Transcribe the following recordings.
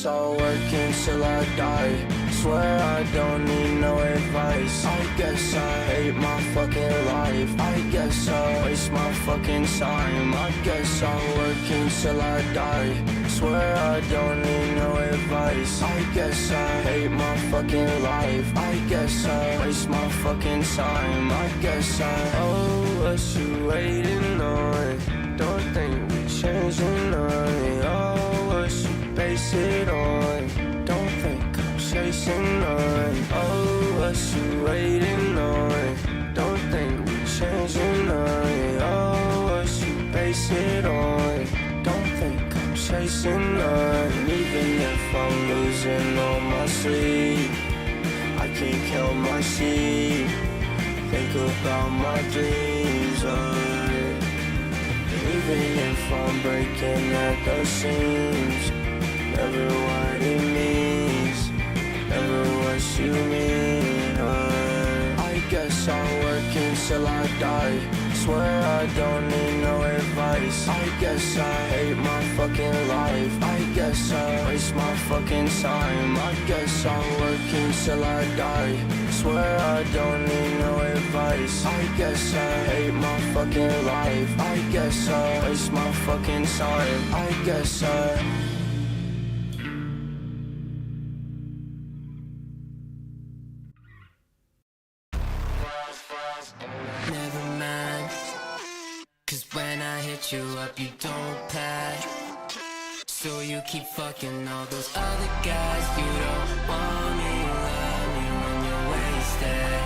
guess I'll work until I die. Swear I don't need no advice. I guess I hate my fucking life. I guess I'll waste my fucking time. I guess I'll work until I die. Swear I don't need no advice. I guess I hate my fucking life. I guess I'll waste my fucking time. I guess what you waiting on? Don't think we're changing on. Oh, what you base it on? Don't think I'm chasing on. Oh, what you waiting on? Don't think we're changing on. Oh, what you base it on? Don't think I'm chasing on. Even if I'm losing all my sleep, I can't count my sheep. Think about my dreams, even if I'm breaking at the seams. Never what it means, never what you mean. I guess I'll work until I die. Swear I don't need no advice. I guess I hate my fucking life. I guess I waste my fucking time. I guess I'll work until I die. Swear I don't need no advice. I guess I hate my fucking life. I guess I waste my fucking time. I guess Never mind, 'cause when I hit you up you don't pass. So you keep fucking all those other guys. You don't want me, love me when you're wasted.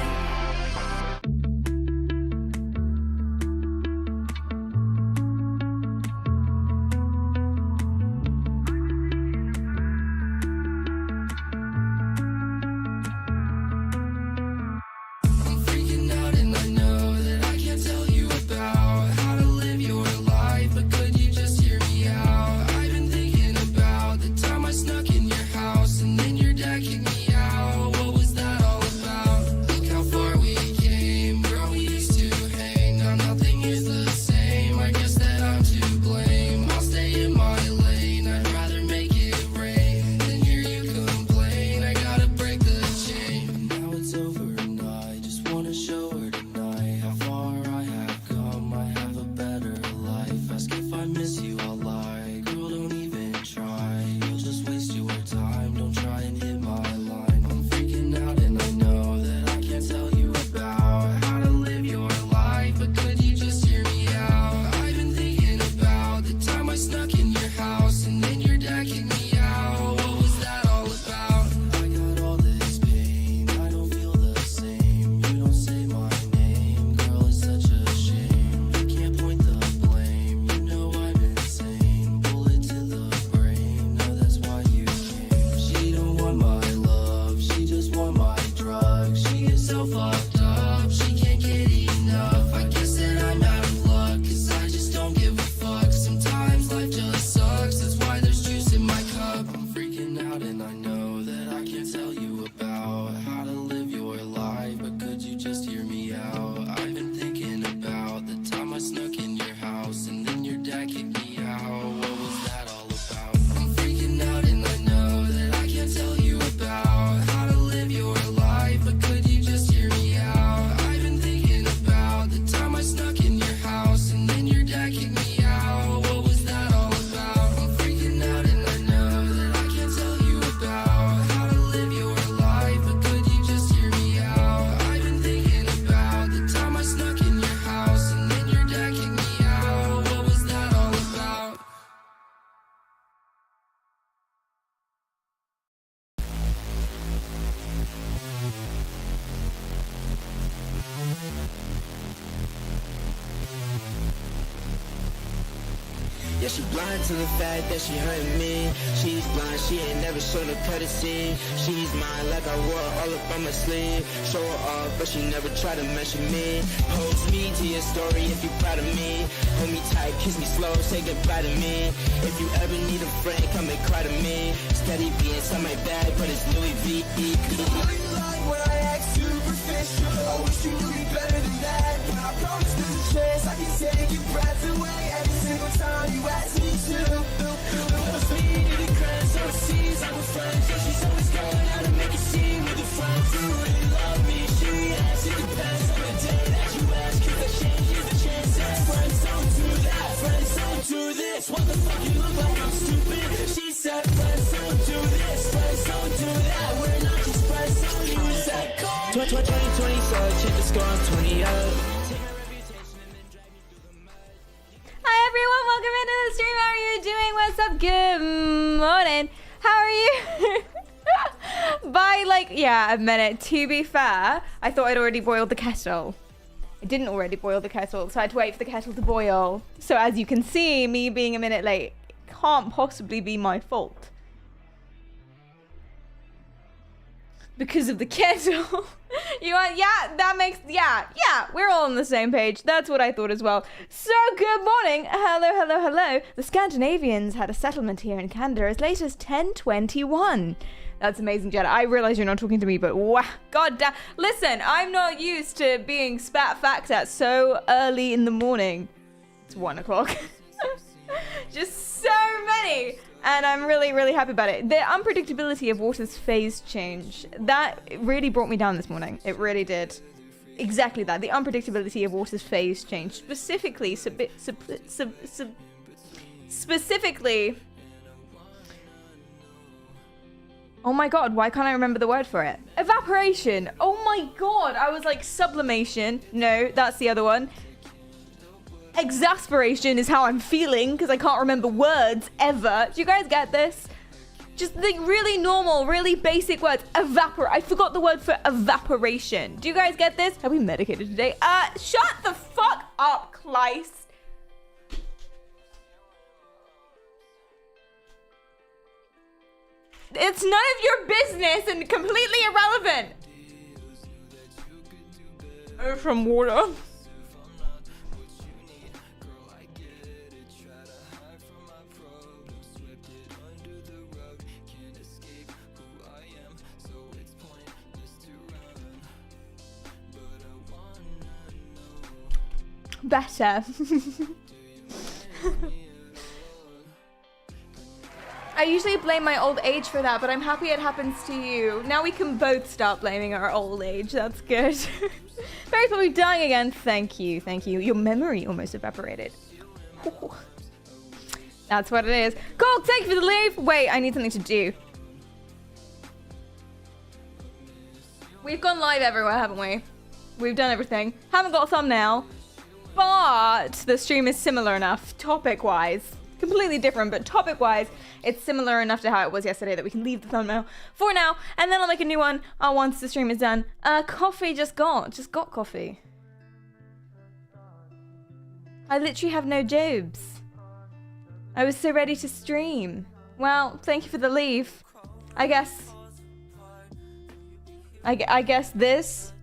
Yeah, she blind to the fact that she hurting me. She's blind, she ain't never shown a courtesy. She's mine like I wore all up on my sleeve. Show her off, but she never tried to mention me. Hold me to your story if you proud of me. Hold me tight, kiss me slow, say goodbye to me. If you ever need a friend, come and cry to me. Steady B inside my bag, but it's Louis V. Only like when I act superficial. I wish you knew me better than that, but I promise there's a chance I can take your breath away every single time you ask me to. Push me to the ground, so seas. 2020, so I check the score, I'm 20 up. Hi everyone, welcome into the stream. How are you doing? What's up? Good morning. How are you? By a minute. To be fair, I thought I'd already boiled the kettle. I didn't already boil the kettle, so I had to wait for the kettle to boil. So as you can see, me being a minute late can't possibly be my fault. Because of the kettle. We're all on the same page. That's what I thought as well. So, good morning. Hello. The Scandinavians had a settlement here in Canada as late as 1021. That's amazing, Jetta. I realize you're not talking to me, but wow, god damn. Listen, I'm not used to being spat facts at so early in the morning. It's 1 o'clock. Just so many. And I'm really, really happy about it. The unpredictability of water's phase change, that really brought me down this morning. It really did. Exactly that. The unpredictability of water's phase change. Specifically, oh my god, why can't I remember the word for it? Evaporation. Oh my god, I was like sublimation. No, that's the other one. Exasperation is how I'm feeling because I can't remember words ever. Do you guys get this? Just the really normal, really basic words. I forgot the word for evaporation. Do you guys get this? Are we medicated today? Shut the fuck up, Kleist. It's none of your business and completely irrelevant. From water. Better. I usually blame my old age for that, but I'm happy it happens to you. Now we can both start blaming our old age. That's good. Very probably dying again. Thank you. Your memory almost evaporated. That's what it is. Cool, thank you for the leave. Wait, I need something to do. We've gone live everywhere, haven't we? We've done everything. Haven't got a thumbnail. But the stream is similar enough, topic-wise. Completely different, but topic-wise, it's similar enough to how it was yesterday that we can leave the thumbnail for now, and then I'll make a new one once the stream is done. Coffee just got coffee. I literally have no jobs. I was so ready to stream. Well, thank you for the leave. I guess this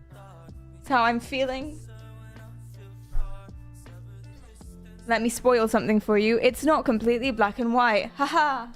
is how I'm feeling. Let me spoil something for you. It's not completely black and white. Haha.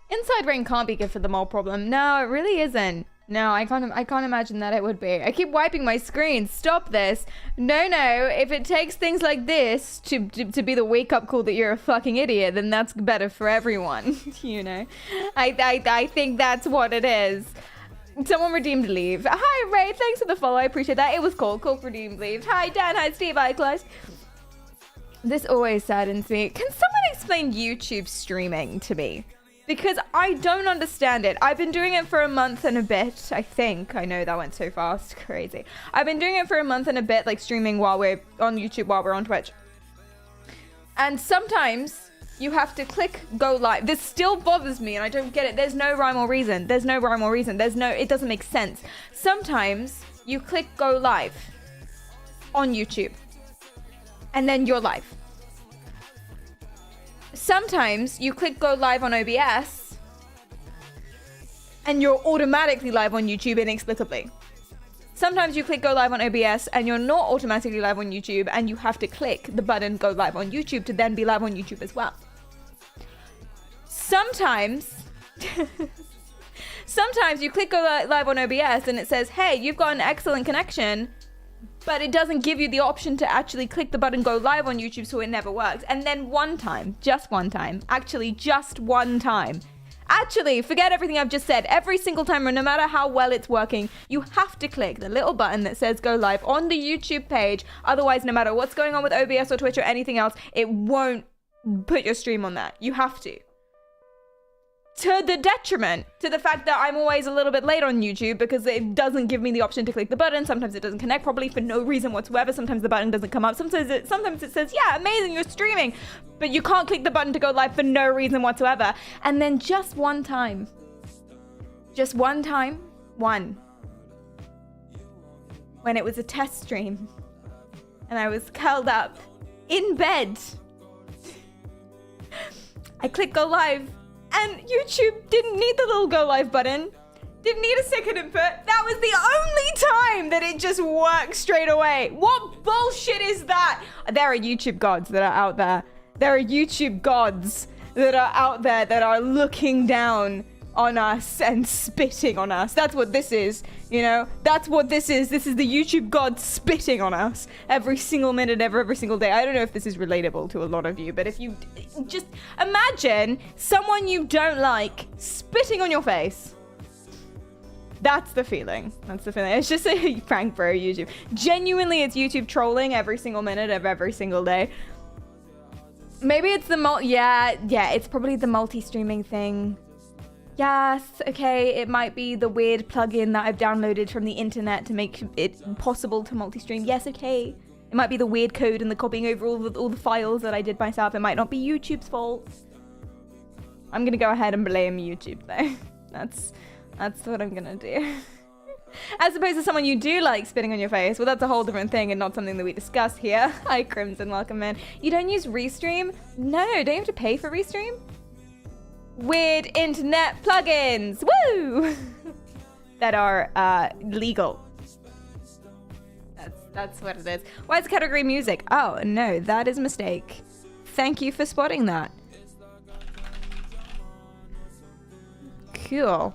Inside rain can't be good for the mole problem. No, it really isn't. No, I can't imagine that it would be. I keep wiping my screen. Stop this. No. If it takes things like this to be the wake-up call that you're a fucking idiot, then that's better for everyone. You know? I think that's what it is. Someone redeemed leave. Hi, Ray. Thanks for the follow. I appreciate that. It was cool. Cool redeemed leave. Hi, Dan. Hi, Steve. Hi, Close. This always saddens me. Can someone explain YouTube streaming to me? Because I don't understand it. I've been doing it for a month and a bit, I think. I know that went so fast. Crazy. I've been doing it for a month and a bit, like streaming while we're on YouTube, while we're on Twitch. And sometimes you have to click go live. This still bothers me and I don't get it. There's no rhyme or reason. There's no rhyme or reason. It doesn't make sense. Sometimes you click go live on YouTube and then you're live. Sometimes you click go live on OBS and you're automatically live on YouTube inexplicably. Sometimes you click go live on OBS and you're not automatically live on YouTube and you have to click the button go live on YouTube to then be live on YouTube as well. Sometimes you click go live on OBS and it says, hey, you've got an excellent connection, but it doesn't give you the option to actually click the button go live on YouTube, so it never works. And then just one time, forget everything I've just said. Every single time, no matter how well it's working, you have to click the little button that says go live on the YouTube page. Otherwise, no matter what's going on with OBS or Twitch or anything else, it won't put your stream on that. You have to. To the detriment, to the fact that I'm always a little bit late on YouTube because it doesn't give me the option to click the button. Sometimes it doesn't connect properly for no reason whatsoever. Sometimes the button doesn't come up. Sometimes it says, yeah, amazing, you're streaming. But you can't click the button to go live for no reason whatsoever. And then just one time, when it was a test stream and I was curled up in bed, I clicked go live. And YouTube didn't need the little go live button. Didn't need a second input. That was the only time that it just worked straight away. What bullshit is that? There are YouTube gods that are out there. There are YouTube gods that are out there that are looking down on us and spitting on us. That's what this is, you know? That's what this is. This is the YouTube god spitting on us every single minute, every single day. I don't know if this is relatable to a lot of you, but if you just imagine someone you don't like spitting on your face. That's the feeling. That's the feeling. It's just a prank for YouTube. Genuinely, it's YouTube trolling every single minute of every single day. Maybe it's the yeah, it's probably the multi-streaming thing. Yes, okay, it might be the weird plugin that I've downloaded from the internet to make it possible to multi-stream. Yes, okay. It might be the weird code and the copying over all the files that I did myself. It might not be YouTube's fault. I'm gonna go ahead and blame YouTube though. That's what I'm gonna do. As opposed to someone you do like spitting on your face. Well, that's a whole different thing and not something that we discuss here. Hi, Crimson, welcome in. You don't use Restream? No, don't you have to pay for Restream? Weird internet plugins, woo! that are legal. That's what it is. Why is the category music? Oh no, that is a mistake. Thank you for spotting that. Cool.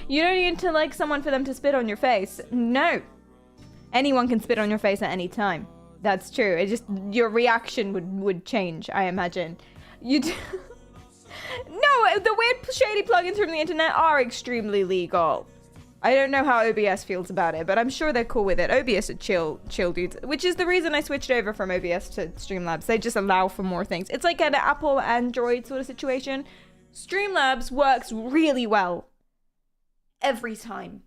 You don't need to like someone for them to spit on your face. No. Anyone can spit on your face at any time. That's true. It just your reaction would change, I imagine. You do. No, the weird shady plugins from the internet are extremely legal. I don't know how OBS feels about it, but I'm sure they're cool with it. OBS are chill dudes, which is the reason I switched over from OBS to Streamlabs. They just allow for more things. It's like an Apple Android sort of situation. Streamlabs works really well every time.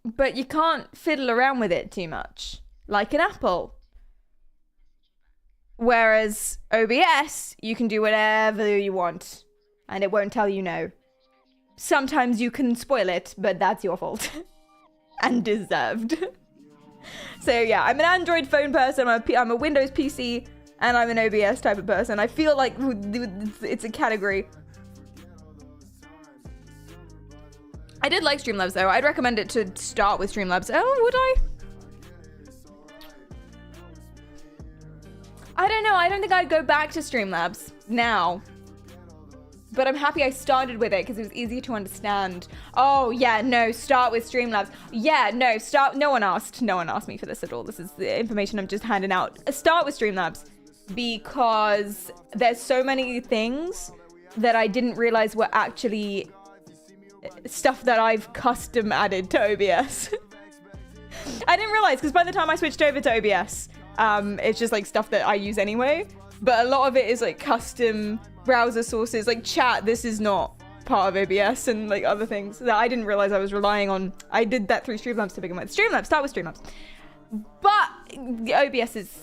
But you can't fiddle around with it too much, like an Apple. Whereas OBS, you can do whatever you want, and it won't tell you no. Sometimes you can spoil it, but that's your fault. And deserved. So yeah, I'm an Android phone person, I'm a Windows PC, and I'm an OBS type of person. I feel like it's a category. I did like Streamlabs though. I'd recommend it to start with Streamlabs. Oh, would I? I don't know. I don't think I'd go back to Streamlabs now. But I'm happy I started with it because it was easy to understand. Oh, yeah, no, start with Streamlabs. Yeah, no, start. No one asked me for this at all. This is the information I'm just handing out. Start with Streamlabs because there's so many things that I didn't realize were actually stuff that I've custom added to OBS. I didn't realize, because by the time I switched over to OBS, it's just like stuff that I use anyway. But a lot of it is like custom browser sources, like chat. This is not part of OBS and like other things that I didn't realize I was relying on. I did that through Streamlabs to begin with. Streamlabs, start with Streamlabs. But OBS is...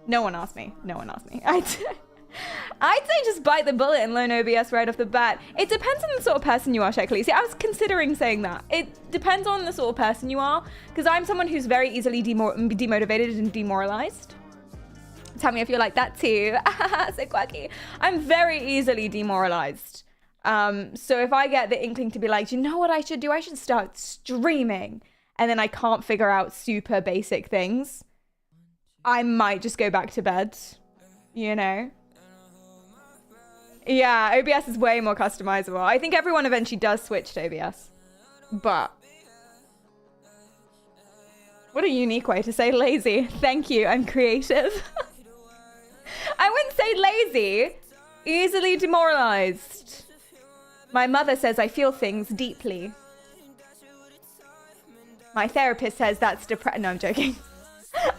No one asked me. No one asked me. I'd say just bite the bullet and learn OBS right off the bat. It depends on the sort of person you are, Shekli. See, I was considering saying that. It depends on the sort of person you are, because I'm someone who's very easily demotivated and demoralized. Tell me if you're like that too. So quirky. I'm very easily demoralized. So if I get the inkling to be like, you know what I should do? I should start streaming. And then I can't figure out super basic things. I might just go back to bed, you know? Yeah, OBS is way more customizable. I think everyone eventually does switch to OBS. But what a unique way to say lazy. Thank you, I'm creative. I wouldn't say lazy, easily demoralized. My mother says I feel things deeply. My therapist says that's depressing. No, I'm joking.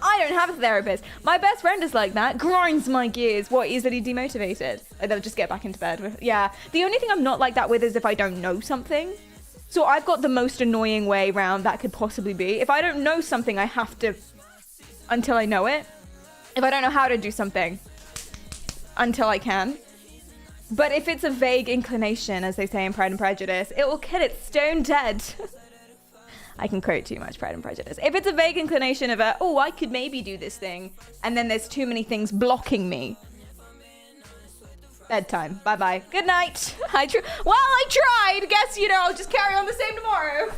I don't have a therapist. My best friend is like that. Grinds my gears. What, easily demotivated? Like, they'll just get back into bed with. Yeah. The only thing I'm not like that with is if I don't know something. So I've got the most annoying way round that could possibly be. If I don't know something, I have to... Until I know it. If I don't know how to do something. Until I can. But if it's a vague inclination, as they say in Pride and Prejudice, it will kill it stone dead. I can quote too much Pride and Prejudice. If it's a vague inclination of oh, I could maybe do this thing, and then there's too many things blocking me. Bedtime. Bye-bye. Good night. I tried. Guess, you know, I'll just carry on the same tomorrow.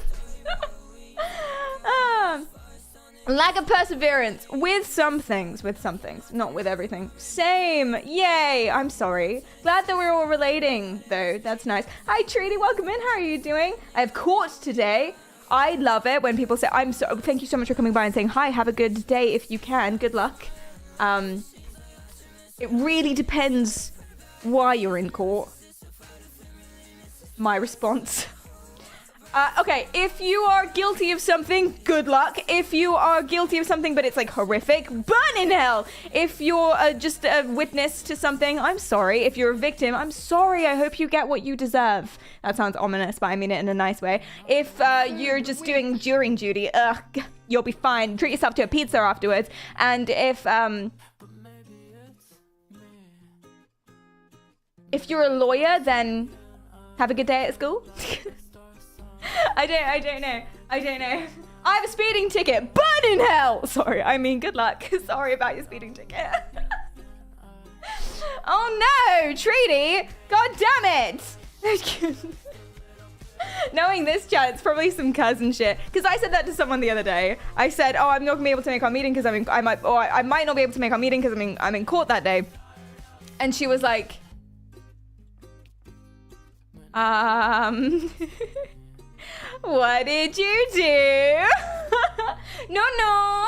Lack of perseverance. With some things. Not with everything. Same. Yay. I'm sorry. Glad that we're all relating, though. That's nice. Hi, Treaty. Welcome in. How are you doing? I have court today. I love it when people say, thank you so much for coming by and saying, hi, have a good day if you can. Good luck. It really depends why you're in court. My response. Okay, if you are guilty of something, good luck. If you are guilty of something but it's like horrific, burn in hell. If you're just a witness to something, I'm sorry. If you're a victim, I'm sorry. I hope you get what you deserve. That sounds ominous, but I mean it in a nice way. If you're just doing jury duty, you'll be fine. Treat yourself to a pizza afterwards. And if you're a lawyer, then have a good day at school. I don't know. I have a speeding ticket. Burn in hell. Sorry, I mean good luck. Sorry about your speeding ticket. Oh no, Treaty. God damn it. Knowing this chat, it's probably some cousin shit. Because I said that to someone the other day. I said, oh, I'm not gonna be able to make our meeting because I might not be able to make our meeting because I'm in court that day. And she was like, what did you do? No.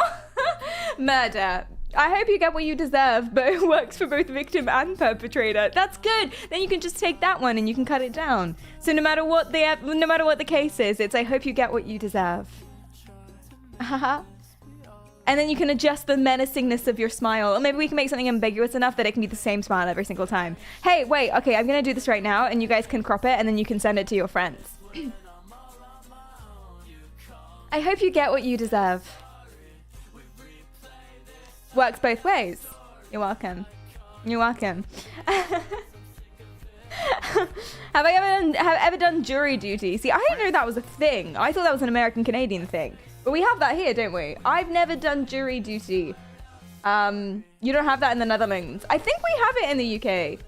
Murder. I hope you get what you deserve, but it works for both victim and perpetrator. That's good. Then you can just take that one and you can cut it down. So no matter what the case is, it's I hope you get what you deserve. And then you can adjust the menacingness of your smile. Or maybe we can make something ambiguous enough that it can be the same smile every single time. Hey, wait, okay, I'm gonna do this right now and you guys can crop it and then you can send it to your friends. I hope you get what you deserve. Works both ways. You're welcome. Have I ever done jury duty? See, I didn't know that was a thing. I thought that was an American-Canadian thing. But we have that here, don't we? I've never done jury duty. You don't have that in the Netherlands. I think we have it in the UK.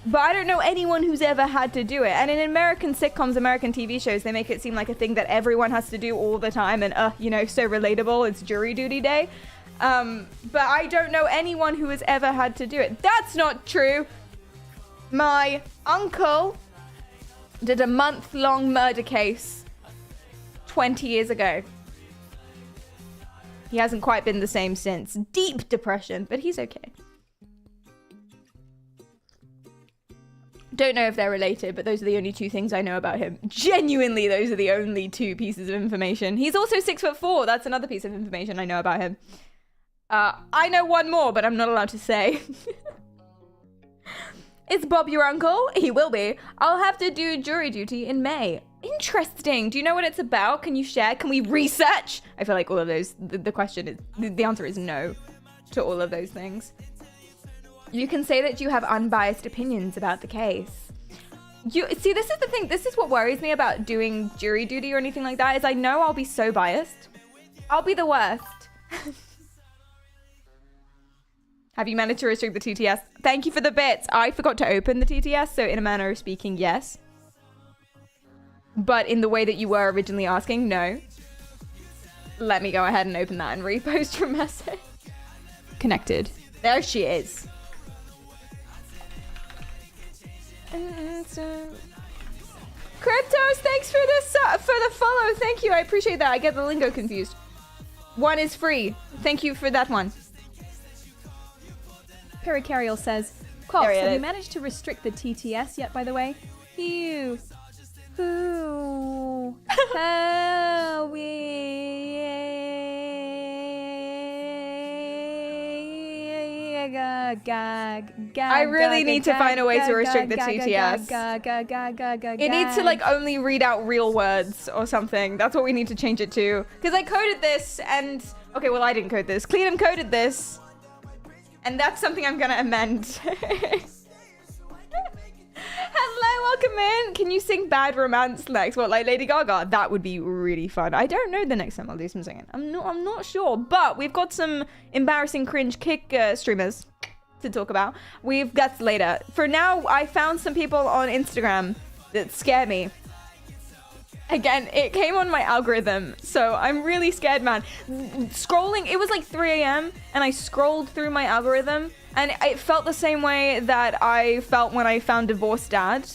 But I don't know anyone who's ever had to do it. And in American sitcoms, American TV shows, they make it seem like a thing that everyone has to do all the time. And, you know, so relatable. It's jury duty day. But I don't know anyone who has ever had to do it. That's not true. My uncle did a month-long murder case 20 years ago. He hasn't quite been the same since. Deep depression, but he's okay. Don't know if they're related, but those are the only two things I know about him. Genuinely, those are the only two pieces of information. He's also 6'4". That's another piece of information I know about him. I know one more, but I'm not allowed to say. Is Bob your uncle? He will be. I'll have to do jury duty in May. Interesting. Do you know what it's about? Can you share? Can we research? I feel like all of those, the question is, the answer is no to all of those things. You can say that you have unbiased opinions about the case. You see, this is the thing. This is what worries me about doing jury duty or anything like that, is I know I'll be so biased. I'll be the worst. Have you managed to restrict the TTS? Thank you for the bits. I forgot to open the TTS, so in a manner of speaking, yes. But in the way that you were originally asking, no. Let me go ahead and open that and repost your message. Connected. There she is. Cryptos, thanks for the follow. Thank you. I appreciate that. I get the lingo confused. One is free. Thank you for that one. Pericarial says, Cops, have you managed to restrict the TTS yet, by the way? Ew. Ooh. How I really need to find a way to restrict the TTS. It needs to like only read out real words or something. That's what we need to change it to. Because I coded this and... Okay, well I didn't code this. Cleanum coded this. And that's something I'm gonna amend. Hello, welcome in. Can you sing Bad Romance next? What, like Lady Gaga? That would be really fun. I don't know the next time I'll do some singing. I'm not sure. But we've got some embarrassing cringe kick streamers to talk about. That's later. For now, I found some people on Instagram that scare me. Again, it came on my algorithm, so I'm really scared, man. Scrolling, it was like 3 a.m. and I scrolled through my algorithm and it felt the same way that I felt when I found Divorced Dad.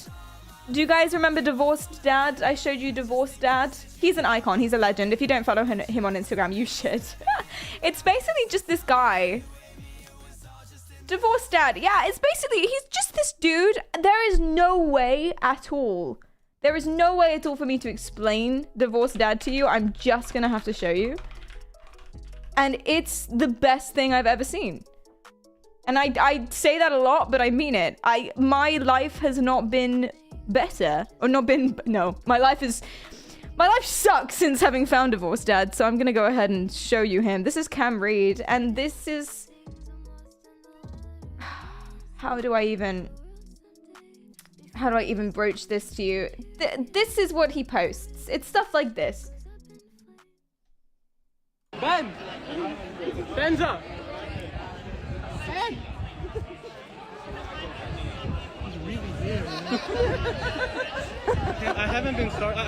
Do you guys remember Divorced Dad? I showed you Divorced Dad. He's an icon, he's a legend. If you don't follow him on Instagram, you should. It's basically just this guy. Divorced Dad, yeah, it's basically, he's just this dude. There is no way at all. There is no way at all for me to explain Divorced Dad to you. I'm just gonna have to show you. And it's the best thing I've ever seen. And I say that a lot, but I mean it. My life has not been better. Or not been, no. My life sucks since having found Divorced Dad. So I'm gonna go ahead and show you him. This is Cam Reed. And this is... How do I even broach this to you? This is what he posts. It's stuff like this. Ben! Ben's up! Ben! He's really weird. I haven't been I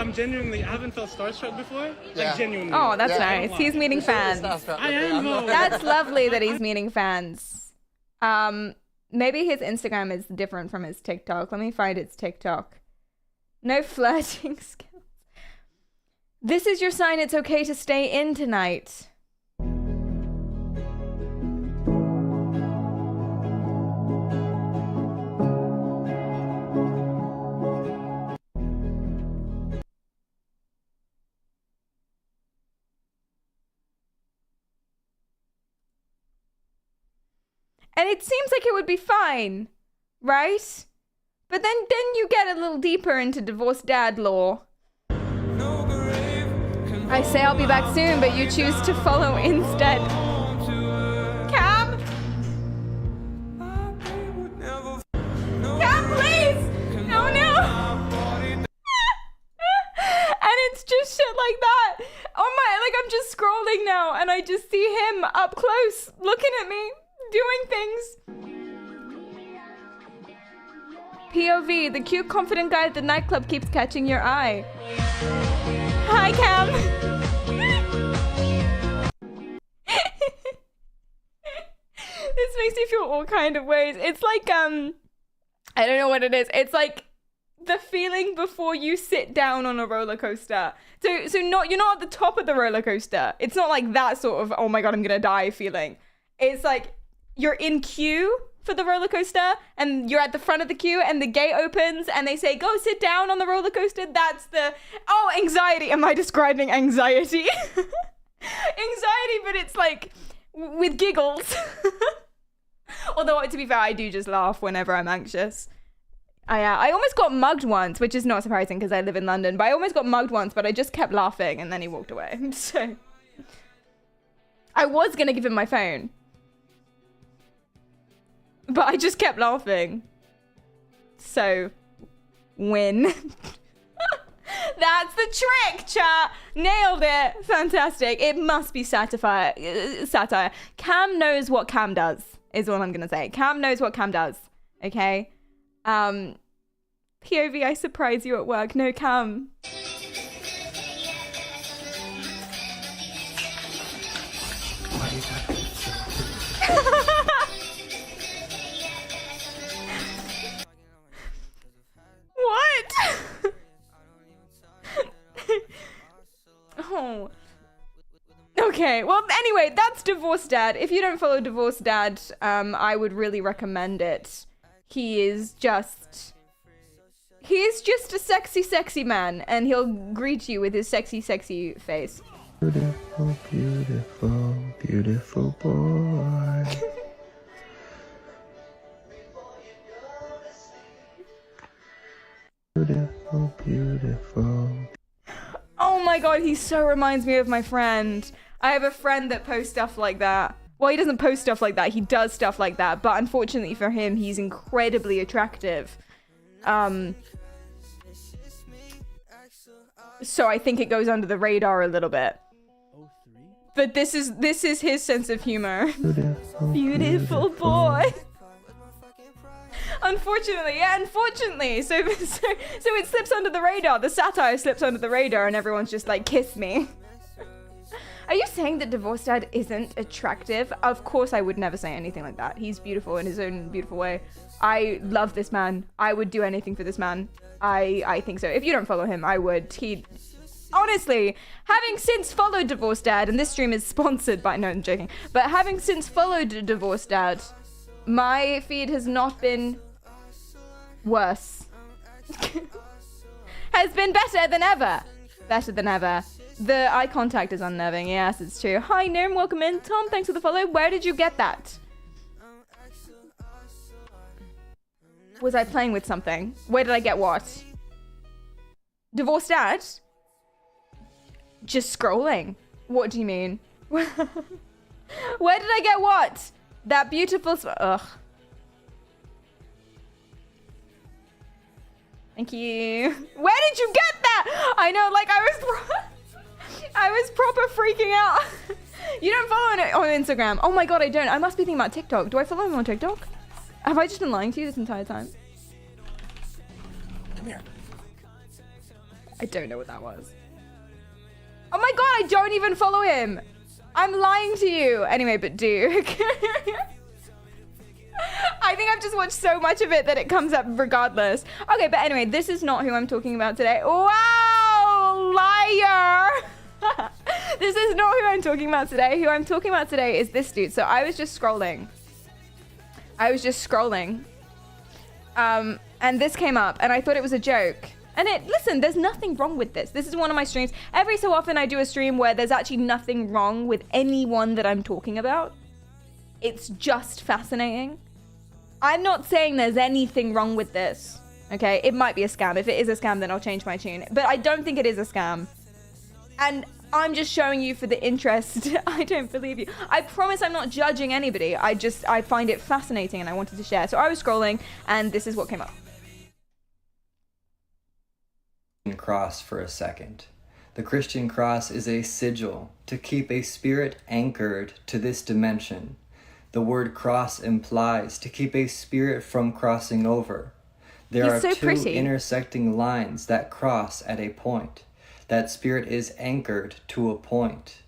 haven't felt starstruck before. Yeah. Like genuinely. Oh, that's nice. He's meeting fans. I am though. That's lovely that he's meeting fans. Maybe his Instagram is different from his TikTok. Let me find its TikTok. No flirting skills. This is your sign it's okay to stay in tonight. And it seems like it would be fine, right? But then you get a little deeper into Divorced Dad lore. I say I'll be back soon, but you choose to follow instead. Cam? Cam, please! No. And it's just shit like that. Oh my, like I'm just scrolling now and I just see him up close looking at me. Doing things. POV, the cute, confident guy at the nightclub keeps catching your eye. Hi, Cam. This makes me feel all kind of ways. It's like, I don't know what it is. It's like the feeling before you sit down on a roller coaster. So you're not at the top of the roller coaster. It's not like that sort of, oh my God, I'm gonna die feeling. It's like, you're in queue for the roller coaster and you're at the front of the queue and the gate opens and they say, go sit down on the roller coaster. That's the, oh, anxiety. Am I describing anxiety? Anxiety, but it's like with giggles. Although, to be fair, I do just laugh whenever I'm anxious. I almost got mugged once, which is not surprising because I live in London, but I almost got mugged once, but I just kept laughing and then he walked away. So I was going to give him my phone, but I just kept laughing. So, win. That's the trick, chat. Nailed it. Fantastic. It must be satire. Cam knows what Cam does, is all I'm going to say. Cam knows what Cam does. Okay? POV, I surprise you at work. No, Cam. What? Oh. Okay, well, anyway, that's Divorced Dad. If you don't follow Divorced Dad, I would really recommend it. He's just a sexy, sexy man, and he'll greet you with his sexy, sexy face. Beautiful, beautiful, beautiful boy. Beautiful, beautiful. Oh my god, he so reminds me of my friend. I have a friend that posts stuff like that. Well, he doesn't post stuff like that, he does stuff like that, but unfortunately for him, he's incredibly attractive. So I think it goes under the radar a little bit. But this is his sense of humor. Beautiful boy. Unfortunately, yeah, unfortunately. So it slips under the radar. The satire slips under the radar and everyone's just like, kiss me. Are you saying that Divorced Dad isn't attractive? Of course I would never say anything like that. He's beautiful in his own beautiful way. I love this man. I would do anything for this man. I think so. If you don't follow him, I would. Honestly, having since followed Divorced Dad, and this stream is sponsored by, no, I'm joking, but having since followed Divorced Dad, my feed has not been worse. Has been better than ever. Better than ever. The eye contact is unnerving. Yes, it's true. Hi, Gnome. Welcome in. Tom, thanks for the follow. Where did you get that? Was I playing with something? Where did I get what? Divorced Dad? Just scrolling. What do you mean? Where did I get what? That beautiful... Ugh. Thank you. Where did you get that? I know, like, I was proper freaking out. You don't follow on Instagram. Oh my god, I don't. I must be thinking about TikTok. Do I follow him on TikTok? Have I just been lying to you this entire time? Come here. I don't know what that was. Oh my god, I don't even follow him. I'm lying to you. Anyway, but do. I think I've just watched so much of it that it comes up regardless. Okay, but anyway, this is not who I'm talking about today. Wow, liar. This is not who I'm talking about today. Who I'm talking about today is this dude. So I was just scrolling. And this came up and I thought it was a joke. And listen, there's nothing wrong with this. This is one of my streams. Every so often I do a stream where there's actually nothing wrong with anyone that I'm talking about. It's just fascinating. I'm not saying there's anything wrong with this. Okay, it might be a scam. If it is a scam, then I'll change my tune. But I don't think it is a scam. And I'm just showing you for the interest. I don't believe you. I promise I'm not judging anybody. I find it fascinating and I wanted to share. So I was scrolling and this is what came up. Cross for a second. The Christian cross is a sigil to keep a spirit anchored to this dimension. The word cross implies to keep a spirit from crossing over. There are two intersecting lines that cross at a point. That spirit is anchored to a point.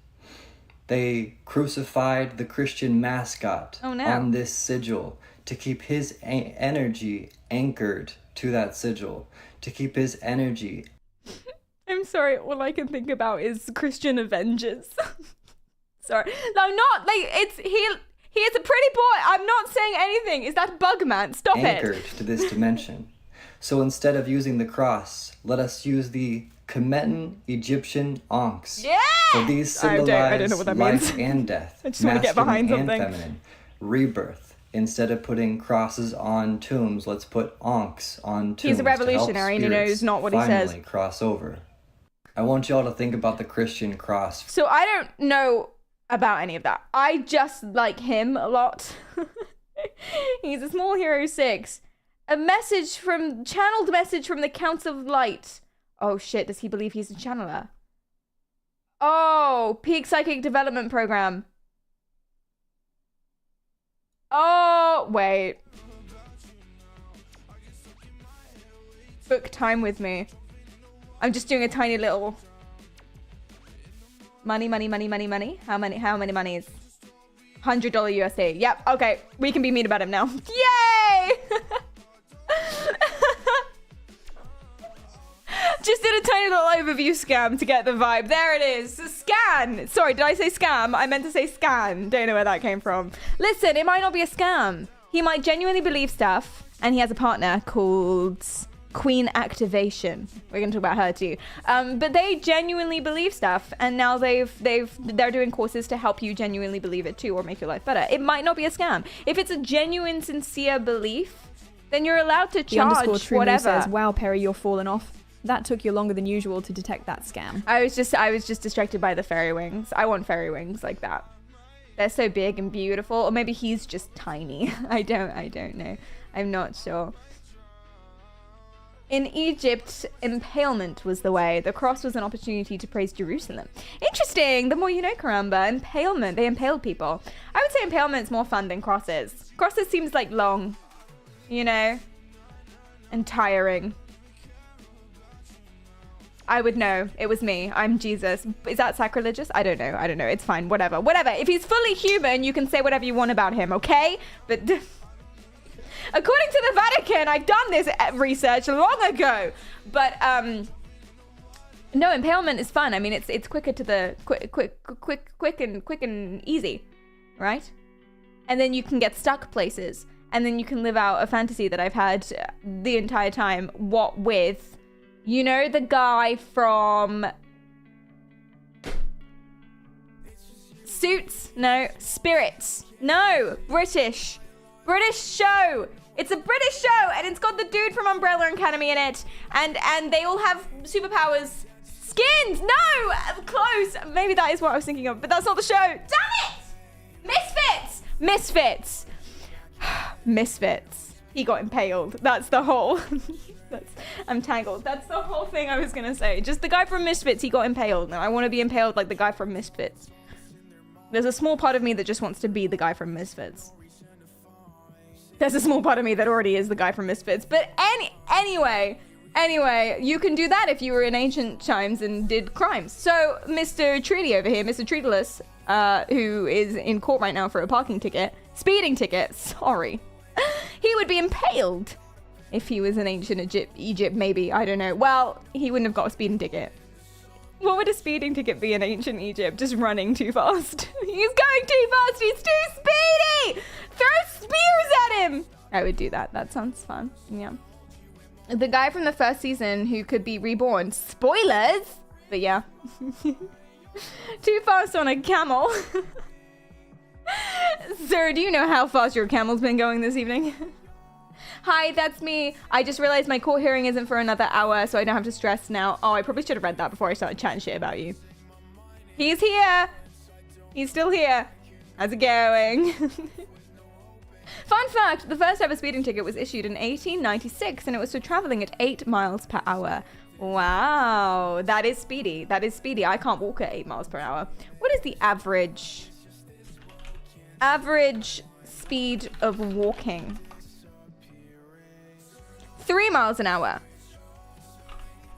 They crucified the Christian mascot on this sigil to keep his energy anchored to that sigil, to keep his energy. I'm sorry, all I can think about is Christian Avengers. Sorry. No, not like He is a pretty boy. I'm not saying anything. Is that Bugman? Stop anchored it. to this dimension. So instead of using the cross, let us use the Kemetan Egyptian Ankhs. Yeah! For these I symbolize don't know what that life means. and death, I just want to get behind masculine and something. feminine, rebirth. Instead of putting crosses on tombs, let's put Ankhs on tombs. He's a revolutionary and he knows not what he says. Finally cross over. I want y'all to think about the Christian cross. So I don't know about any of that. I just like him a lot. He's a small hero 6. A channeled message from the Counts of Light. Oh shit, does he believe he's a channeler? Oh, peak psychic development program. Oh, wait. Book time with me. I'm just doing a tiny little money. How many monies? $100 USD. Yep. Okay. We can be mean about him now. Yay! Just did a tiny little overview scam to get the vibe. There it is. Scan. Sorry, did I say scam? I meant to say scan. Don't know where that came from. Listen, it might not be a scam. He might genuinely believe stuff, and he has a partner called Queen Activation. We're gonna talk about her too. But they genuinely believe stuff, and now they're doing courses to help you genuinely believe it too, or make your life better. It might not be a scam. If it's a genuine, sincere belief, then you're allowed to charge whatever. Says, "Wow, Perry, you're falling off. That took you longer than usual to detect that scam." I was just distracted by the fairy wings. I want fairy wings like that. They're so big and beautiful. Or maybe he's just tiny. I don't know. I'm not sure. In Egypt, impalement was the way. The cross was an opportunity to praise Jerusalem. Interesting. The more you know, Karamba. Impalement. They impaled people. I would say impalement's more fun than crosses. Crosses seems like long, you know, and tiring. I would know. It was me. I'm Jesus. Is that sacrilegious? I don't know. It's fine. Whatever. If he's fully human, you can say whatever you want about him, okay? But according to the Vatican, I've done this research long ago. But no, impalement is fun. I mean, it's quicker to the quick and easy, right? And then you can get stuck places, and then you can live out a fantasy that I've had the entire time. What with? You know the guy from Suits? No. Spirits? No. British show. It's a British show, and it's got the dude from Umbrella Academy in it, and they all have superpowers. Skins? No! Close. Maybe that is what I was thinking of, but that's not the show. Damn it! Misfits. Misfits. He got impaled. That's the whole... I'm tangled. That's the whole thing I was gonna say. Just the guy from Misfits, he got impaled. Now I want to be impaled like the guy from Misfits. There's a small part of me that just wants to be the guy from Misfits. There's a small part of me that already is the guy from Misfits. But anyway, you can do that if you were in ancient times and did crimes. So Mr. Treaty over here, Mr. Treatless, who is in court right now for a speeding ticket, sorry. He would be impaled. If he was in ancient Egypt, maybe. I don't know. Well, he wouldn't have got a speeding ticket. What would a speeding ticket be in ancient Egypt? Just running too fast. He's going too fast. He's too speedy. Throw spears at him. I would do that. That sounds fun. Yeah. The guy from the first season who could be reborn. Spoilers. But yeah. Too fast on a camel. Sir, do you know how fast your camel's been going this evening? Hi, that's me. I just realized my court hearing isn't for another hour, so I don't have to stress now. Oh, I probably should have read that before I started chatting shit about you. He's here. He's still here. How's it going? Fun fact, the first ever speeding ticket was issued in 1896, and it was for traveling at 8 miles per hour. Wow, that is speedy. That is speedy. I can't walk at 8 miles per hour. What is the average speed of walking? 3 miles an hour.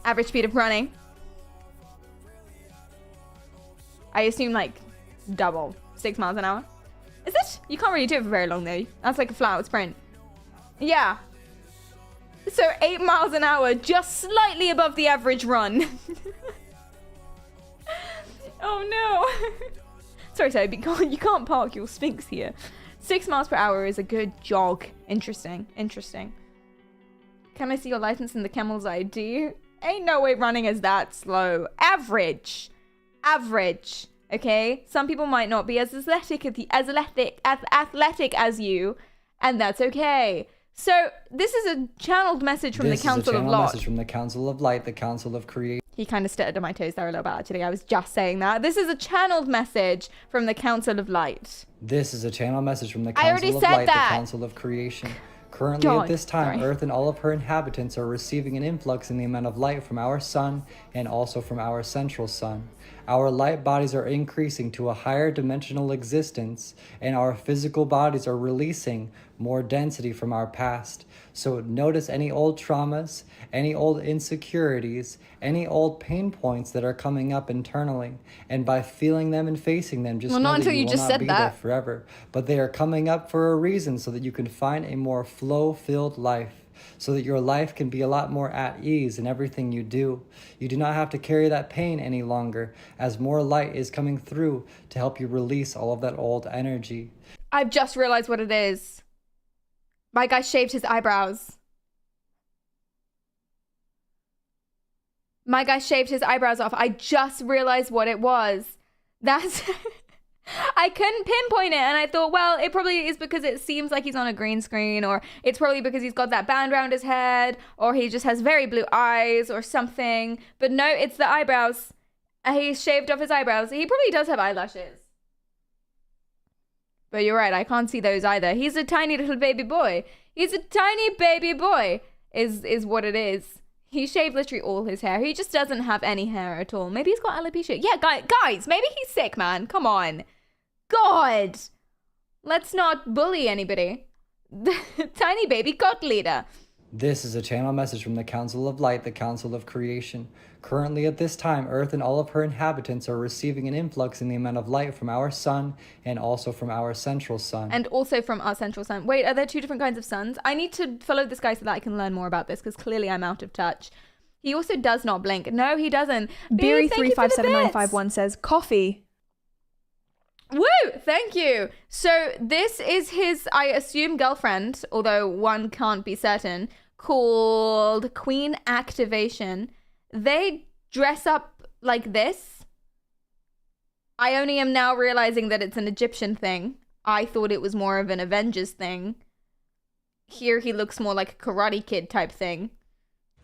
Average speed of running. I assume like double. 6 miles an hour. Is it? You can't really do it for very long though. That's like a flat-out sprint. Yeah. So 8 miles an hour, just slightly above the average run. Oh no. Sorry, but you can't park your Sphinx here. 6 miles per hour is a good jog. Interesting. Can I see your license in the Camel's ID? Ain't no way running is that slow. Average. Okay? Some people might not be as athletic as you, and that's okay. So, this is a channeled message from the Council of Light. Message from the Council of Light, the Council of Creation. He kind of stuttered on my toes there a little bit, actually. I was just saying that. This is a channeled message from the Council of Light. This is a channel message from the I Council already of said Light, that. the Council of Creation. Currently God, at this time, sorry. Earth and all of her inhabitants are receiving an influx in the amount of light from our sun and also from our central sun. Our light bodies are increasing to a higher dimensional existence, and our physical bodies are releasing more density from our past. So notice any old traumas, any old insecurities, any old pain points that are coming up internally. And by feeling them and facing them, just Well, know not that until you you will just not said be that. there forever. But they are coming up for a reason, so that you can find a more flow-filled life, so that your life can be a lot more at ease in everything you do. You do not have to carry that pain any longer, as more light is coming through to help you release all of that old energy. I've just realized what it is. My guy shaved his eyebrows. Off. I just realized what it was. That's... I couldn't pinpoint it, and I thought, well, it probably is because it seems like he's on a green screen, or it's probably because he's got that band around his head, or he just has very blue eyes or something. But no, it's the eyebrows. He shaved off his eyebrows. He probably does have eyelashes. But you're right, I can't see those either. He's a tiny little baby boy. Is what it is. He shaved literally all his hair. He just doesn't have any hair at all. Maybe he's got alopecia. Yeah, guys, maybe he's sick, man. Come on. God. Let's not bully anybody. Tiny baby cult leader. This is a channel message from the Council of Light, the Council of Creation. Currently at this time, Earth and all of her inhabitants are receiving an influx in the amount of light from our sun and also from our central sun. And also from our central sun. Wait, are there two different kinds of suns? I need to follow this guy so that I can learn more about this, because clearly I'm out of touch. He also does not blink. No, he doesn't. Beery thank you for the 357951 says coffee. Woo! Thank you. So this is his, I assume, girlfriend, although one can't be certain, called Queen Activation. They dress up like this. I only am now realizing that it's an Egyptian thing. I thought it was more of an Avengers thing. Here he looks more like a Karate Kid type thing.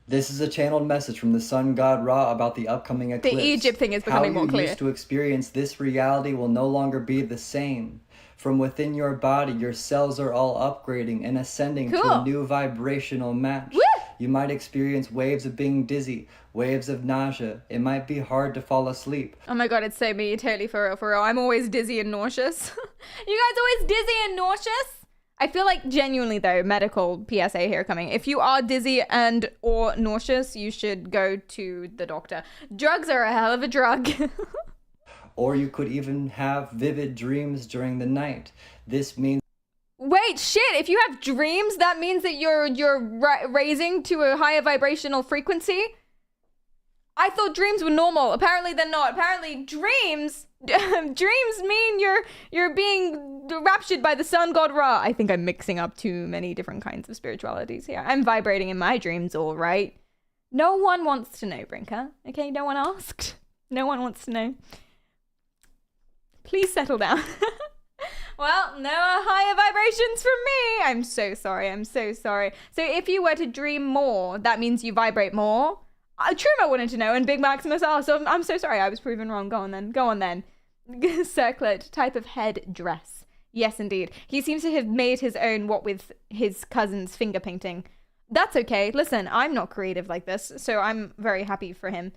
This is a channeled message from the sun god Ra about the upcoming eclipse. The Egypt thing is becoming more clear. How you used to experience this reality will no longer be the same. From within your body, your cells are all upgrading and ascending to a new vibrational match. Woo! You might experience waves of being dizzy, waves of nausea. It might be hard to fall asleep. Oh my god, it's so me, totally for real, for real. I'm always dizzy and nauseous. You guys always dizzy and nauseous? I feel like genuinely though, medical PSA here coming. If you are dizzy and or nauseous, you should go to the doctor. Drugs are a hell of a drug. Or you could even have vivid dreams during the night. This means... Wait, shit, if you have dreams, that means that you're raising to a higher vibrational frequency? I thought dreams were normal. Apparently they're not. Apparently dreams mean you're being raptured by the sun god Ra. I think I'm mixing up too many different kinds of spiritualities here. I'm vibrating in my dreams, all right. No one wants to know, Brinker. Okay, no one asked. No one wants to know. Please settle down. Well, no higher vibrations from me. I'm so sorry. So if you were to dream more, that means you vibrate more? Truma wanted to know, and Big Maximus asked, so I'm so sorry, I was proven wrong. Go on then. Circlet, type of head dress. Yes, indeed. He seems to have made his own, what with his cousin's finger painting. That's okay. Listen, I'm not creative like this, so I'm very happy for him.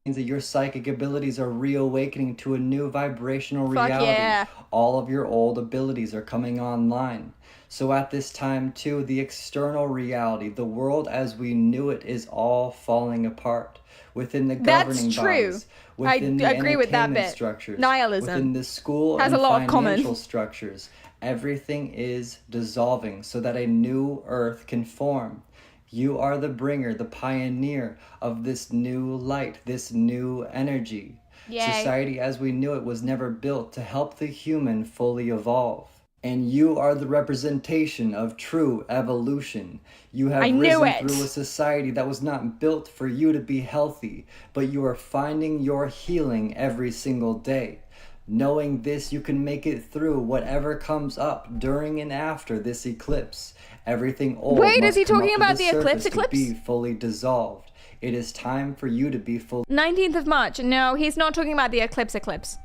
That your psychic abilities are reawakening to a new vibrational reality. Yeah. All of your old abilities are coming online. So at this time too, the external reality, the world as we knew it, is all falling apart. Within the governing bodies, within the agree with that bit. Structures, Nihilism within the school has and a lot of financial common. structures, everything is dissolving so that a new earth can form. You are the bringer, the pioneer of this new light, this new energy. Yay. Society as we knew it was never built to help the human fully evolve. And you are the representation of true evolution. You have risen through a society that was not built for you to be healthy, but you are finding your healing every single day. Knowing this, you can make it through whatever comes up during and after this eclipse. Everything old Wait, must is he come talking up to about the the eclipse surface to be fully dissolved. It is time for you to be full. 19th of March. No, he's not talking about the eclipse.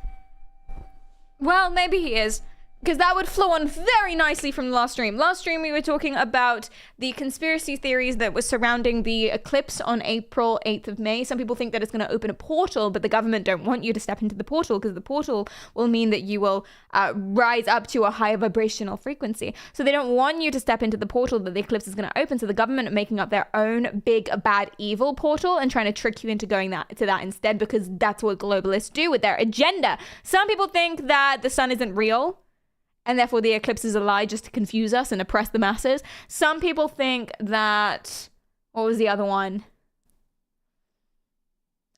Well, maybe he is. Because that would flow on very nicely from the last stream. Last stream, we were talking about the conspiracy theories that was surrounding the eclipse on April 8th of May. Some people think that it's going to open a portal, but the government don't want you to step into the portal because the portal will mean that you will rise up to a higher vibrational frequency. So they don't want you to step into the portal that the eclipse is going to open. So the government are making up their own big, bad, evil portal and trying to trick you into going to that instead, because that's what globalists do with their agenda. Some people think that the sun isn't real, and therefore the eclipse is a lie just to confuse us and oppress the masses. Some people think that... What was the other one?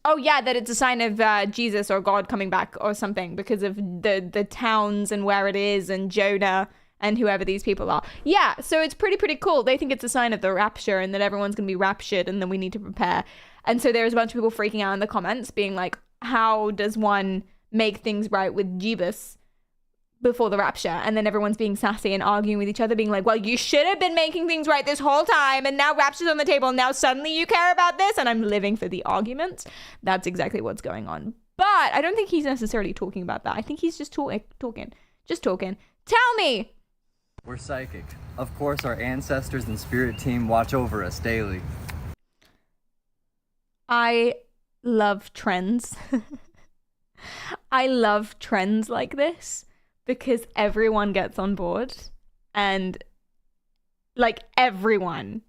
Oh yeah, that it's a sign of Jesus or God coming back or something because of the towns and where it is and Jonah and whoever these people are. Yeah, so it's pretty cool. They think it's a sign of the rapture and that everyone's going to be raptured and then we need to prepare. And so there's a bunch of people freaking out in the comments being like, how does one make things right with Jeebus before the rapture? And then everyone's being sassy and arguing with each other, being like, well, you should have been making things right this whole time and now rapture's on the table and now suddenly you care about this. And I'm living for the argument. That's exactly what's going on. But I don't think he's necessarily talking about that. I think he's just talking. Tell me. We're psychic. Of course, our ancestors and spirit team watch over us daily. I love trends. I love trends like this, because everyone gets on board and like everyone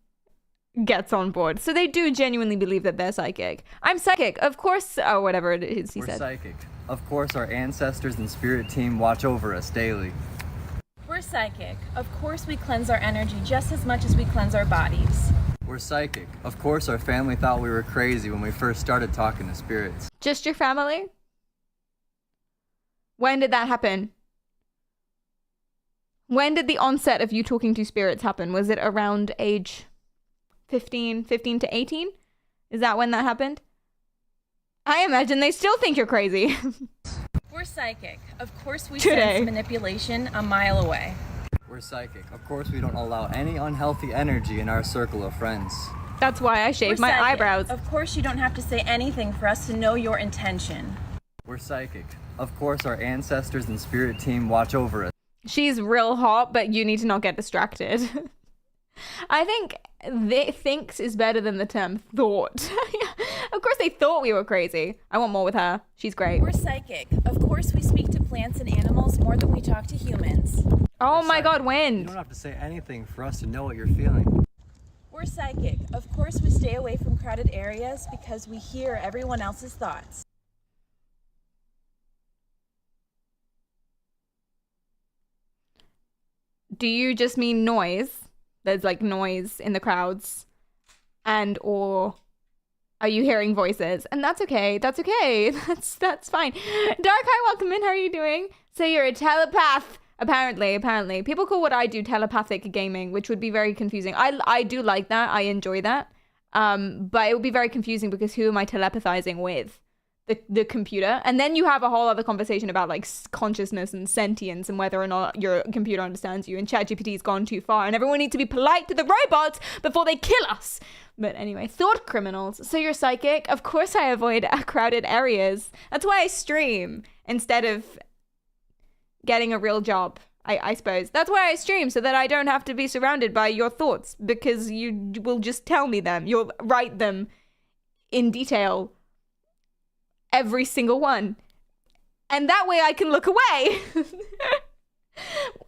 gets on board. So they do genuinely believe that they're psychic. I'm psychic, of course, or whatever it is he said. We're psychic. Of course, our ancestors and spirit team watch over us daily. We're psychic. Of course we cleanse our energy just as much as we cleanse our bodies. We're psychic. Of course, our family thought we were crazy when we first started talking to spirits. Just your family? When did that happen? When did the onset of you talking to spirits happen? Was it around age 15 to 18? Is that when that happened? I imagine they still think you're crazy. We're psychic. Of course we Today. sense manipulation a mile away. We're psychic. Of course, we don't allow any unhealthy energy in our circle of friends. That's why I shave my psychic. eyebrows. Of course you don't have to say anything for us to know your intention. We're psychic. Of course, our ancestors and spirit team watch over us. She's real hot, but you need to not get distracted. I think thinks is better than the term thought. Of course they thought we were crazy. I want more with her. She's great. We're psychic. Of course we speak to plants and animals more than we talk to humans. Oh my god, You wind. don't have to say anything for us to know what you're feeling. We're psychic. Of course we stay away from crowded areas because we hear everyone else's thoughts. Do you just mean noise? There's like noise in the crowds, and or are you hearing voices? And that's okay. That's okay. That's fine. Dark Eye, welcome in. How are you doing? So you're a telepath. Apparently. People call what I do telepathic gaming, which would be very confusing. I do like that. I enjoy that. But it would be very confusing because who am I telepathizing with? The computer. And then you have a whole other conversation about like consciousness and sentience and whether or not your computer understands you, and ChatGPT's gone too far and everyone needs to be polite to the robots before they kill us. But anyway, thought criminals. So you're psychic? Of course I avoid crowded areas. That's why I stream instead of getting a real job, I suppose. That's why I stream, so that I don't have to be surrounded by your thoughts, because you will just tell me them. You'll write them in detail. Every single one. And that way I can look away.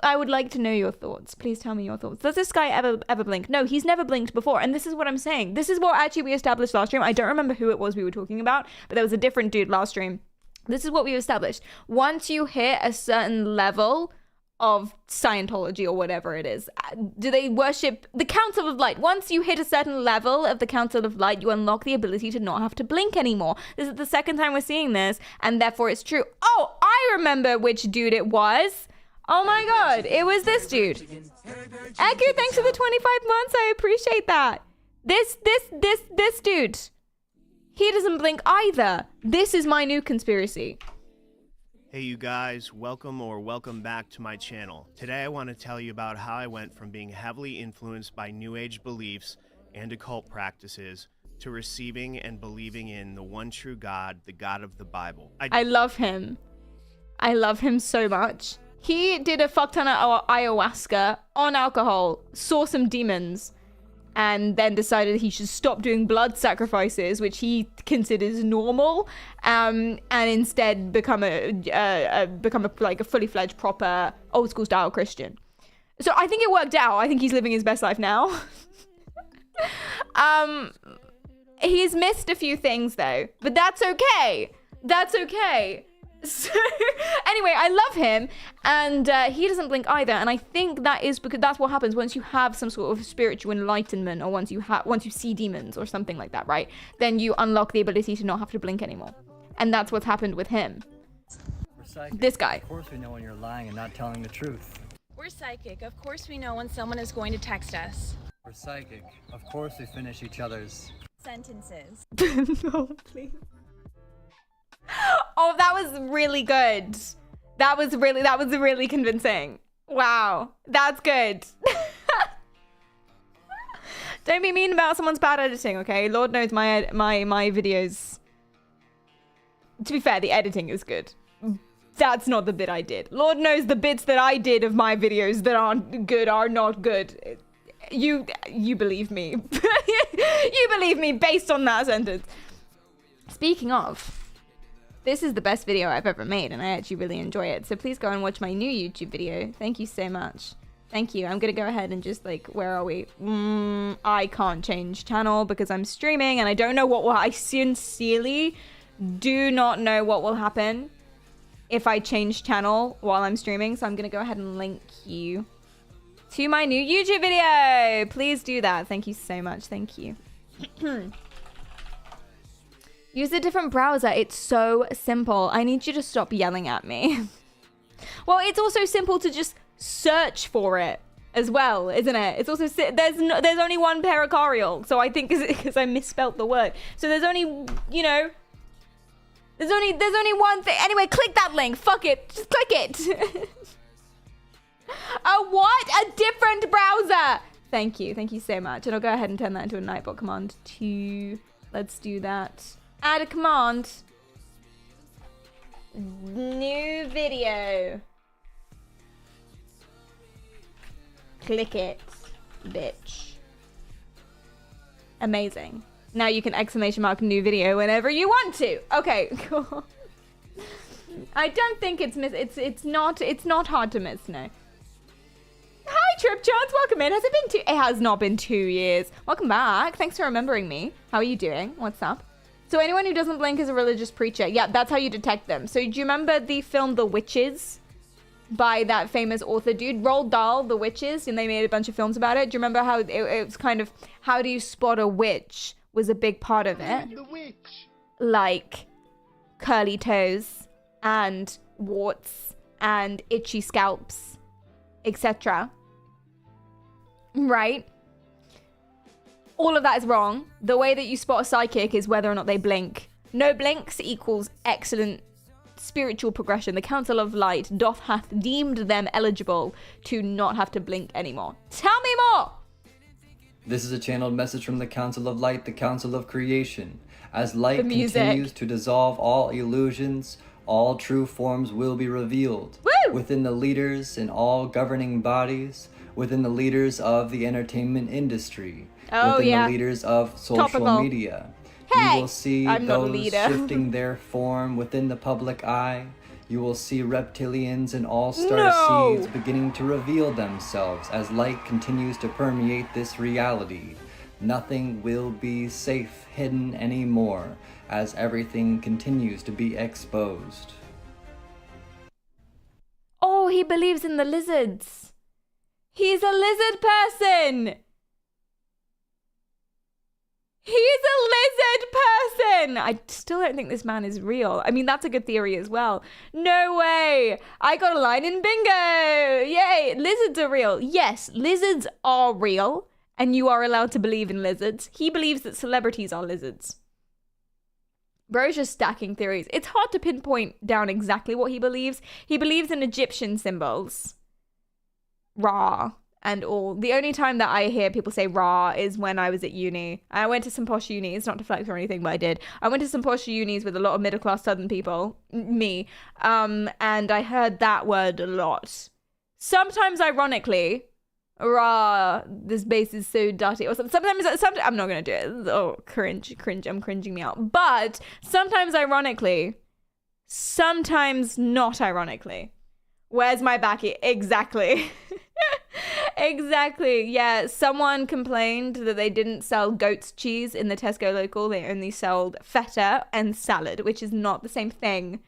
I would like to know your thoughts. Please tell me your thoughts. Does this guy ever blink? No, he's never blinked before. And this is what I'm saying. This is what actually we established last stream. I don't remember who it was we were talking about, but there was a different dude last stream. This is what we established. Once you hit a certain level of Scientology or whatever it is? Do they worship the Council of Light? Once you hit a certain level of the Council of Light, you unlock the ability to not have to blink anymore. This is the second time we're seeing this, and therefore it's true. Oh, I remember which dude it was. Oh my god, it was this dude. Eku, thanks for the 25 months. I appreciate that. This dude. He doesn't blink either. This is my new conspiracy. Hey you guys, welcome back to my channel. Today I want to tell you about how I went from being heavily influenced by New Age beliefs and occult practices to receiving and believing in the one true God, the God of the Bible. I love him. I love him so much. He did a fuck ton of ayahuasca on alcohol, saw some demons, and then decided he should stop doing blood sacrifices, which he considers normal, and instead become a fully fledged proper old school style Christian. So I think it worked out. I think he's living his best life now. He's missed a few things though, but that's okay. That's okay. So anyway, I love him, and he doesn't blink either, and I think that is because that's what happens once you have some sort of spiritual enlightenment, or once you see demons or something like that, right? Then you unlock the ability to not have to blink anymore, and that's what's happened with him. This guy. Of course we know when you're lying and not telling the truth. We're psychic. Of course we know when someone is going to text us. We're psychic. Of course we finish each other's Sentences. No, please. Oh, that was really good. That was really convincing. Wow, that's good. Don't be mean about someone's bad editing, okay? Lord knows my videos. To be fair, the editing is good. That's not the bit I did. Lord knows the bits that I did of my videos that aren't good are not good. You believe me. You believe me based on that sentence. Speaking of, this is the best video I've ever made, and I actually really enjoy it. So please go and watch my new YouTube video. Thank you so much. Thank you. I'm gonna go ahead and just where are we? I can't change channel because I'm streaming, and I don't know what will. I sincerely do not know what will happen if I change channel while I'm streaming. So I'm gonna go ahead and link you to my new YouTube video. Please do that. Thank you so much. Thank you. Use a different browser. It's so simple. I need you to stop yelling at me. Well, it's also simple to just search for it as well, isn't it? It's also there's only one pericarial, so I think because I misspelt the word. So there's only, you know, there's only one thing. Anyway, click that link. Fuck it. Just click it. A what? A different browser. Thank you. Thank you so much. And I'll go ahead and turn that into a Nightbot command too. Let's do that. Add a command. New video. Click it, bitch. Amazing. Now you can exclamation mark new video whenever you want to. Okay, cool. I don't think it's not hard to miss, no. Hi Trip Chance, welcome in. Has it been it has not been 2 years. Welcome back. Thanks for remembering me. How are you doing? What's up? So anyone who doesn't blink is a religious preacher. Yeah, that's how you detect them. So do you remember the film The Witches by that famous author dude? Roald Dahl, The Witches, and they made a bunch of films about it. Do you remember how it was kind of how do you spot a witch was a big part of it? The witch. Like curly toes and warts and itchy scalps, etc. Right? All of that is wrong. The way that you spot a psychic is whether or not they blink. No blinks equals excellent spiritual progression. The Council of Light hath deemed them eligible to not have to blink anymore. Tell me more! This is a channeled message from the Council of Light, the Council of Creation. As light continues to dissolve all illusions, all true forms will be revealed. Woo! Within the leaders in all governing bodies, within the leaders of the entertainment industry, within the leaders of social media. Hey, you will see those shifting their form within the public eye. You will see reptilians and all-star seeds beginning to reveal themselves as light continues to permeate this reality. Nothing will be safe hidden anymore as everything continues to be exposed. Oh, he believes in the lizards. He's a lizard person. He's a lizard person. I still don't think this man is real. I mean, that's a good theory as well. No way. I got a line in bingo. Yay. Lizards are real. Yes, lizards are real. And you are allowed to believe in lizards. He believes that celebrities are lizards. Bro's just stacking theories. It's hard to pinpoint down exactly what he believes. He believes in Egyptian symbols. Ra. And all. The only time that I hear people say Ra is when I was at uni. I went to some posh unis, not to flex or anything, but I did. I went to some posh unis with a lot of middle-class southern people. Me. And I heard that word a lot. Sometimes ironically, Ra, this base is so dirty. Or sometimes I'm not going to do it. Oh, cringe. I'm cringing me out. But sometimes ironically, sometimes not ironically. Where's my backy? Exactly. Exactly. Yeah, someone complained that they didn't sell goat's cheese in the Tesco local. They only sold feta and salad, which is not the same thing.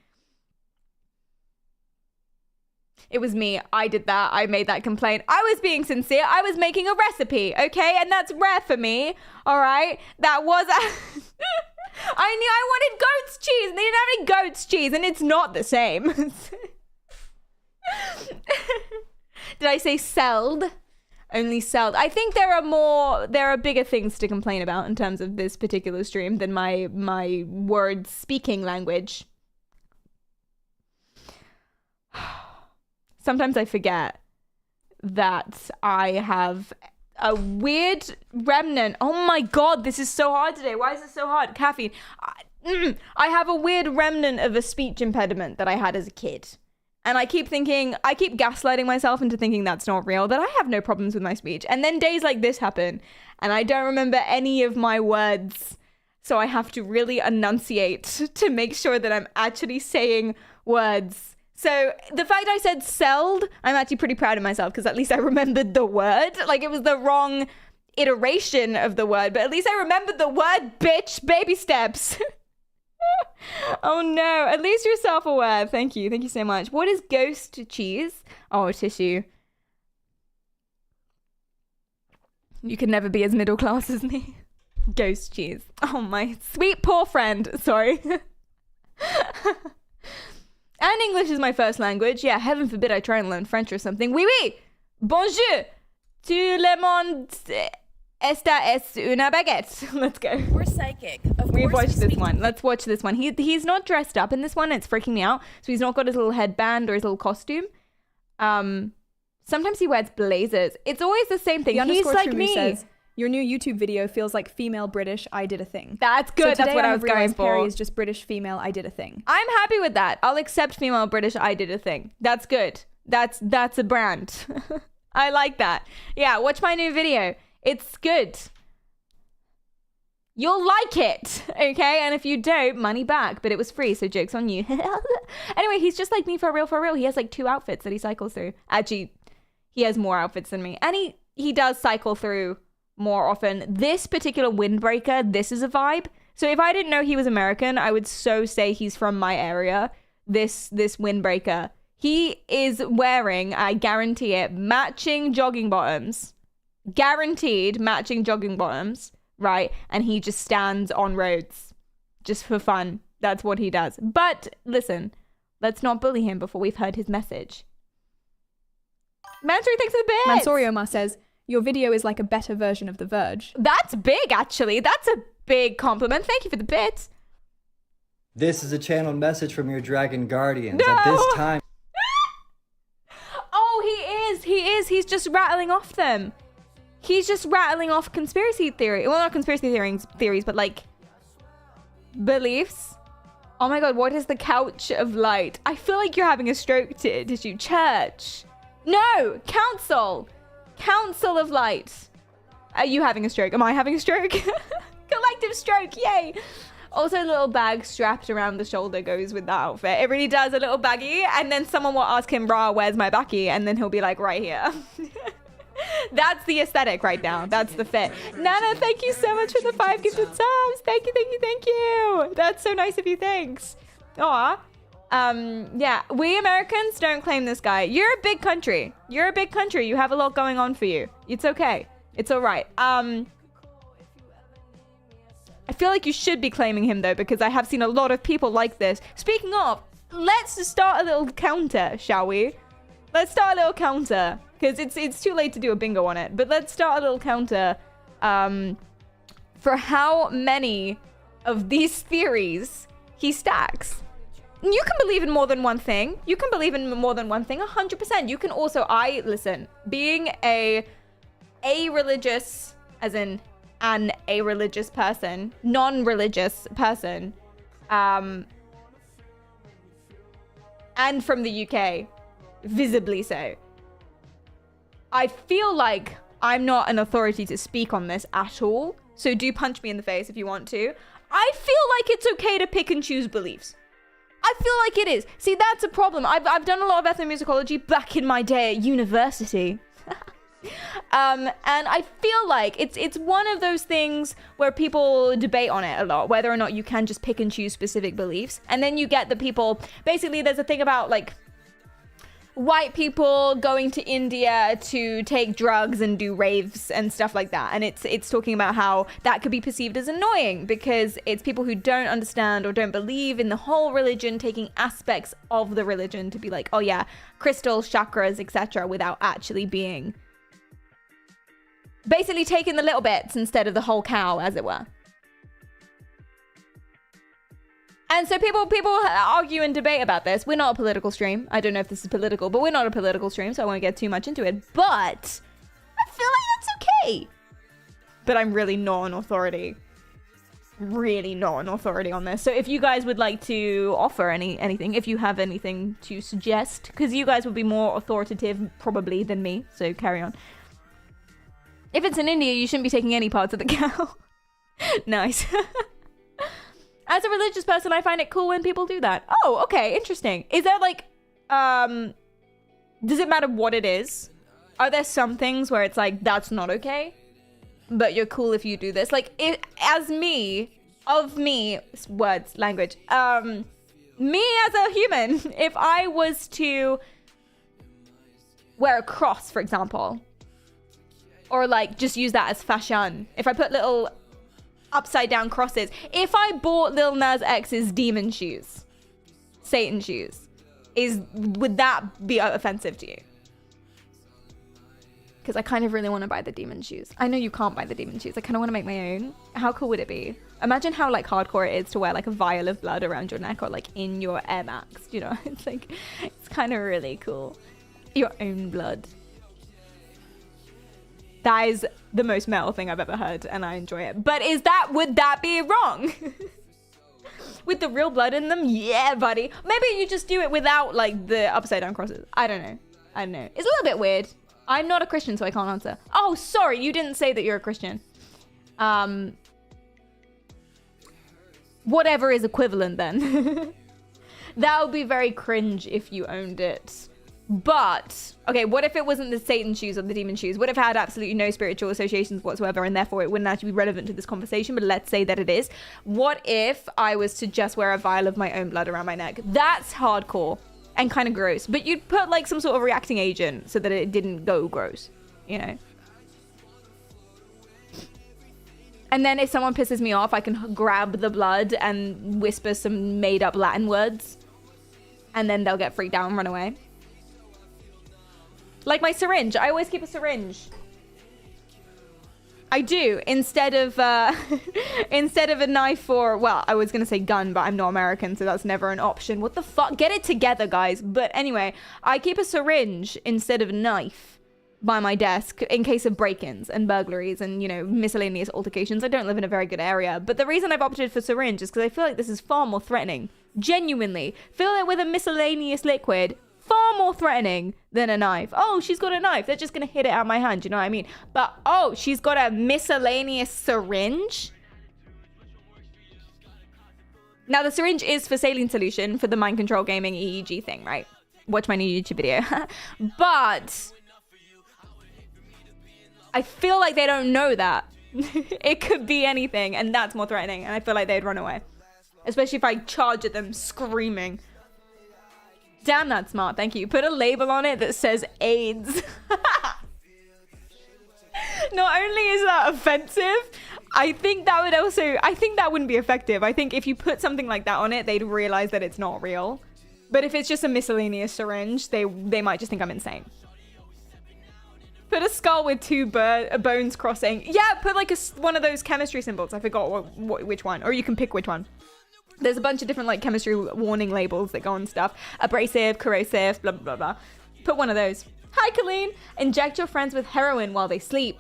It was me. I did that. I made that complaint. I was being sincere. I was making a recipe, okay? And that's rare for me, all right? That was... I knew I wanted goat's cheese, and they didn't have any goat's cheese, and it's not the same. Did I say sold? Only sold. I think there are bigger things to complain about in terms of this particular stream than my word speaking language. Sometimes I forget that I have a weird remnant. Oh my God, this is so hard today. Why is this so hard? Caffeine. I have a weird remnant of a speech impediment that I had as a kid. And I keep gaslighting myself into thinking that's not real, that I have no problems with my speech. And then days like this happen, and I don't remember any of my words. So I have to really enunciate to make sure that I'm actually saying words. So the fact I said "seld," I'm actually pretty proud of myself because at least I remembered the word. Like it was the wrong iteration of the word, but at least I remembered the word, bitch. Baby steps. Oh no, at least you're self-aware. Thank you so much. What is ghost cheese? Oh, tissue. You can never be as middle class as me. Ghost cheese. Oh my sweet poor friend. Sorry. And English is my first language. Yeah, heaven forbid I try and learn French or something. Oui, oui. Bonjour. Tout le monde esta es una baguette. Let's go. We're psychic. We've watched this one. Let's watch this one. He's not dressed up in this one. It's freaking me out. So he's not got his little headband or his little costume. Sometimes he wears blazers. It's always the same thing. He's like me. Says, your new YouTube video feels like female British. I did a thing. That's good. So that's what I was going for. Perry is just British female. I did a thing. I'm happy with that. I'll accept female British. I did a thing. That's good. That's a brand. I like that. Yeah, watch my new video. It's good. You'll like it, okay? And if you don't, money back. But it was free, so joke's on you. Anyway, he's just like me for real. He has like 2 outfits that he cycles through. Actually, he has more outfits than me. And he does cycle through more often. This particular windbreaker, this is a vibe. So if I didn't know he was American, I would so say he's from my area. This windbreaker. He is wearing, I guarantee it, matching jogging bottoms. Guaranteed matching jogging bottoms, right? And he just stands on roads just for fun. That's what he does. But listen, let's not bully him before we've heard his message. Mansory, thanks for the bit. Mansory Omar says, your video is like a better version of The Verge. That's big, actually. That's a big compliment. Thank you for the bit. This is a channeled message from your dragon guardians. No! At this time... Oh, he is. He's just rattling off them. He's just rattling off conspiracy theory. Well, not conspiracy theories, but like beliefs. Oh my God, what is the couch of light? I feel like you're having a stroke, Tissue. Church. No, council. Council of light. Are you having a stroke? Am I having a stroke? Collective stroke, yay. Also, a little bag strapped around the shoulder goes with that outfit. It really does, a little baggie. And then someone will ask him, Ra, where's my backy? And then he'll be like, right here. That's the aesthetic right now. That's the fit. Nana, thank you so much for the 5 gifted subs. Thank you. That's so nice of you. Thanks. Aw. Yeah, we Americans don't claim this guy. You're a big country. You're a big country. You have a lot going on for you. It's okay. It's all right. I feel like you should be claiming him though, because I have seen a lot of people like this. Speaking of, let's start a little counter, shall we? Let's start a little counter, because it's too late to do a bingo on it. But let's start a little counter for how many of these theories he stacks. You can believe in more than one thing. You can believe in more than one thing, 100%. You can also, listen, being a religious, as in an a-religious person, non-religious person, and from the UK, visibly so. I feel like I'm not an authority to speak on this at all, so do punch me in the face if you want to. I feel like it's okay to pick and choose beliefs. I feel like it is. See, that's a problem. I've done a lot of ethnomusicology back in my day at university. And I feel like it's one of those things where people debate on it a lot, whether or not you can just pick and choose specific beliefs. And then you get the people, basically there's a thing about like white people going to India to take drugs and do raves and stuff like that. And it's talking about how that could be perceived as annoying because it's people who don't understand or don't believe in the whole religion taking aspects of the religion to be like, oh yeah, crystals, chakras, etc., without actually being basically taking the little bits instead of the whole cow, as it were. And so people argue and debate about this. We're not a political stream. I don't know if this is political, but we're not a political stream, so I won't get too much into it. But I feel like that's okay. But I'm really not an authority. Really not an authority on this. So if you guys would like to offer anything, if you have anything to suggest, because you guys would be more authoritative probably than me, so carry on. If it's in India, you shouldn't be taking any parts of the cow. Nice. As a religious person, I find it cool when people do that. Oh, okay, interesting. Is there like, does it matter what it is? Are there some things where it's like, that's not okay, but you're cool if you do this? Like, words, language, me as a human, if I was to wear a cross, for example, or like just use that as fashion, if I put little upside down crosses, if I bought Lil Nas X's demon shoes, Satan shoes, would that be offensive to you? Because I kind of really want to buy the demon shoes. I know you can't buy the demon shoes. I kind of want to make my own. How cool would it be? Imagine how like hardcore it is to wear like a vial of blood around your neck or like in your Air Max, you know? It's like, it's kind of really cool. Your own blood. That is the most metal thing I've ever heard, and I enjoy it. But would that be wrong? With the real blood in them? Yeah, buddy. Maybe you just do it without, like, the upside down crosses. I don't know. It's a little bit weird. I'm not a Christian, so I can't answer. Oh, sorry, you didn't say that you're a Christian. Whatever is equivalent, then. That would be very cringe if you owned it. But, okay, what if it wasn't the Satan shoes or the demon shoes? What if it had absolutely no spiritual associations whatsoever and therefore it wouldn't actually be relevant to this conversation, but let's say that it is. What if I was to just wear a vial of my own blood around my neck? That's hardcore and kind of gross. But you'd put like some sort of reacting agent so that it didn't go gross, you know? And then if someone pisses me off, I can grab the blood and whisper some made up Latin words and then they'll get freaked out and run away. Like my syringe. I always keep a syringe. I do. Instead of a knife or, well, I was going to say gun, but I'm not American, so that's never an option. What the fuck? Get it together, guys. But anyway, I keep a syringe instead of a knife by my desk in case of break-ins and burglaries and, you know, miscellaneous altercations. I don't live in a very good area. But the reason I've opted for syringe is because I feel like this is far more threatening. Genuinely. Fill it with a miscellaneous liquid. Far more threatening than a knife. Oh, she's got a knife. They're just going to hit it out of my hand. You know what I mean? But, oh, she's got a miscellaneous syringe. Now, the syringe is for saline solution for the mind control gaming EEG thing, right? Watch my new YouTube video. But I feel like they don't know that. It could be anything, and that's more threatening. And I feel like they'd run away. Especially if I charge at them screaming. Damn, that's smart. Thank you. Put a label on it that says AIDS. Not only is that offensive, I think that wouldn't be effective. I think if you put something like that on it, they'd realize that it's not real. But if it's just a miscellaneous syringe, they might just think I'm insane. Put a skull with two bones crossing. Yeah, put like one of those chemistry symbols. I forgot which one. Or you can pick which one. There's a bunch of different like chemistry warning labels that go on stuff. Abrasive, corrosive, blah, blah, blah. Put one of those. Hi, Colleen. Inject your friends with heroin while they sleep.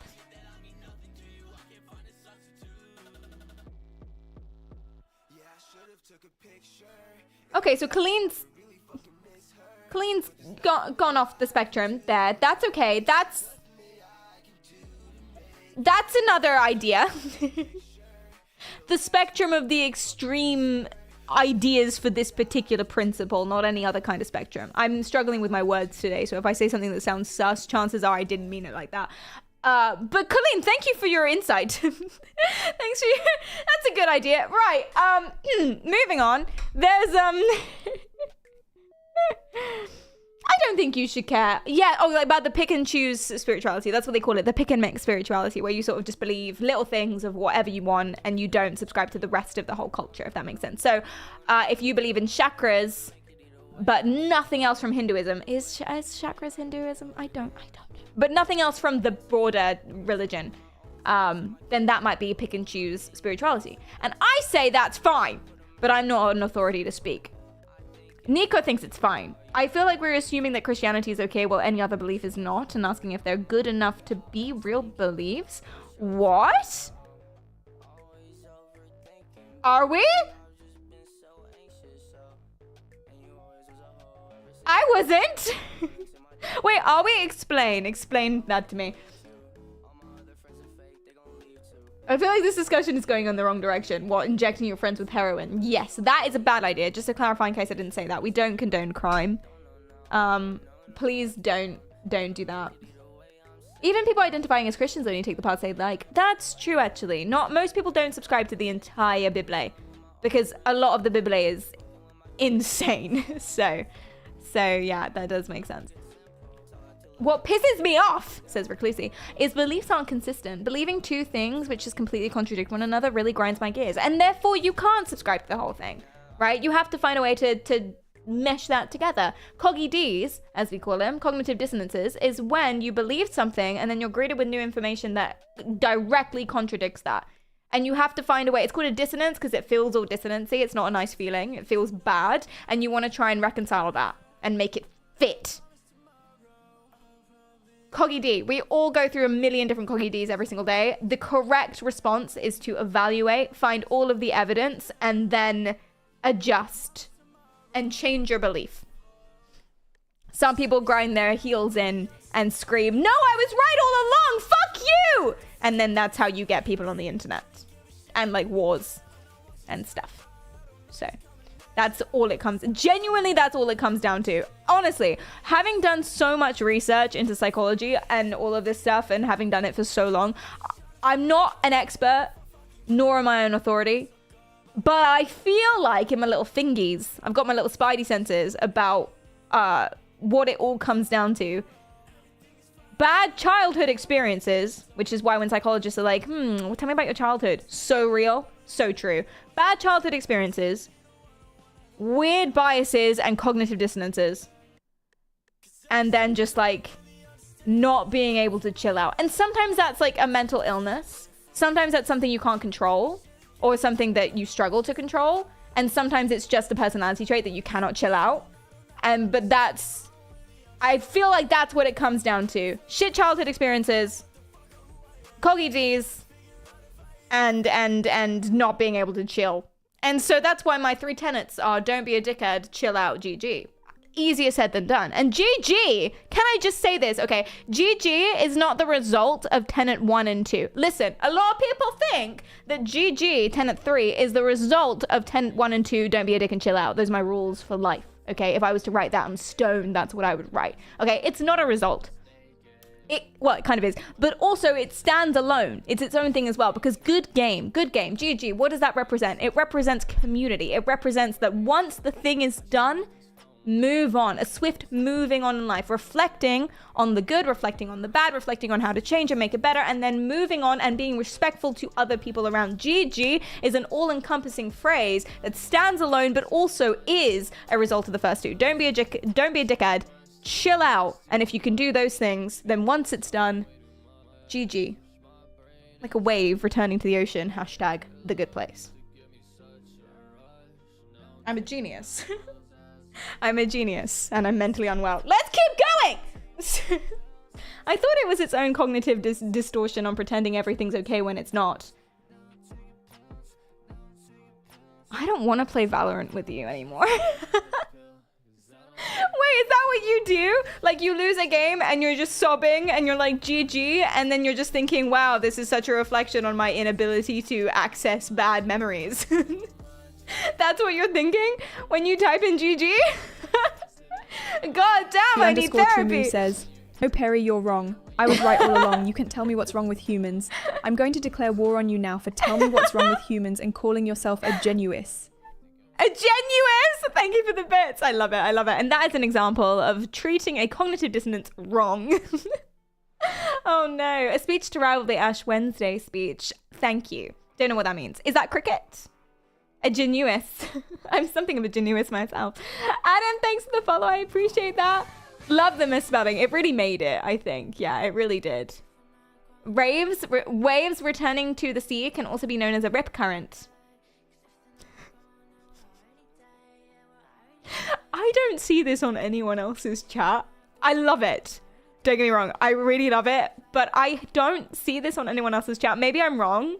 Okay, so Colleen's gone off the spectrum there. That's okay. That's another idea. The spectrum of the extreme ideas for this particular principle, not any other kind of spectrum. I'm struggling with my words today, so if I say something that sounds sus, chances are I didn't mean it like that. But Colleen, thank you for your insight. Thanks for that's a good idea. Right, moving on. There's, I don't think you should care. Yeah, like about the pick and choose spirituality. That's what they call it, the pick and mix spirituality, where you sort of just believe little things of whatever you want and you don't subscribe to the rest of the whole culture, if that makes sense. So, if you believe in chakras, but nothing else from Hinduism, is chakras Hinduism? I don't know. But nothing else from the broader religion, then that might be pick and choose spirituality. And I say that's fine, but I'm not an authority to speak. Nico thinks it's fine. I feel like we're assuming that Christianity is okay while any other belief is not, and asking if they're good enough to be real beliefs. What? Are we? I wasn't. Wait, are we? Explain that to me. I feel like this discussion is going in the wrong direction. What, injecting your friends with heroin? Yes, that is a bad idea. Just to clarify in case I didn't say that. We don't condone crime. Please don't do that. Even people identifying as Christians only take the path they like. That's true, actually. Most people don't subscribe to the entire Bible, because a lot of the Bible is insane. So yeah, that does make sense. What pisses me off, says Reclusi, is beliefs aren't consistent. Believing two things which just completely contradict one another really grinds my gears. And therefore you can't subscribe to the whole thing, right? You have to find a way to mesh that together. Coggy-Ds, as we call them, cognitive dissonances, is when you believe something and then you're greeted with new information that directly contradicts that. And you have to find a way. It's called a dissonance because it feels all dissonancy. It's not a nice feeling. It feels bad. And you want to try and reconcile that and make it fit. Coggy-D. We all go through a million different Coggy-Ds every single day. The correct response is to evaluate, find all of the evidence, and then adjust and change your belief. Some people grind their heels in and scream, "No, I was right all along, fuck you!" And then that's how you get people on the internet. And like wars and stuff. So that's all it comes, genuinely that's all it comes down to. Honestly, having done so much research into psychology and all of this stuff and having done it for so long, I'm not an expert, nor am I an authority, but I feel like in my little fingies, I've got my little spidey senses about what it all comes down to. Bad childhood experiences, which is why when psychologists are like, well, tell me about your childhood. So real, so true. Bad childhood experiences, weird biases and cognitive dissonances. And then just like not being able to chill out. And sometimes that's like a mental illness. Sometimes that's something you can't control or something that you struggle to control. And sometimes it's just a personality trait that you cannot chill out. But I feel like that's what it comes down to. Shit childhood experiences, Coggy-Ds, and not being able to chill. And so that's why my 3 tenets are: don't be a dickhead, chill out, GG. Easier said than done. And GG, can I just say this? Okay, GG is not the result of tenet 1 and 2. Listen, a lot of people think that GG, tenet 3, is the result of tenet 1 and 2, don't be a dick and chill out. Those are my rules for life. Okay, if I was to write that on stone, that's what I would write. Okay, it's not a result. Well, it kind of is. But also, it stands alone. It's its own thing as well. Because good game, GG, what does that represent? It represents community. It represents that once the thing is done, move on, a swift moving on in life, reflecting on the good, reflecting on the bad, reflecting on how to change and make it better, and then moving on and being respectful to other people around. GG is an all-encompassing phrase that stands alone but also is a result of the first two. Don't be a dickhead, chill out, and if you can do those things, then once it's done, GG. Like a wave returning to the ocean, hashtag the good place. I'm a genius. I'm a genius, and I'm mentally unwell. Let's keep going! I thought it was its own cognitive distortion on pretending everything's okay when it's not. I don't want to play Valorant with you anymore. Wait, is that what you do? Like, you lose a game and you're just sobbing and you're like, GG, and then you're just thinking, wow, this is such a reflection on my inability to access bad memories. That's what you're thinking when you type in GG? God damn, I need therapy. Says, "No, Perry, you're wrong. I was right all along. You can tell me what's wrong with humans. I'm going to declare war on you now for tell me what's wrong with humans and calling yourself a genuous." A genuous! Thank you for the bits. I love it. I love it. And that is an example of treating a cognitive dissonance wrong. Oh no. A speech to rival the Ash Wednesday speech. Thank you. Don't know what that means. Is that cricket? A genuous. I'm something of a genuous myself. Adam, thanks for the follow. I appreciate that. Love the misspelling. It really made it, I think. Yeah, it really did. Waves returning to the sea can also be known as a rip current. I don't see this on anyone else's chat. I love it. Don't get me wrong. I really love it. But I don't see this on anyone else's chat. Maybe I'm wrong.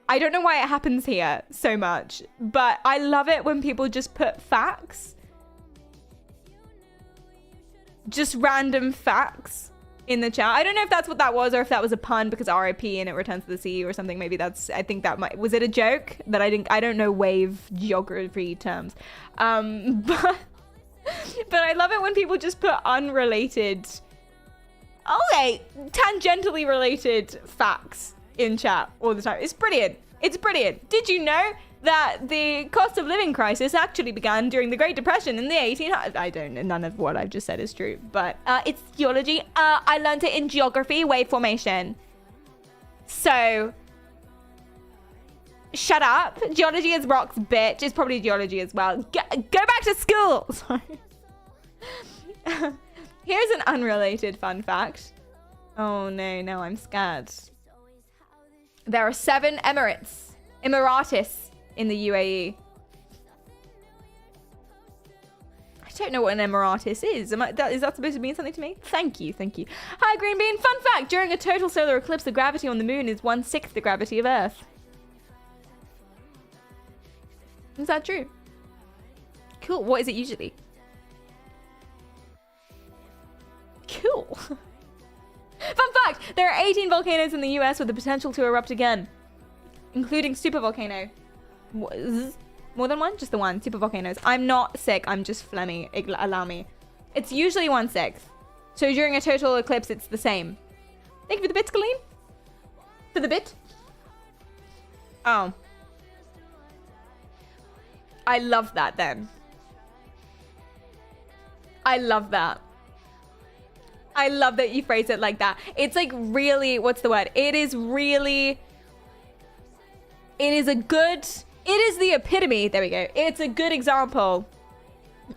I don't know why it happens here so much, but I love it when people just put facts. Just random facts in the chat. I don't know if that's what that was or if that was a pun because RIP and it returns to the sea or something. Maybe that's, I think that might, was it a joke that I don't know wave geography terms. But I love it when people just put unrelated, tangentially related facts in chat all the time. It's brilliant. It's brilliant. Did you know that the cost of living crisis actually began during the Great Depression in the 1800s? I don't know. None of what I've just said is true, but it's geology. I learned it in geography, wave formation. So shut up. Geology is rocks, bitch. It's probably geology as well. Go back to school. Sorry. Here's an unrelated fun fact. Oh no, now I'm scared. There are 7 Emiratis in the UAE. I don't know what an Emiratis is. Is that supposed to mean something to me? Thank you, thank you. Hi, Green Bean. Fun fact, during a total solar eclipse, the gravity on the moon is 1/6 the gravity of Earth. Is that true? Cool. What is it usually? Cool. Fun fact, there are 18 volcanoes in the US with the potential to erupt again, including supervolcano. More than one? Just the one. Supervolcanoes. I'm not sick. I'm just phlegmy. Allow me. It's usually 1/6. So during a total eclipse, it's the same. Thank you for the bit, Colleen. For the bit. Oh. I love that then. I love that. I love that you phrase it like that. It's like really, what's the word? It is the epitome, there we go. It's a good example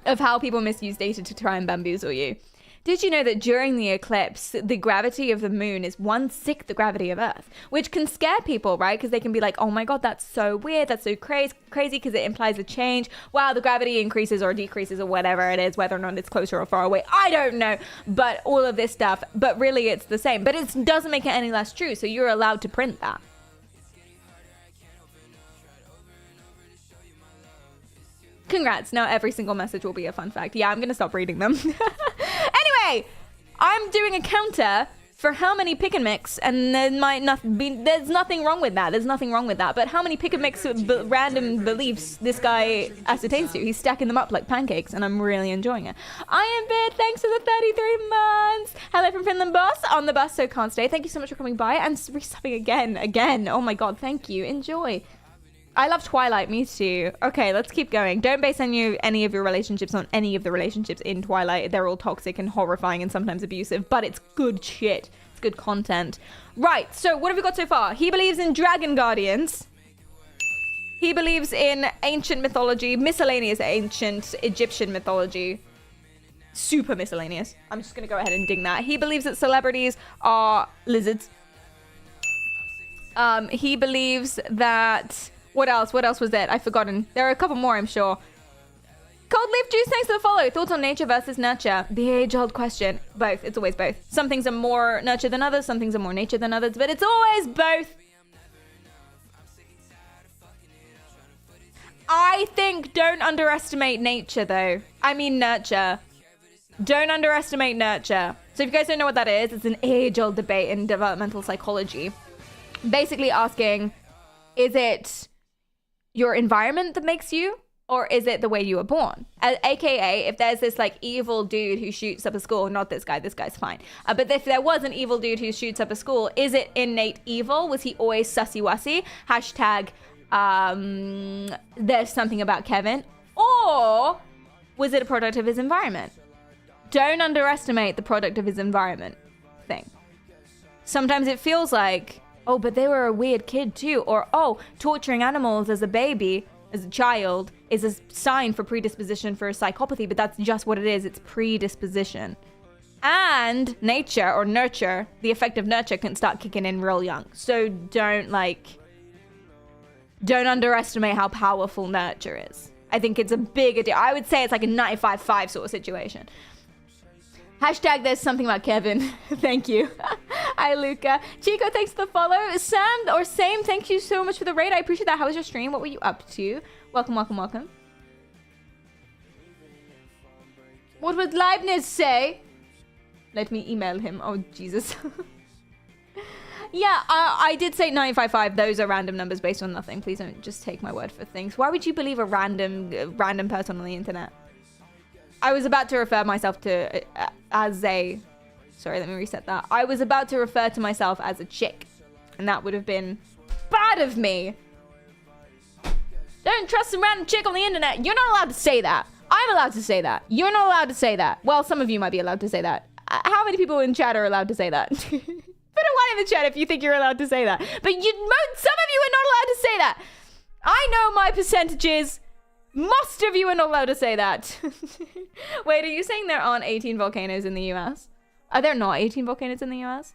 of how people misuse data to try and bamboozle you. Did you know that during the eclipse, the gravity of the moon is 1/6 the gravity of Earth? Which can scare people, right? Because they can be like, oh my God, that's so weird. That's so crazy because it implies a change. Wow, the gravity increases or decreases or whatever it is, whether or not it's closer or far away. I don't know. But all of this stuff, but really it's the same. But it doesn't make it any less true. So you're allowed to print that. Congrats. Now every single message will be a fun fact. Yeah, I'm going to stop reading them. Anyway, I'm doing a counter for how many pick and mix, and there's nothing wrong with that. There's nothing wrong with that. But how many pick and mix random beliefs this guy ascertains to? He's stacking them up like pancakes, and I'm really enjoying it. I am Bit. Thanks for the 33 months. Hello from Finland, boss. On the bus, so can't stay. Thank you so much for coming by and resubbing again. Oh my God, thank you. Enjoy. I love Twilight, me too. Okay, let's keep going. Don't base any of your relationships on any of the relationships in Twilight. They're all toxic and horrifying and sometimes abusive, but it's good shit. It's good content. Right, so what have we got so far? He believes in dragon guardians. He believes in ancient mythology, miscellaneous ancient Egyptian mythology. Super miscellaneous. I'm just gonna go ahead and ding that. He believes that celebrities are lizards. He believes that... What else was it? I've forgotten. There are a couple more, I'm sure. Cold Leaf Juice, thanks for the follow. Thoughts on nature versus nurture? The age-old question. Both. It's always both. Some things are more nurture than others. Some things are more nature than others. But it's always both. I think don't underestimate nature, though. I mean nurture. Don't underestimate nurture. So if you guys don't know what that is, it's an age-old debate in developmental psychology. Basically asking, is it your environment that makes you, or is it the way you were born? AKA, if there's this like evil dude who shoots up a school, not this guy's fine. But if there was an evil dude who shoots up a school, is it innate evil? Was he always sussy-wussy? Hashtag, there's something about Kevin. Or was it a product of his environment? Don't underestimate the product of his environment thing. Sometimes it feels like, oh, but they were a weird kid too. Or, oh, torturing animals as a baby, as a child, is a sign for predisposition for psychopathy, but that's just what it is. It's predisposition. And nature or nurture, the effect of nurture can start kicking in real young. So don't underestimate how powerful nurture is. I think it's a bigger deal. I would say it's like a 95-5 sort of situation. Hashtag there's something about Kevin. Thank you. Hi, Luca. Chico, thanks for the follow. Sam, or Same, thank you so much for the raid. I appreciate that. How was your stream? What were you up to? Welcome, welcome, welcome. What would Leibniz say? Let me email him. Oh, Jesus. Yeah, I did say 955. Those are random numbers based on nothing. Please don't just take my word for things. Why would you believe a random person on the internet? I was about to refer myself to as a... Sorry, let me reset that. I was about to refer to myself as a chick. And that would have been bad of me. Don't trust some random chick on the internet. You're not allowed to say that. I'm allowed to say that. You're not allowed to say that. Well, some of you might be allowed to say that. How many people in chat are allowed to say that? Put a 1 in the chat if you think you're allowed to say that. But some of you are not allowed to say that. I know my percentages. Most of you are not allowed to say that. Wait, are you saying there aren't 18 volcanoes in the US? Are there not 18 volcanoes in the US?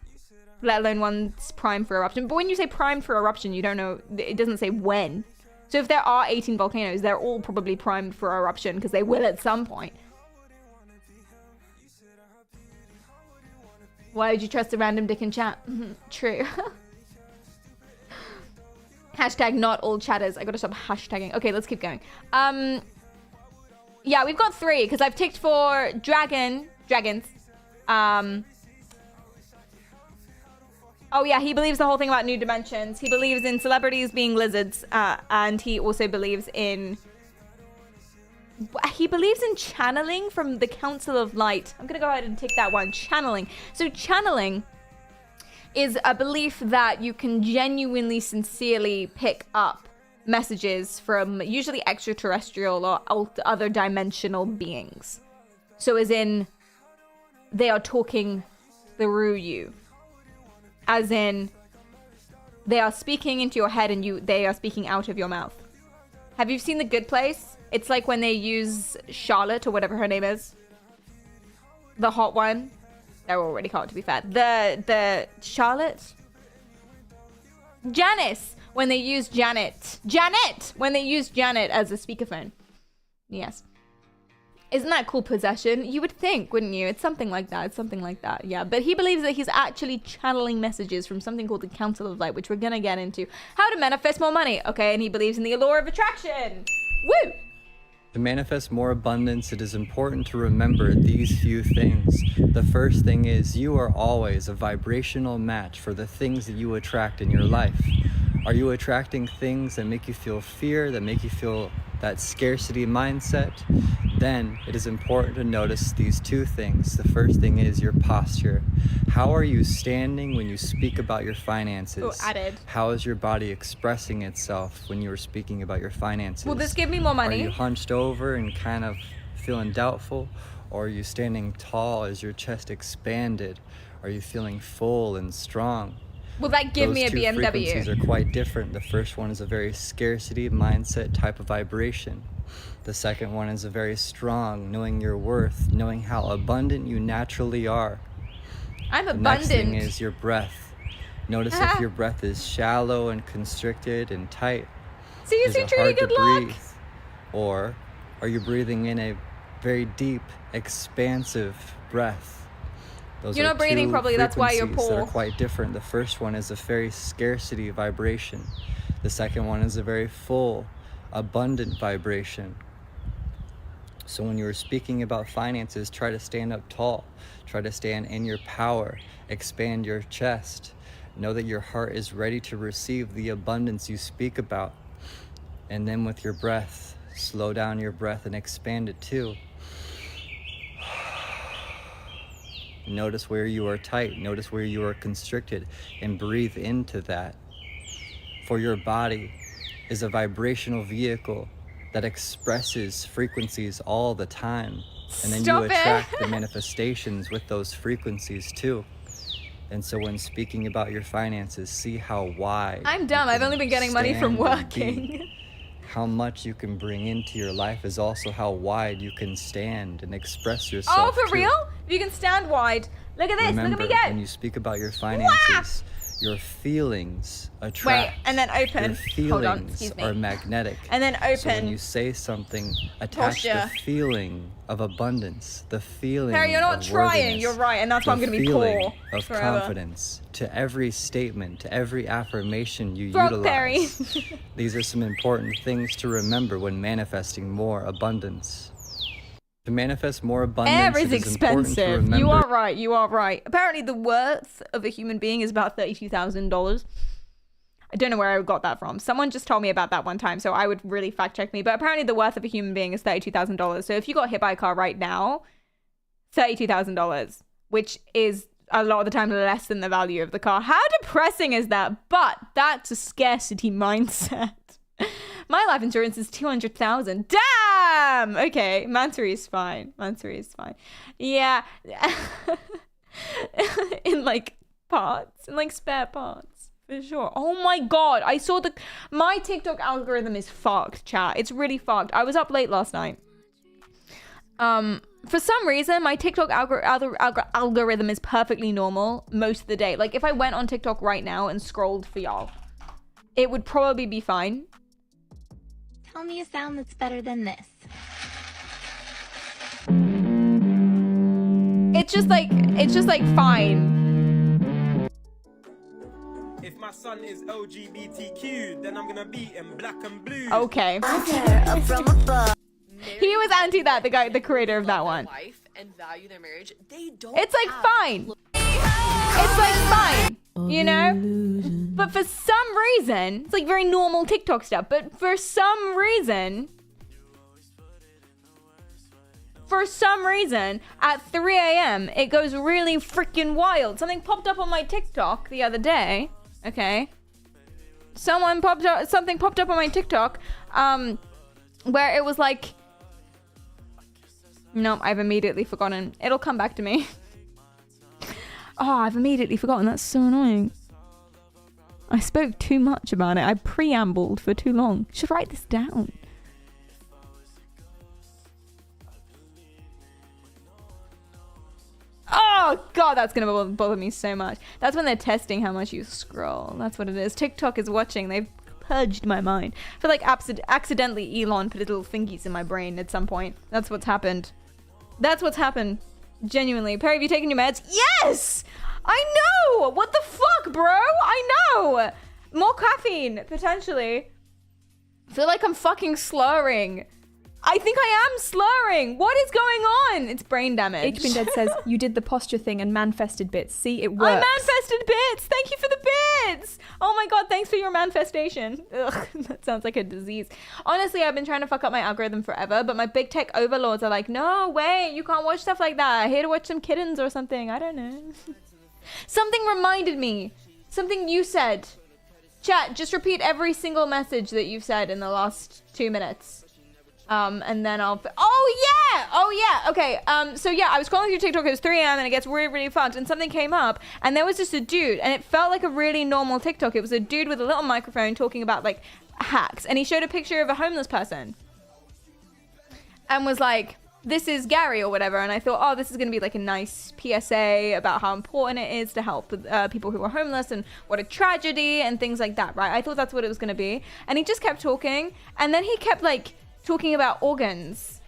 Let alone one's primed for eruption. But when you say primed for eruption, you don't know, it doesn't say when. So if there are 18 volcanoes, they're all probably primed for eruption because they will at some point. Why would you trust a random dick in chat? True. Hashtag not all chatters. I gotta stop hashtagging. Okay, let's keep going. Yeah, we've got 3 because I've ticked for dragons. Oh yeah, he believes the whole thing about new dimensions. He believes in celebrities being lizards, and he also believes in... He believes in channeling from the Council of Light. I'm gonna go ahead and tick that one. Channeling. So channeling is a belief that you can genuinely, sincerely pick up messages from usually extraterrestrial or other dimensional beings. So as in, they are talking through you. As in, they are speaking into your head and they are speaking out of your mouth. Have you seen The Good Place? It's like when they use Charlotte or whatever her name is. The hot one. They're already hot, to be fair. The Charlotte? Janice! When they use Janet. When they use Janet as a speakerphone. Yes. Isn't that cool possession? You would think, wouldn't you? It's something like that. It's something like that. Yeah. But he believes that he's actually channeling messages from something called the Council of Light, which we're gonna get into. How to manifest more money. Okay, and he believes in the law of attraction. Woo! To manifest more abundance, it is important to remember these few things. The first thing is you are always a vibrational match for the things that you attract in your life. Are you attracting things that make you feel fear, that make you feel that scarcity mindset? Then it is important to notice these two things. The first thing is your posture. How are you standing when you speak about your finances? Oh, added. How is your body expressing itself when you are speaking about your finances? Will this give me more money? Are you hunched over and kind of feeling doubtful? Or are you standing tall? Is your chest expanded? Are you feeling full and strong? Will that give me a Those two BMW? frequencies are quite different. The first one is a very scarcity mindset type of vibration. The second one is a very strong, knowing your worth, knowing how abundant you naturally are. I'm The abundant. next thing is your breath. Notice if your breath is shallow and constricted and tight. See, you Is see, it Trudy, hard to good luck. breathe? Or are you breathing in a very deep, expansive breath? Those You're are not breathing two properly, that's why you're frequencies that are poor. quite different. The first one is a very scarcity vibration. The second one is a very full, abundant vibration. So when you're speaking about finances, try to stand up tall. Try to stand in your power. Expand your chest. Know that your heart is ready to receive the abundance you speak about. And then with your breath, slow down your breath and expand it too. Notice where you are tight. Notice where you are constricted and breathe into that. For your body is a vibrational vehicle that expresses frequencies all the time. And then Stop you it. attract the manifestations with those frequencies too. And so when speaking about your finances, see how wide. I'm you dumb. I've can only been getting money from stand and be. working. How much you can bring into your life is also how wide you can stand and express Oh, yourself. for too. real? If you can stand wide. Look at this. Remember, Look at when me you speak about your finances, your feelings go. attract. Wait, and then open. Your feelings Hold on, excuse me. are magnetic. And then So when open. you say something, attach the Posture. feeling of abundance, the feeling Harry, you're not of trying. worthiness, You're right, and that's why I'm the gonna be feeling poor of forever. confidence to every statement, to every affirmation you Frog utilize. Perry. These are some important things to remember when manifesting more abundance. To manifest more abundance, Air is it is important to expensive. remember. You are right. You are right. Apparently, the worth of a human being is about $32,000. I don't know where I got that from. Someone just told me about that one time, so I would really fact check me. But apparently, the worth of a human being is $32,000. So if you got hit by a car right now, $32,000, which is a lot of the time less than the value of the car. How depressing is that? But that's a scarcity mindset. My life insurance is $200,000. Damn. Okay, Mansory is fine. Mansory is fine. Yeah, in like parts, in like spare parts, for sure. Oh my god, I saw my TikTok algorithm is fucked, chat. It's really fucked. I was up late last night. For some reason, my TikTok algorithm is perfectly normal most of the day. Like, if I went on TikTok right now and scrolled for y'all, it would probably be fine. Tell me a sound that's better than this. It's just like fine. If my son is LGBTQ, then I'm gonna be in black and blue. Okay. He was anti that, the creator of that one. And value their marriage. They don't. It's like fine. It's like fine, you know? But for some reason, it's like very normal TikTok stuff, but for some reason, at 3 a.m., it goes really freaking wild. Something popped up on my TikTok the other day, okay? Something popped up on my TikTok, where it was like, no, I've immediately forgotten. It'll come back to me. Oh, I've immediately forgotten. That's so annoying. I spoke too much about it. I preambled for too long. Should write this down. Oh, God, that's going to bother me so much. That's when they're testing how much you scroll. That's what it is. TikTok is watching. They've purged my mind. I feel like accidentally Elon put little thingies in my brain at some point. That's what's happened. That's what's happened. Genuinely. Perry, have you taken your meds? Yes! I know! What the fuck, bro? I know! More caffeine, potentially. I feel like I'm fucking slurring. I think I am slurring. What is going on? It's brain damage. Dead says, you did the posture thing and manifested bits. See, it works. I manifested bits. Thank you for the bits. Oh my god, thanks for your manifestation. Ugh, that sounds like a disease. Honestly, I've been trying to fuck up my algorithm forever, but my big tech overlords are like, no, wait, you can't watch stuff like that. Here to watch some kittens or something. I don't know. Something reminded me. Something you said. Chat, just repeat every single message that you've said in the last 2 minutes. And then I'll... Oh yeah! Okay, so yeah, I was scrolling through TikTok, it was 3 a.m. and it gets really, really fucked, and something came up, and there was just a dude, and it felt like a really normal TikTok. It was a dude with a little microphone talking about, like, hacks, and he showed a picture of a homeless person. And was like, this is Gary or whatever, and I thought, oh, this is gonna be like a nice PSA about how important it is to help people who are homeless, and what a tragedy, and things like that, right? I thought that's what it was gonna be. And he just kept talking, and then he kept, like, talking about organs,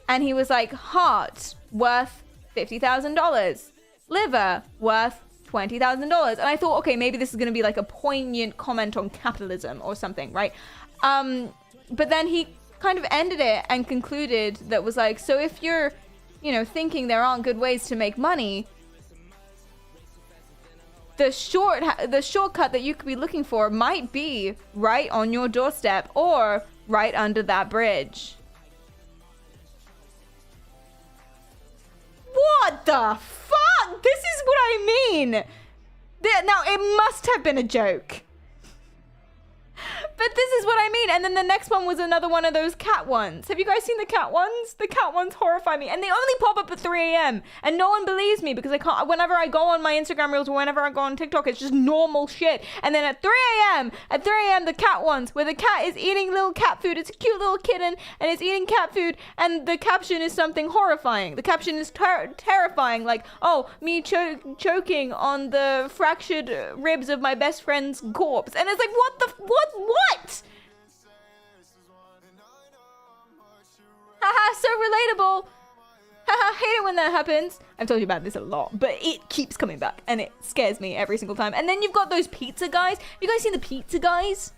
and he was like, heart worth $50,000, liver worth $20,000, and I thought, okay, maybe this is going to be like a poignant comment on capitalism or something, right? But then he kind of ended it and concluded that was like, so if you're, you know, thinking there aren't good ways to make money, the shortcut that you could be looking for might be right on your doorstep or right under that bridge. What the fuck? This is what I mean. Now, it must have been a joke. But this is what I mean. And then the next one was another one of those cat ones. Have you guys seen the cat ones? The cat ones horrify me. And they only pop up at 3 a.m. And no one believes me because I can't, whenever I go on my Instagram reels or whenever I go on TikTok, it's just normal shit. And then at 3 a.m., the cat ones, where the cat is eating little cat food. It's a cute little kitten and it's eating cat food. And the caption is something horrifying. The caption is terrifying. Like, oh, me choking on the fractured ribs of my best friend's corpse. And it's like, what? Haha, so relatable. Haha, hate it when that happens. I've told you about this a lot, but it keeps coming back and it scares me every single time. And then you've got those pizza guys. Have you guys seen the pizza guys?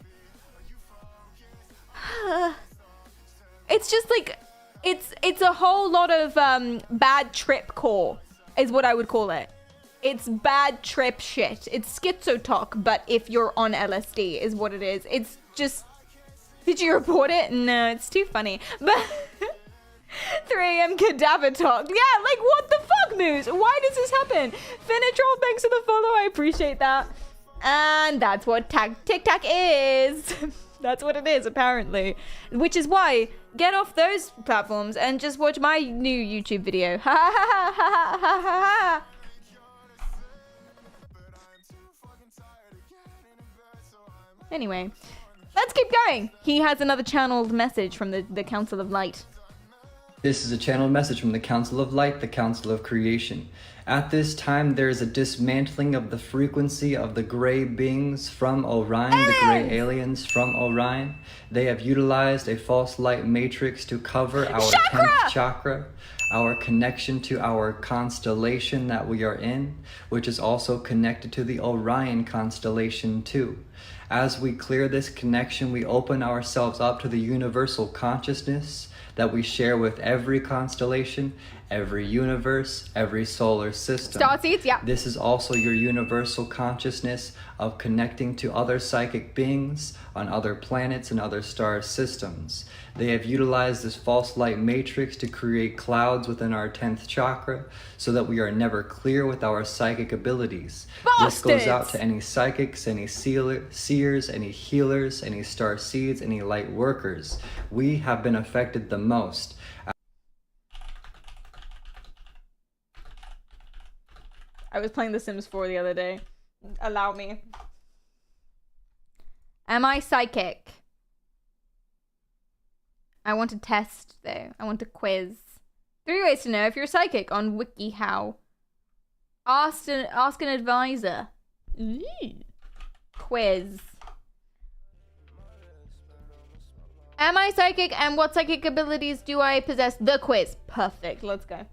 It's just like, it's a whole lot of bad trip core is what I would call it. It's bad trip shit. It's schizo talk, but if you're on LSD is what it is. It's just... Did you report it? No, it's too funny. But 3 a.m. cadaver talk. Yeah, like what the fuck, Moose? Why does this happen? Finnetroll, thanks for the follow. I appreciate that. And that's what TikTok is. That's what it is, apparently. Which is why, get off those platforms and just watch my new YouTube video. Ha ha ha ha ha ha ha. Anyway, let's keep going. He has another channeled message from the Council of Light. This is a channeled message from the Council of Light, the Council of Creation. At this time, there is a dismantling of the frequency of the gray beings from Orion, the gray aliens from Orion. They have utilized a false light matrix to cover our 10th chakra, our connection to our constellation that we are in, which is also connected to the Orion constellation too. As we clear this connection, we open ourselves up to the universal consciousness that we share with every constellation, every universe, every solar system. Starseeds, yeah. This is also your universal consciousness of connecting to other psychic beings on other planets and other star systems. They have utilized this false light matrix to create clouds within our 10th chakra so that we are never clear with our psychic abilities. This goes out to any psychics, any seers, any healers, any star seeds, any light workers. We have been affected the most. I was playing The Sims 4 the other day. Allow me. Am I psychic? I want to test, though. I want to quiz. 3 ways to know if you're psychic on WikiHow. Ask an advisor. Ooh. Quiz. Am I psychic, and what psychic abilities do I possess? The quiz. Perfect. Let's go.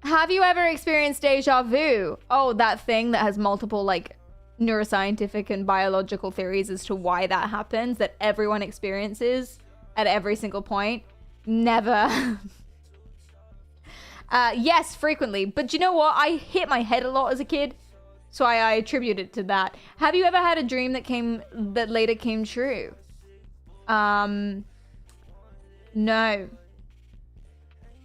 Have you ever experienced deja vu? Oh, that thing that has multiple, like, neuroscientific and biological theories as to why that happens, that everyone experiences at every single point. Never. Yes, frequently. But you know what? I hit my head a lot as a kid, so I attribute it to that. Have you ever had a dream that later came true? No.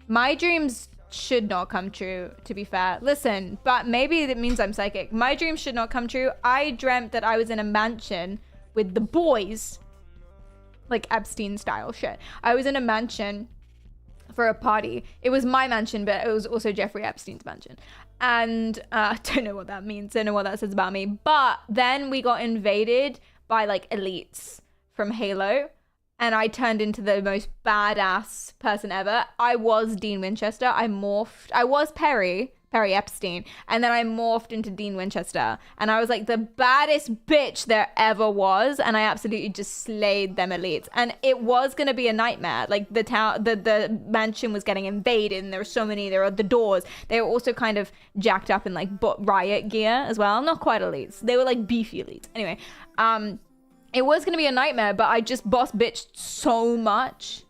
My dreams should not come true, to be fair. Listen, but maybe that means I'm psychic. My dreams should not come true. I dreamt that I was in a mansion with the boys, like Epstein style shit. I was in a mansion for a party. It was my mansion, but it was also Jeffrey Epstein's mansion. And I don't know what that means. Don't know what that says about me. But then we got invaded by like elites from Halo. And I turned into the most badass person ever. I was Dean Winchester. I was Perry Epstein. And then I morphed into Dean Winchester. And I was like the baddest bitch there ever was. And I absolutely just slayed them elites. And it was going to be a nightmare. Like the mansion was getting invaded. And there were so many, there were the doors. They were also kind of jacked up in like riot gear as well. Not quite elites. They were like beefy elites. Anyway, it was going to be a nightmare, but I just boss bitched so much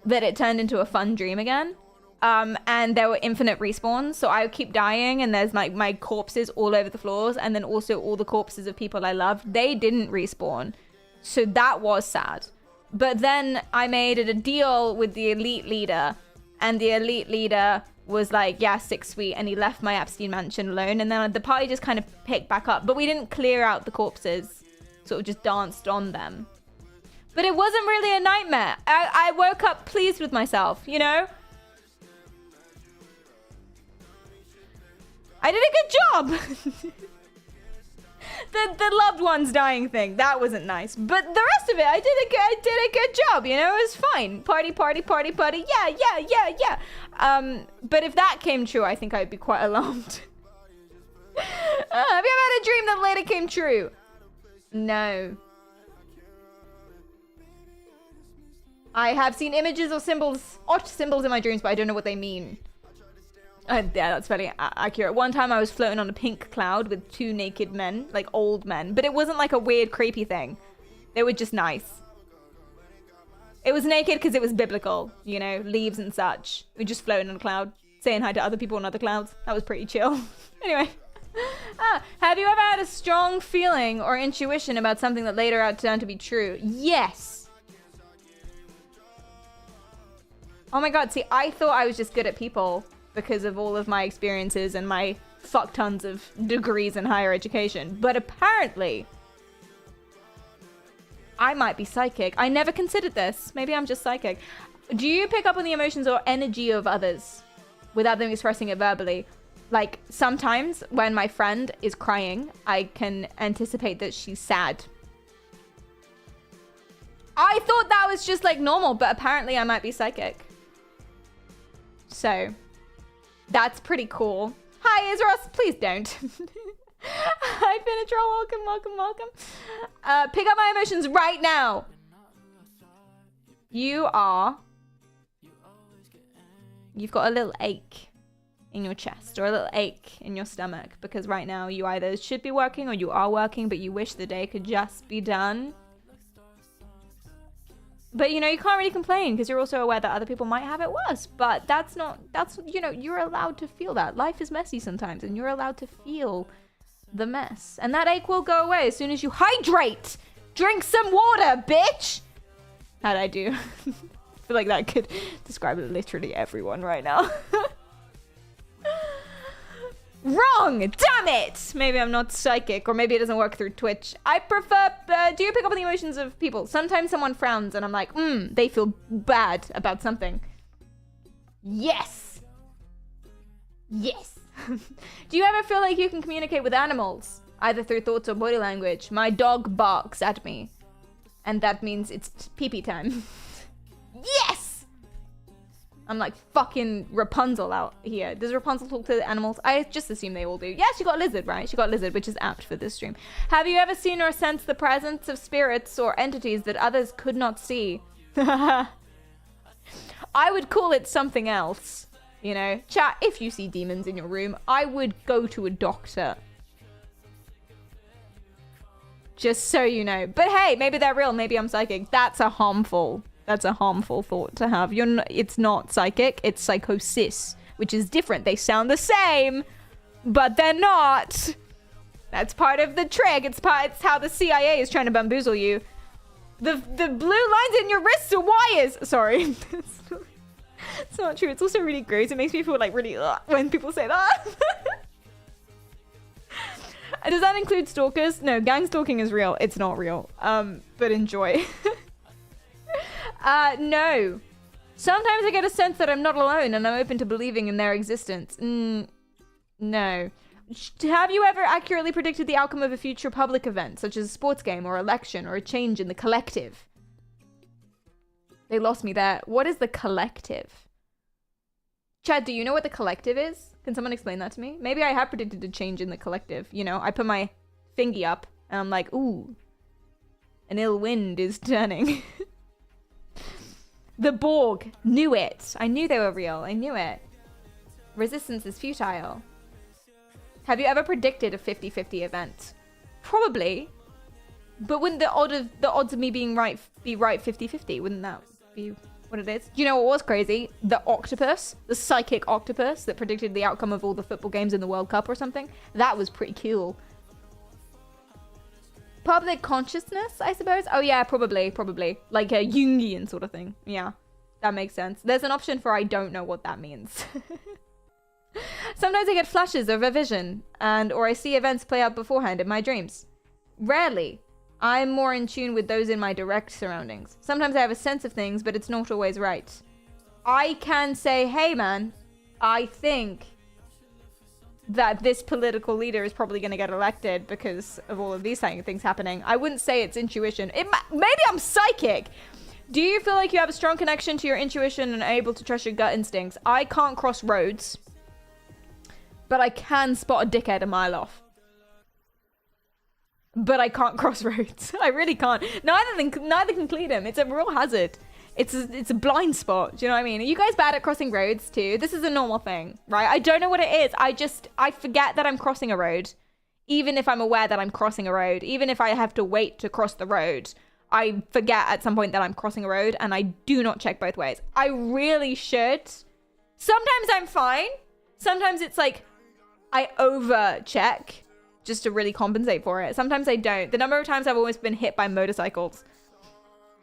that it turned into a fun dream again. And there were infinite respawns, so I would keep dying, and there's like my corpses all over the floors, and then also all the corpses of people I loved. They didn't respawn, so that was sad. But then I made it a deal with the elite leader, and the elite leader was like, yeah, 6 sweet, and he left my Epstein mansion alone, and then the party just kind of picked back up, but we didn't clear out the corpses. Sort of just danced on them. But it wasn't really a nightmare. I woke up pleased with myself, you know? I did a good job. the loved ones dying thing, that wasn't nice. But the rest of it, I did a good job, you know? It was fine. Party. Yeah. But if that came true, I think I'd be quite alarmed. Have you ever had a dream that later came true? No. I have seen images or symbols in my dreams, but I don't know what they mean. Yeah, that's fairly accurate. One time I was floating on a pink cloud with 2 naked men, like old men, but it wasn't like a weird, creepy thing. They were just nice. It was naked because it was biblical, you know, leaves and such. We just floating on a cloud, saying hi to other people on other clouds. That was pretty chill. Anyway. Have you ever had a strong feeling or intuition about something that later turned out to be true? Yes. Oh my god, see, I thought I was just good at people because of all of my experiences and my fuck tons of degrees in higher education. But apparently, I might be psychic. I never considered this. Maybe I'm just psychic. Do you pick up on the emotions or energy of others without them expressing it verbally? Like, sometimes when my friend is crying, I can anticipate that she's sad. I thought that was just, like, normal, but apparently I might be psychic. So, that's pretty cool. Hi, Isros. Please don't. Hi, Finitro. Welcome. Pick up my emotions right now. You've got a little ache in your chest or a little ache in your stomach because right now you either should be working or you are working, but you wish the day could just be done. But you know, you can't really complain because you're also aware that other people might have it worse, but that's you know, you're allowed to feel that. Life is messy sometimes and you're allowed to feel the mess, and that ache will go away as soon as you hydrate. Drink some water, bitch. How'd I do? I feel like that could describe literally everyone right now. Wrong! Damn it! Maybe I'm not psychic, or maybe it doesn't work through Twitch. I prefer... do you pick up on the emotions of people? Sometimes someone frowns and I'm like, they feel bad about something. Yes! Yes! Do you ever feel like you can communicate with animals? Either through thoughts or body language? My dog barks at me. And that means it's pee-pee time. Yes! I'm like fucking Rapunzel out here. Does Rapunzel talk to the animals? I just assume they all do. Yeah, she got lizard, right? She got lizard, which is apt for this stream. Have you ever seen or sensed the presence of spirits or entities that others could not see? I would call it something else. You know, chat, if you see demons in your room, I would go to a doctor. Just so you know. But hey, maybe they're real. Maybe I'm psychic. That's a harmful thought to have. It's not psychic. It's psychosis, which is different. They sound the same, but they're not. That's part of the trick. It's how the CIA is trying to bamboozle you. The blue lines in your wrists are wires. Sorry. It's not true. It's also really gross. It makes me feel like really when people say that. Does that include stalkers? No, gang stalking is real. It's not real. But enjoy. No. Sometimes I get a sense that I'm not alone and I'm open to believing in their existence. No. Have you ever accurately predicted the outcome of a future public event, such as a sports game or election or a change in the collective? They lost me there. What is the collective? Chad, do you know what the collective is? Can someone explain that to me? Maybe I have predicted a change in the collective. You know, I put my fingy up and I'm like, ooh, an ill wind is turning. The Borg. Knew it. I knew they were real. I knew it. Resistance is futile. Have you ever predicted a 50-50 event? Probably. But wouldn't the odds of me being right be right 50-50? Wouldn't that be what it is? Do you know what was crazy? The octopus, the psychic octopus that predicted the outcome of all the football games in the World Cup or something. That was pretty cool. Public consciousness, I suppose. Oh yeah, probably. Like a Jungian sort of thing. Yeah, that makes sense. There's an option for I don't know what that means. Sometimes I get flashes of a vision or I see events play out beforehand in my dreams. Rarely. I'm more in tune with those in my direct surroundings. Sometimes I have a sense of things, but it's not always right. I can say, hey man, I think that this political leader is probably going to get elected because of all of these things happening. I wouldn't say it's intuition. Maybe I'm psychic. Do you feel like you have a strong connection to your intuition and are able to trust your gut instincts? I can't cross roads, but I can spot a dickhead a mile off. But I can't cross roads. I really can't. Neither can Cleedom. It's a real hazard. It's a blind spot. Do you know what I mean? Are you guys bad at crossing roads too? This is a normal thing, right? I don't know what it is. I forget that I'm crossing a road. Even if I'm aware that I'm crossing a road. Even if I have to wait to cross the road. I forget at some point that I'm crossing a road and I do not check both ways. I really should. Sometimes I'm fine. Sometimes it's like I over check just to really compensate for it. Sometimes I don't. The number of times I've almost been hit by motorcycles.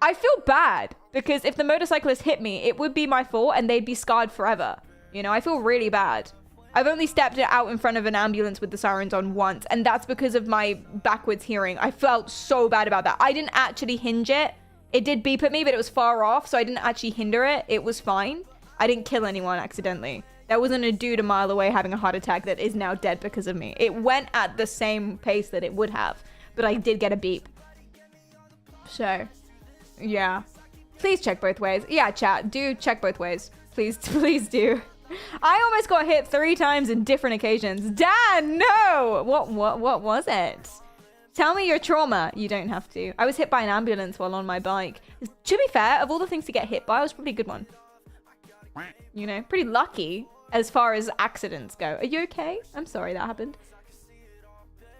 I feel bad because if the motorcyclist hit me, it would be my fault and they'd be scarred forever. You know, I feel really bad. I've only stepped out in front of an ambulance with the sirens on once, and that's because of my backwards hearing. I felt so bad about that. I didn't actually hinge it. It did beep at me, but it was far off, so I didn't actually hinder it. It was fine. I didn't kill anyone accidentally. There wasn't a dude a mile away having a heart attack that is now dead because of me. It went at the same pace that it would have, but I did get a beep. So, yeah. Please check both ways. Yeah, chat, do check both ways. Please do. I almost got hit 3 times in different occasions. Dan, no! What was it? Tell me your trauma. You don't have to. I was hit by an ambulance while on my bike. To be fair, of all the things to get hit by, it was probably a good one. You know, pretty lucky as far as accidents go. Are you okay? I'm sorry that happened.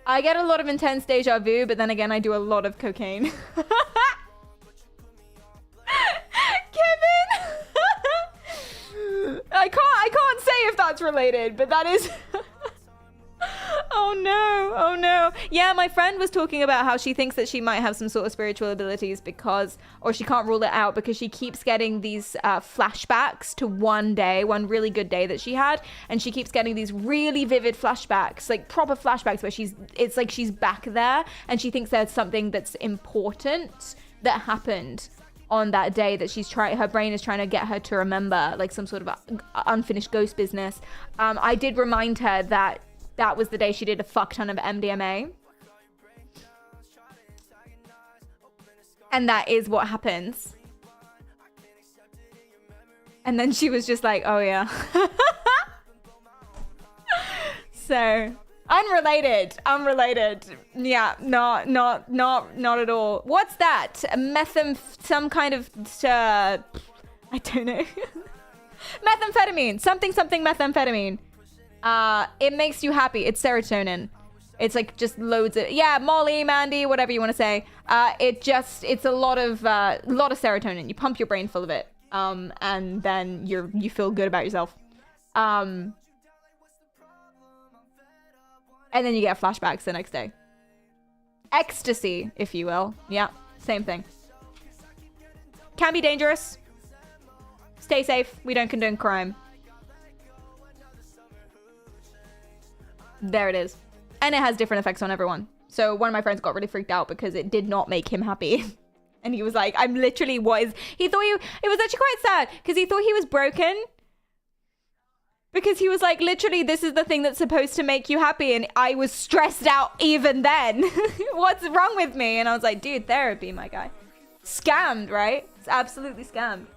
I get a lot of intense deja vu, but then again, I do a lot of cocaine. Kevin! I can't say if that's related, but that is... Oh no. Yeah, my friend was talking about how she thinks that she might have some sort of spiritual abilities or she can't rule it out because she keeps getting these flashbacks to one really good day that she had, and she keeps getting these really vivid flashbacks, like proper flashbacks where it's like she's back there and she thinks there's something that's important that happened on that day that her brain is trying to get her to remember, like some sort of unfinished ghost business. I did remind her that was the day she did a fuck ton of MDMA. And that is what happens. And then she was just like, oh yeah. So, unrelated. Yeah, not at all. What's that? Some kind of, I don't know. Methamphetamine. Something methamphetamine. It makes you happy. It's serotonin. It's like just loads of, Molly, Mandy, whatever you want to say. It's a lot of serotonin. You pump your brain full of it. And then you feel good about yourself. And then you get flashbacks the next day. Ecstasy, if you will. Yeah, same thing. Can be dangerous. Stay safe. We don't condone crime. There it is. And it has different effects on everyone. So one of my friends got really freaked out because it did not make him happy. And he was like, I'm literally he thought it was actually quite sad because he thought he was broken. Because he was like, literally, this is the thing that's supposed to make you happy. And I was stressed out even then. What's wrong with me? And I was like, dude, therapy, my guy. Scammed, right? It's absolutely scammed.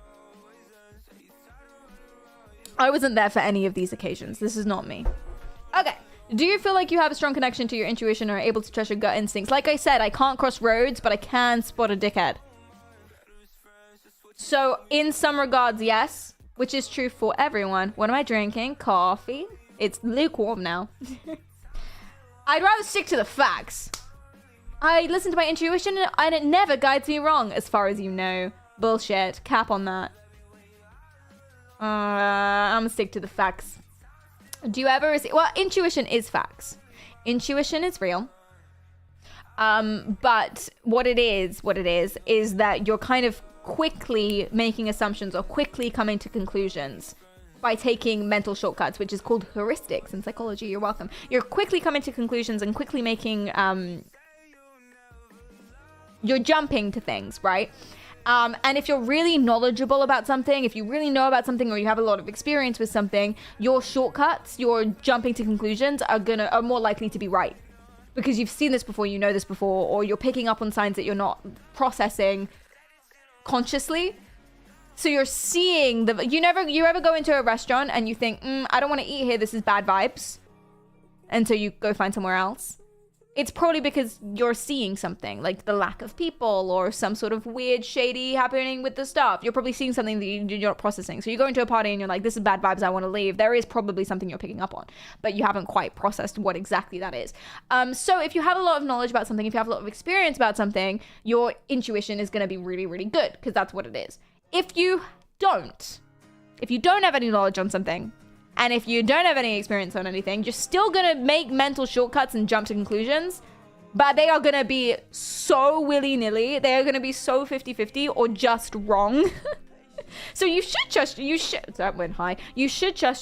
I wasn't there for any of these occasions. This is not me. Okay. Do you feel like you have a strong connection to your intuition or are able to trust your gut instincts? Like I said, I can't cross roads, but I can spot a dickhead. So, in some regards, yes. Which is true for everyone. What am I drinking? Coffee. It's lukewarm now. I'd rather stick to the facts. I listen to my intuition and it never guides me wrong, as far as you know. Bullshit. Cap on that. I'm gonna stick to the facts. Do you ever receive... Well, intuition is facts. Intuition is real. But what it is that you're kind of quickly making assumptions or quickly coming to conclusions by taking mental shortcuts, which is called heuristics in psychology. You're welcome. You're quickly coming to conclusions and quickly making... You're jumping to things, right? And if you're really knowledgeable about something, if you really know about something or you have a lot of experience with something, your shortcuts, your jumping to conclusions are more likely to be right. Because you've seen this before, you know this before, or you're picking up on signs that you're not processing consciously. So you're seeing you ever go into a restaurant and you think, I don't want to eat here, this is bad vibes. And so you go find somewhere else. It's probably because you're seeing something, like the lack of people or some sort of weird, shady happening with the stuff. You're probably seeing something that you're not processing. So you go into a party and you're like, this is bad vibes, I want to leave. There is probably something you're picking up on, but you haven't quite processed what exactly that is. So if you have a lot of knowledge about something, if you have a lot of experience about something, your intuition is going to be really, really good because that's what it is. If you don't have any knowledge on something, and if you don't have any experience on anything, you're still going to make mental shortcuts and jump to conclusions. But they are going to be so willy-nilly. They are going to be so 50-50 or just wrong. So you should trust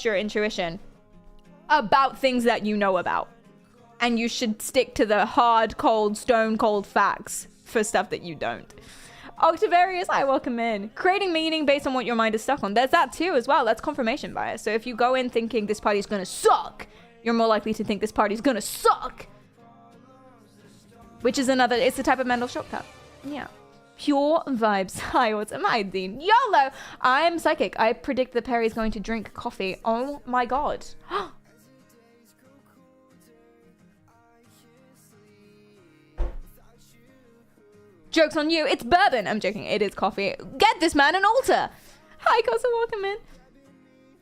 your intuition about things that you know about. And you should stick to the hard, cold, stone cold facts for stuff that you don't. Octavarius, I welcome in. Creating meaning based on what your mind is stuck on. There's that too as well. That's confirmation bias. So if you go in thinking this party's gonna suck, you're more likely to think this party's gonna suck. Which is it's a type of mental shortcut. Yeah. Pure vibes. Hi, what's up, Dean? YOLO! I'm psychic. I predict that Perry's going to drink coffee. Oh my god. Joke's on you. It's bourbon. I'm joking. It is coffee. Get this man an altar. Hi, Kosa. Welcome in.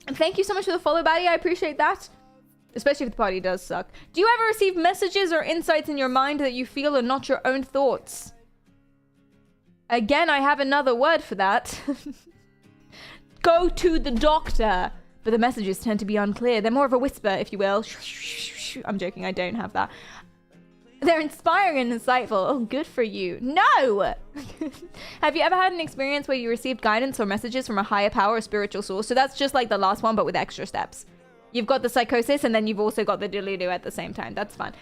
And thank you so much for the follow, baddie. I appreciate that. Especially if the party does suck. Do you ever receive messages or insights in your mind that you feel are not your own thoughts? Again, I have another word for that. Go to the doctor. But the messages tend to be unclear. They're more of a whisper, if you will. I'm joking. I don't have that. They're inspiring and insightful. Oh, good for you. No! Have you ever had an experience where you received guidance or messages from a higher power or spiritual source? So that's just like the last one, but with extra steps. You've got the psychosis, and then you've also got the delulu at the same time. That's fun.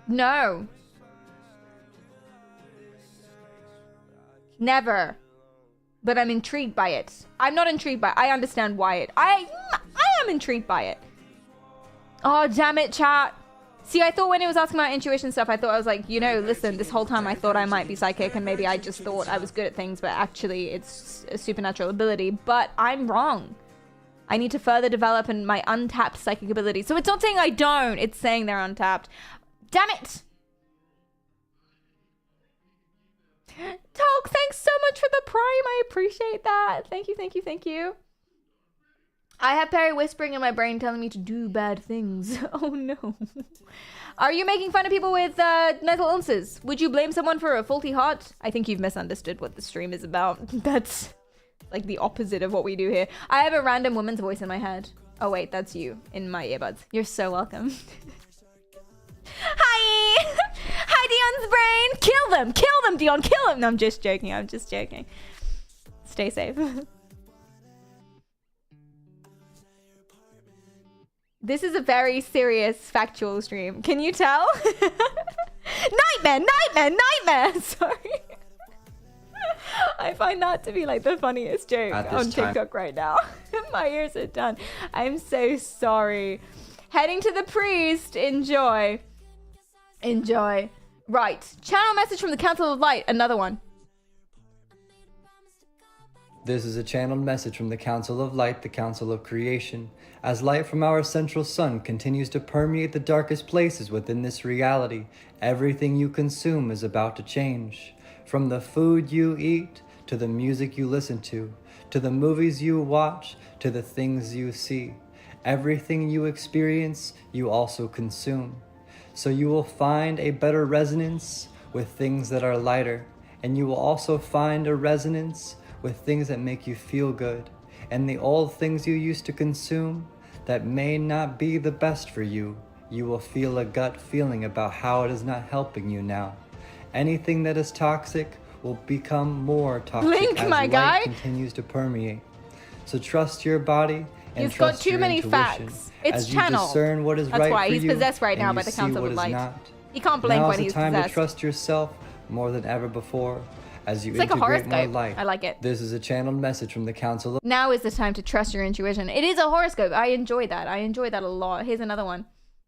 No. Never. But I'm intrigued by it. I'm not intrigued by it. I understand why it... I am intrigued by it. Oh, damn it, chat. See, I thought when it was asking about intuition stuff, I thought I was like, you know, listen, this whole time I thought I might be psychic and maybe I just thought I was good at things, but actually it's a supernatural ability. But I'm wrong. I need to further develop in my untapped psychic ability. So it's not saying I don't, it's saying they're untapped. Damn it! Talk, thanks so much for the prime. I appreciate that. Thank you, thank you, thank you. I have Perry whispering in my brain telling me to do bad things. Oh no. Are you making fun of people with mental illnesses? Would you blame someone for a faulty heart? I think you've misunderstood what the stream is about. That's like the opposite of what we do here. I have a random woman's voice in my head. Oh wait, that's you in my earbuds. You're so welcome. Hi! Hi, Dion's brain! Kill them! Kill them, Dion! Kill them! No, I'm just joking. I'm just joking. Stay safe. This is a very serious, factual stream. Can you tell? Nightmare! Sorry. I find that to be like the funniest joke on TikTok right now. My ears are done. I'm so sorry. Heading to the priest. Enjoy. Enjoy. Right. Channel message from the Council of Light. Another one. This is a channeled message from the Council of Light, the Council of Creation. As light from our central sun continues to permeate the darkest places within this reality, everything you consume is about to change. From the food you eat, to the music you listen to the movies you watch, to the things you see. Everything you experience, you also consume. So you will find a better resonance with things that are lighter, and you will also find a resonance with things that make you feel good. And the old things you used to consume that may not be the best for you, you will feel a gut feeling about how it is not helping you now. Anything that is toxic will become more toxic Blink, as my light guy. continues to permeate. So trust your body and He's got trust too your many intuition. facts. It's as you channeled. discern what is That's right why for he's you, possessed right now and by you the see Council what of is Light. not. He can't blink Now when is he's the time possessed. to trust yourself more than ever before as you It's like a integrate more horoscope. light. I like it. This is a channeled message from the Council of Now is the time to trust your intuition. It is a horoscope. I enjoy that. I enjoy that a lot. Here's another one.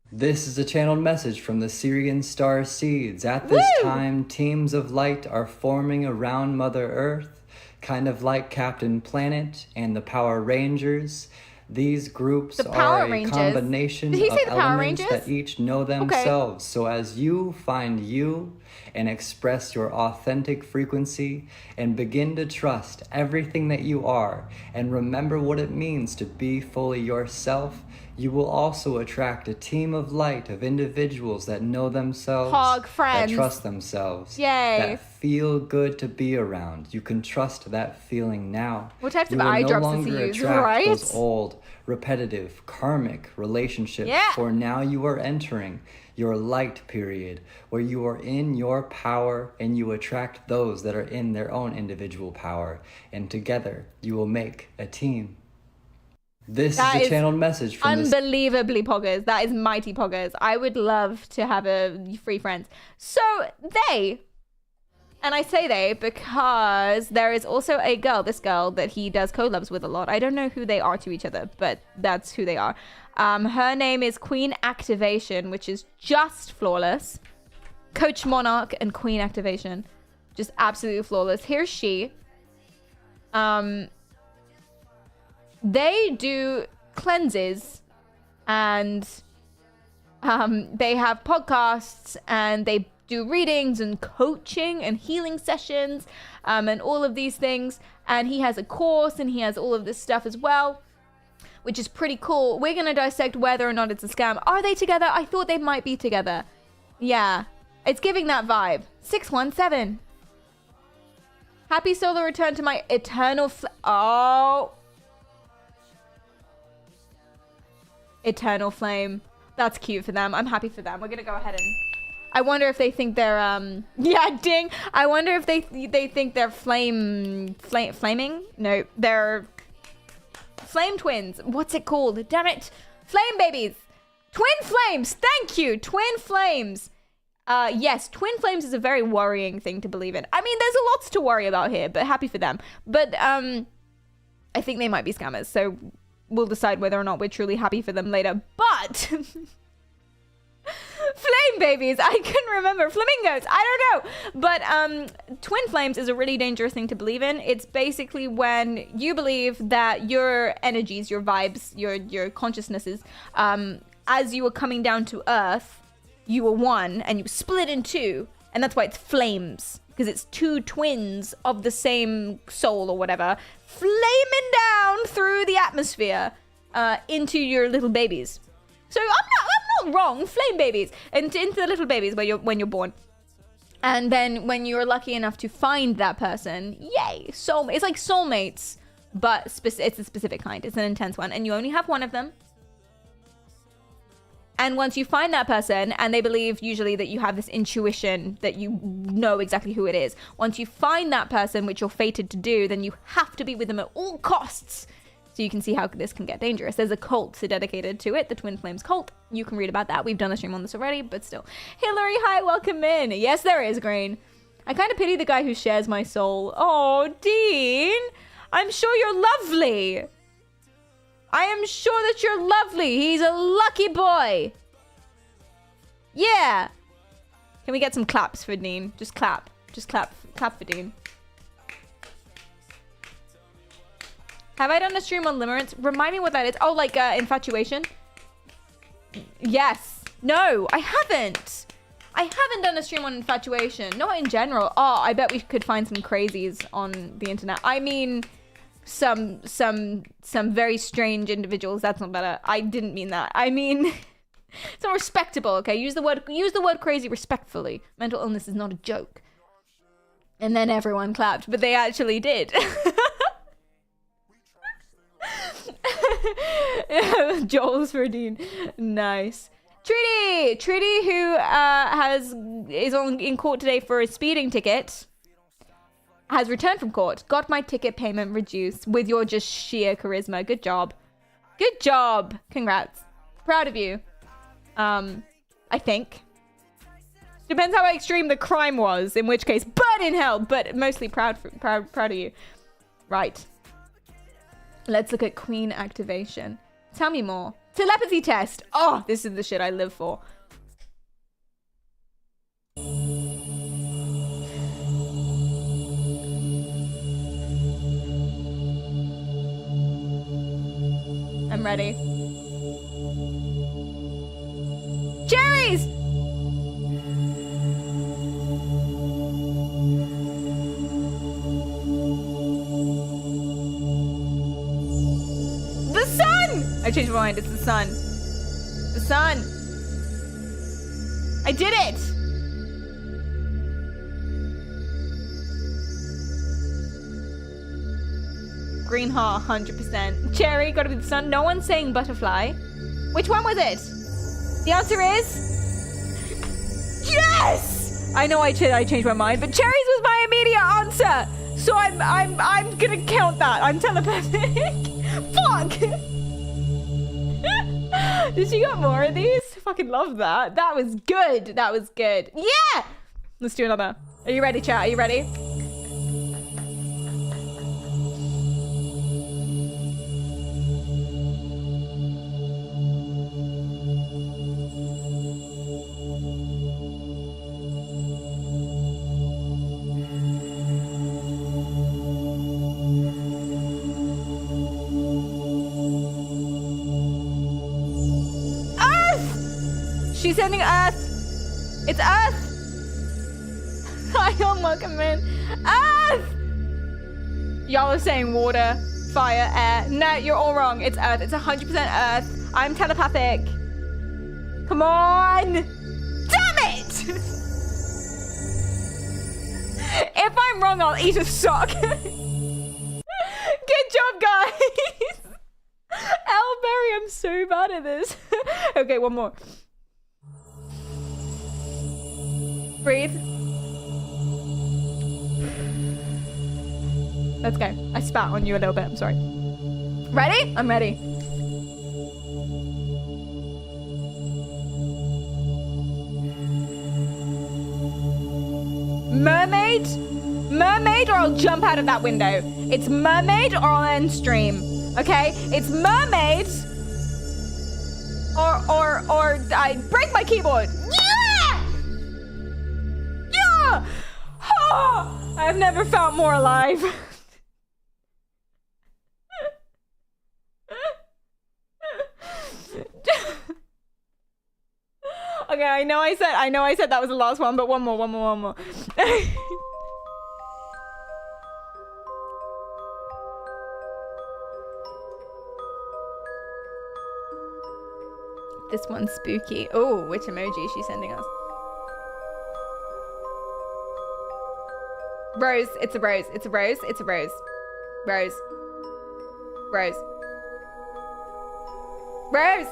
This is a channeled message from the Syrian star seeds. At this time, teams of light are forming around Mother Earth, kind of like Captain Planet and the Power Rangers. These groups are a combination of elements that each know themselves. So as you find you and express your authentic frequency and begin to trust everything that you are and remember what it means to be fully yourself, you will also attract a team of light of individuals that know themselves, that trust themselves, that feel good to be around. You can trust that feeling now. What types you of eye will drops no does he longer use, attract right? those old, repetitive, karmic relationships. For now you are entering your light period, where you are in your power and you attract those that are in their own individual power. And together you will make a team. This is a channeled message from unbelievably poggers. That is mighty poggers. I would love to have a free friends. So they, and I say they because there is also a girl, this girl that he does collabs with a lot. I don't know who they are to each other, but that's who they are. Her name is Queen Activation, which is just flawless. Coach Monarch and Queen Activation, just absolutely flawless. Here's she. They do cleanses and they have podcasts and they do readings and coaching and healing sessions and all of these things. And he has a course and he has all of this stuff as well, which is pretty cool. We're going to dissect whether or not it's a scam. Are they together? I thought they might be together. Yeah, it's giving that vibe. 617. Happy solo return to my eternal Eternal Flame. That's cute for them. I'm happy for them. We're gonna go ahead and I wonder if they think they're yeah, ding. I wonder if they think they're flaming? No, they're flame twins. What's it called? Damn it. Flame babies. Twin flames. Thank you. Twin flames. Yes, twin flames is a very worrying thing to believe in. I mean, there's a lot to worry about here, but happy for them. But I think they might be scammers, so we'll decide whether or not we're truly happy for them later. But flame babies, I couldn't remember. Flamingos, I don't know. But twin flames is a really dangerous thing to believe in. It's basically when you believe that your energies, your vibes, your consciousnesses, as you were coming down to Earth, you were one and you split in two, and that's why it's flames, because it's two twins of the same soul or whatever flaming down through the atmosphere. into your little babies. So I'm not wrong. Flame babies into the little babies when you're born. And then when you're lucky enough to find that person, yay, soulmate. It's like soulmates, but it's a specific kind. It's an intense one, and you only have one of them. And once you find that person, and they believe usually that you have this intuition that you know exactly who it is. Once you find that person, which you're fated to do, then you have to be with them at all costs. So you can see how this can get dangerous. There's a cult dedicated to it, the Twin Flames cult. You can read about that. We've done a stream on this already, but still. Hillary, hi, welcome in. Yes, there is, Green. I kind of pity the guy who shares my soul. Oh, Dean, I'm sure you're lovely. I am sure that you're lovely. He's a lucky boy. Yeah. Can we get some claps for Dean? Just clap. Just clap. Clap for Dean. Have I done a stream on limerence? Remind me what that is. Oh, like infatuation? Yes. No, I haven't. I haven't done a stream on infatuation. Not in general. Oh, I bet we could find some crazies on the internet. I mean, some very strange individuals. That's not better. I didn't mean that. I mean, it's not respectable. Okay, use the word crazy respectfully. Mental illness is not a joke. And then everyone clapped, but they actually did. Joel's for Dean. Nice. Trudy, who is in court today for a speeding ticket, has returned from court. Got my ticket payment reduced with your just sheer charisma. Good job. Good job. Congrats. Proud of you. I think. Depends how extreme the crime was, in which case, burn in hell. But mostly proud of you. Right. Let's look at Queen activation. Tell me more. Telepathy test. Oh, this is the shit I live for. I'm ready. Cherries! The sun! I changed my mind. It's the sun. The sun. I did it! Green heart, 100%. Cherry, gotta be the sun. No one's saying butterfly. Which one was it? The answer is... Yes! I know I changed my mind, but cherries was my immediate answer! So I'm gonna count that. I'm telepathic. Fuck! Did she got more of these? Fucking love that. That was good. That was good. Yeah! Let's do another. Are you ready, chat? Are you ready? She's sending Earth. It's Earth. I don't welcome in. Earth. Y'all are saying water, fire, air. No, you're all wrong. It's Earth. It's 100% Earth. I'm telepathic. Come on. Damn it. If I'm wrong, I'll eat a sock. Good job, guys. Elberry, I'm so bad at this. Okay, one more. Breathe. Let's go. I spat on you a little bit. I'm sorry. Ready? I'm ready. Mermaid? Mermaid or I'll jump out of that window. It's mermaid or I'll end stream. Okay? It's mermaid or I break my keyboard. Oh, I've never felt more alive. Okay, I know I said that was the last one, but one more. This one's spooky. Oh, which emoji is she sending us? Rose. It's a rose. It's a rose. It's a rose. Rose. Rose. Rose!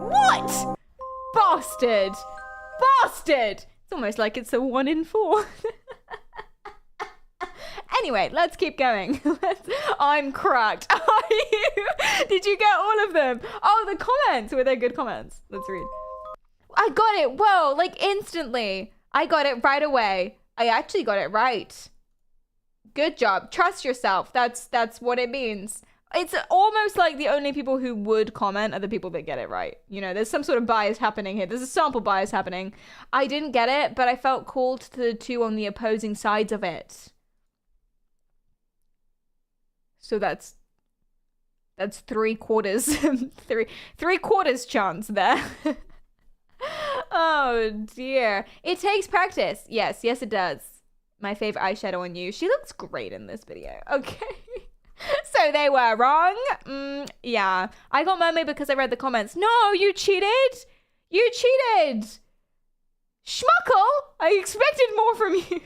What? Bastard! Bastard! It's almost like it's a 1 in 4. Anyway, let's keep going. I'm cracked. Are you? Did you get all of them? Oh, the comments. Were they good comments? Let's read. I got it. Whoa, like instantly. I got it right away. I actually got it right. Good job. Trust yourself. That's what it means. It's almost like the only people who would comment are the people that get it right. You know, there's some sort of bias happening here. There's a sample bias happening. I didn't get it, but I felt called to the two on the opposing sides of it. So that's 3/4 3/4 chance there. Oh dear. It takes practice. Yes, it does. My favorite eyeshadow on you. She looks great in this video. Okay. So they were wrong. Yeah. I got mermaid because I read the comments. No, you cheated. You cheated. Schmuckle. I expected more from you.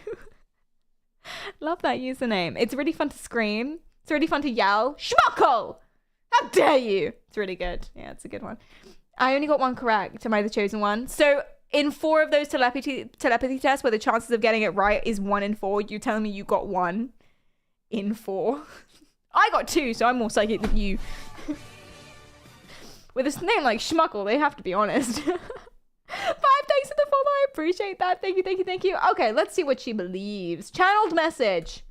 Love that username. It's really fun to scream. It's really fun to yell. Schmuckle. How dare you? It's really good. Yeah, it's a good one. I only got one correct. Am I the chosen one? So in 4 of those telepathy tests where the chances of getting it right is 1 in 4, you're telling me you got 1 in 4? I got 2, so I'm more psychic than you. With a name like Schmuckle, they have to be honest. 5 thanks for the follow. I appreciate that. Thank you, thank you, thank you. Okay, let's see what she believes. Channeled message.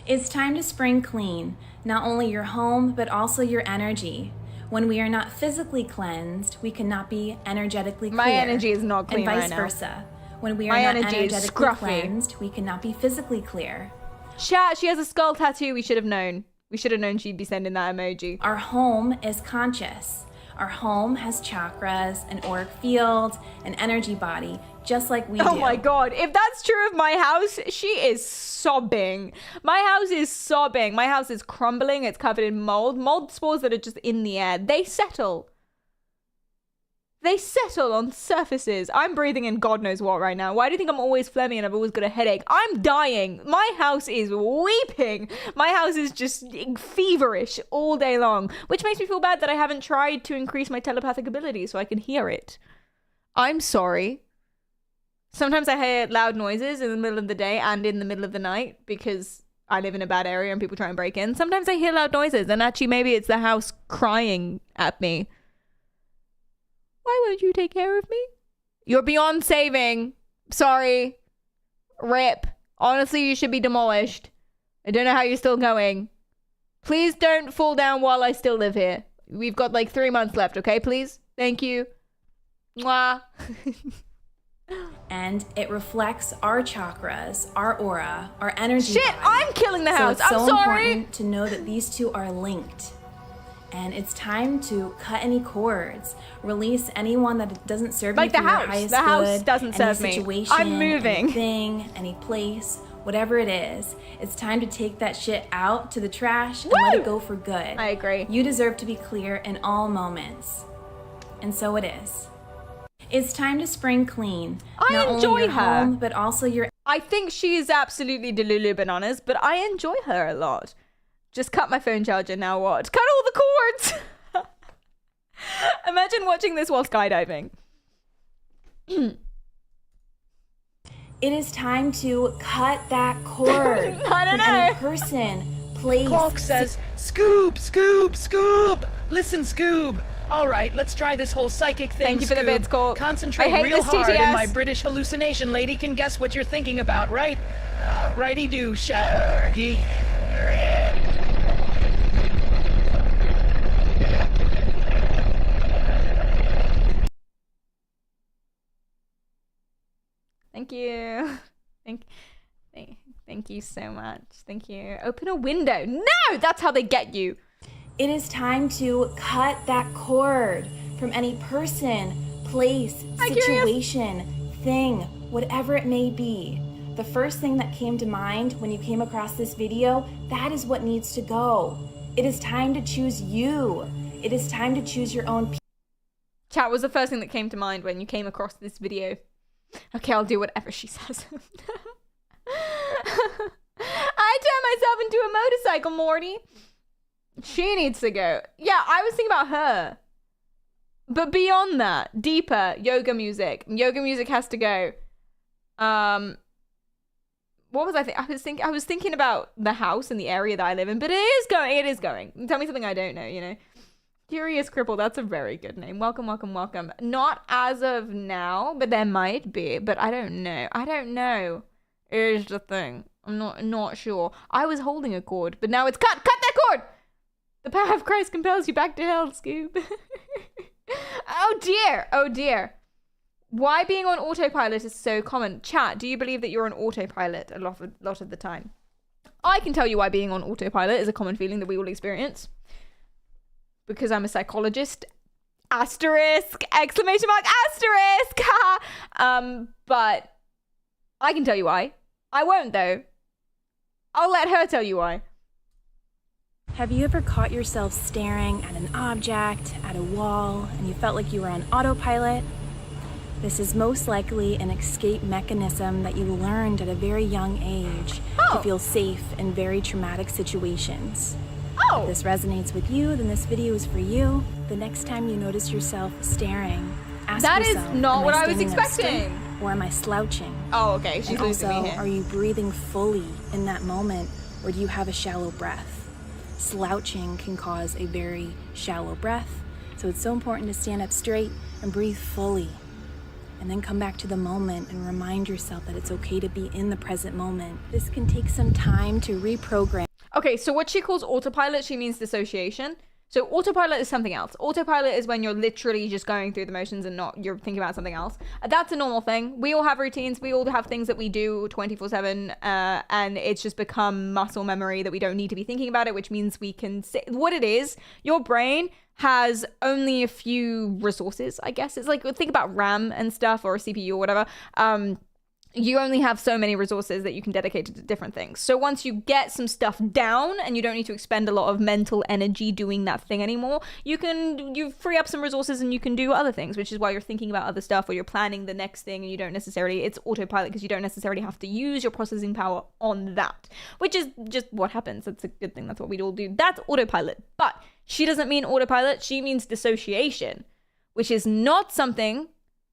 It's time to spring clean, not only your home, but also your energy. When we are not physically cleansed, we cannot be energetically clear. My energy is not clean right now. And vice versa. When we are not energetically cleansed, we cannot be physically clear. Chat, she has a skull tattoo. We should have known. We should have known she'd be sending that emoji. Our home is conscious. Our home has chakras, an auric field, an energy body, just like we do. Oh my god, if that's true of my house, she is sobbing. My house is sobbing. My house is crumbling. It's covered in mold. Mold spores that are just in the air. They settle. They settle on surfaces. I'm breathing in God knows what right now. Why do you think I'm always phlegmy and I've always got a headache? I'm dying. My house is weeping. My house is just feverish all day long, which makes me feel bad that I haven't tried to increase my telepathic ability so I can hear it. I'm sorry. Sometimes I hear loud noises in the middle of the day and in the middle of the night because I live in a bad area and people try and break in. Sometimes I hear loud noises and actually maybe it's the house crying at me. Why won't you take care of me? You're beyond saving. Sorry. RIP. Honestly, you should be demolished. I don't know how you're still going. Please don't fall down while I still live here. We've got like 3 months left, okay? Please? Thank you. Mwah. And it reflects our chakras, our aura, our energy. Shit, body. I'm killing the house. So it's I'm so sorry. important to know that these two are linked. And it's time to cut any cords, release anyone that doesn't serve like you for the house. your highest the house good, doesn't serve any me. situation, I'm moving. any thing, any place, whatever it is. It's time to take that shit out to the trash and let it go for good. I agree. You deserve to be clear in all moments. And so it is. It's time to spring clean. Not enjoy only your her. home, but also your... I think she is absolutely Delulu Bananas, but I enjoy her a lot. Just cut my phone charger, now what? Cut all the cords! Imagine watching this while skydiving. It is time to cut that cord. I don't from know. Any person, place... Clock says, Scoob, Scoob, Scoob! Listen, Scoob! All right, let's try this whole psychic thing, Thank you for the Scoob. bits, Colt. Concentrate I hate real this hard TTS. and my British hallucination lady can guess what you're thinking about, right? Righty-do, Shaggy. Thank you. Thank you so much. Thank you. Open a window. No! That's how they get you. It is time to cut that cord from any person, place, situation, thing, whatever it may be. the first thing that came to mind when you came across this video, that is what needs to go. It is time to choose you. It is time to choose your own peace. Chat was the first thing that came to mind when you came across this video. Okay, I'll do whatever she says. I turned myself into a motorcycle, Morty. She needs to go. Yeah, I was thinking about her. But beyond that, deeper, yoga music. Yoga music has to go. What was I thinking? I was thinking about the house and the area that I live in, but it is going. Tell me something I don't know, you know. Curious Cripple, that's a very good name. Welcome, welcome, welcome. Not as of now, but there might be, but I don't know. Here's the thing. I'm not sure. I was holding a cord, but now it's cut that cord! The power of Christ compels you back to hell, Scoob. Oh dear. Why being on autopilot is so common. Chat, do you believe that you're on autopilot a lot of the time? I can tell you why being on autopilot is a common feeling that we all experience. Because I'm a psychologist. Asterisk! Exclamation mark! Asterisk! But I can tell you why. I won't though. I'll let her tell you why. Have you ever caught yourself staring at an object, at a wall, and you felt like you were on autopilot? This is most likely an escape mechanism that you learned at a very young age to feel safe in very traumatic situations. If this resonates with you, then this video is for you. The next time you notice yourself staring, ask yourself, that is not what I was standing up expecting. straight, or am I slouching? Oh, okay, she's and losing also, me here. are you breathing fully in that moment, or do you have a shallow breath? Slouching can cause a very shallow breath, so it's so important to stand up straight and breathe fully. And then come back to the moment and remind yourself that it's okay to be in the present moment. This can take some time to reprogram. Okay, so what she calls autopilot, she means dissociation. So autopilot is something else. Autopilot is when you're literally just going through the motions and you're thinking about something else. That's a normal thing. We all have routines. We all have things that we do 24/7, and it's just become muscle memory that we don't need to be thinking about it, which means we can say what it is. Your brain has only a few resources, I guess. It's like, think about RAM and stuff, or a CPU or whatever. You only have so many resources that you can dedicate to different things. So once you get some stuff down and you don't need to expend a lot of mental energy doing that thing anymore, you free up some resources and you can do other things, which is why you're thinking about other stuff, or you're planning the next thing, and you don't necessarily, it's autopilot because you don't necessarily have to use your processing power on that, which is just what happens. That's a good thing. That's what we'd all do. That's autopilot. But she doesn't mean autopilot. She means dissociation, which is not something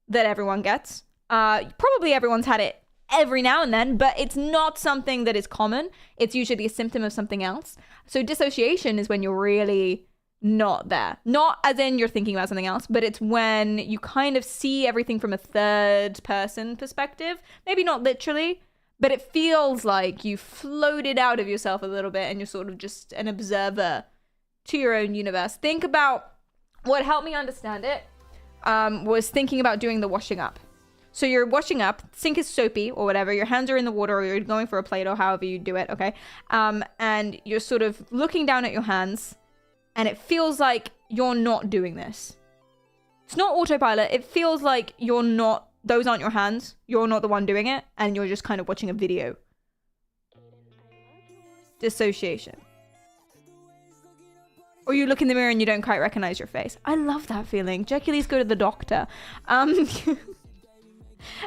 that everyone gets. Probably everyone's had it every now and then, but it's not something that is common. It's usually a symptom of something else. So dissociation is when you're really not there. Not as in you're thinking about something else, but it's when you kind of see everything from a third person perspective. Maybe not literally, but it feels like you floated out of yourself a little bit and you're sort of just an observer to your own universe. Think about what helped me understand it was thinking about doing the washing up. So you're washing up, sink is soapy or whatever, your hands are in the water, or you're going for a plate, or however you do it, okay? And you're sort of looking down at your hands, and it feels like you're not doing this. It's not autopilot, it feels like you're not, those aren't your hands, you're not the one doing it, and you're just kind of watching a video. Dissociation. Or you look in the mirror and you don't quite recognize your face. I love that feeling. Hercules, go to the doctor.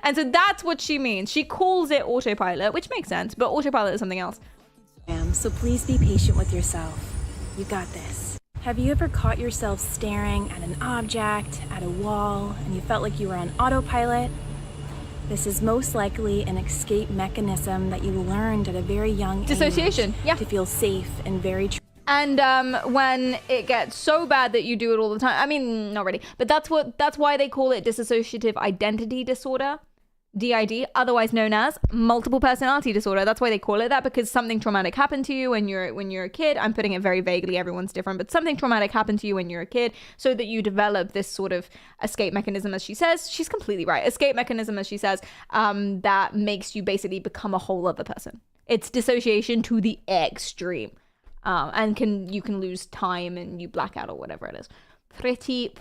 And so that's what she means. She calls it autopilot, which makes sense, but autopilot is something else. So please be patient with yourself. You got this. Have you ever caught yourself staring at an object, at a wall, and you felt like you were on autopilot? This is most likely an escape mechanism that you learned at a very young age. Dissociation, yeah. To feel safe and very... And when it gets so bad that you do it all the time, I mean, not really, but that's why they call it dissociative identity disorder, DID, otherwise known as multiple personality disorder. That's why they call it that, because something traumatic happened to you when you're a kid. I'm putting it very vaguely, everyone's different, but something traumatic happened to you when you're a kid, so that you develop this sort of escape mechanism, as she says. She's completely right. Escape mechanism, as she says, that makes you basically become a whole other person. It's dissociation to the extreme. And you can lose time and you black out or whatever it is. Pretty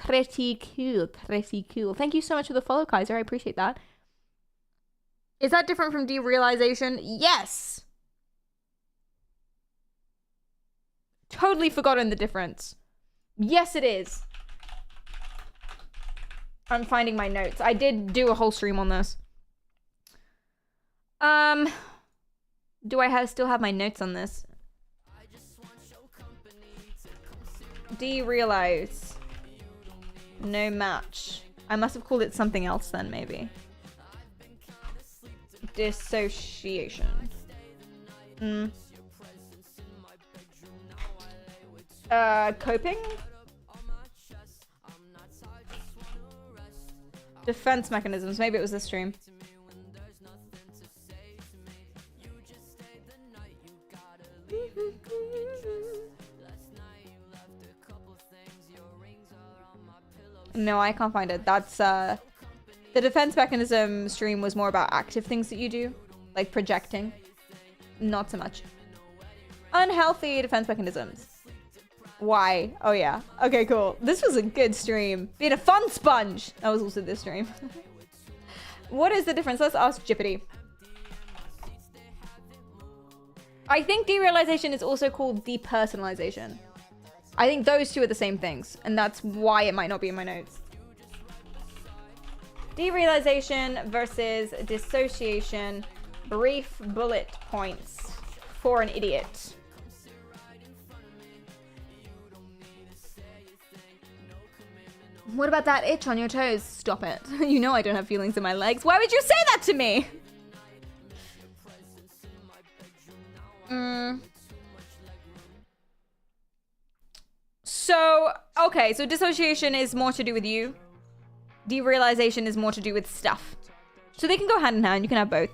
cool. Thank you so much for the follow, Kaiser. I appreciate that. Is that different from derealization? Yes! Totally forgotten the difference. Yes, it is. I'm finding my notes. I did do a whole stream on this. Do I still have my notes on this? Derealize. No match. I must have called it something else then, maybe. Dissociation. Coping? Defense mechanisms. Maybe it was this stream. No, I can't find it. That's the defense mechanism stream was more about active things that you do, like projecting. Not so much. Unhealthy defense mechanisms. Why? Oh yeah. Okay, cool. This was a good stream. Being a fun sponge. That was also this stream. What is the difference? Let's ask Jippity. I think derealization is also called depersonalization. I think those two are the same things, and that's why it might not be in my notes. Derealization versus dissociation. Brief bullet points for an idiot. What about that itch on your toes? Stop it. You know I don't have feelings in my legs. Why would you say that to me? So, okay, so dissociation is more to do with you. Derealization is more to do with stuff. So they can go hand in hand. You can have both.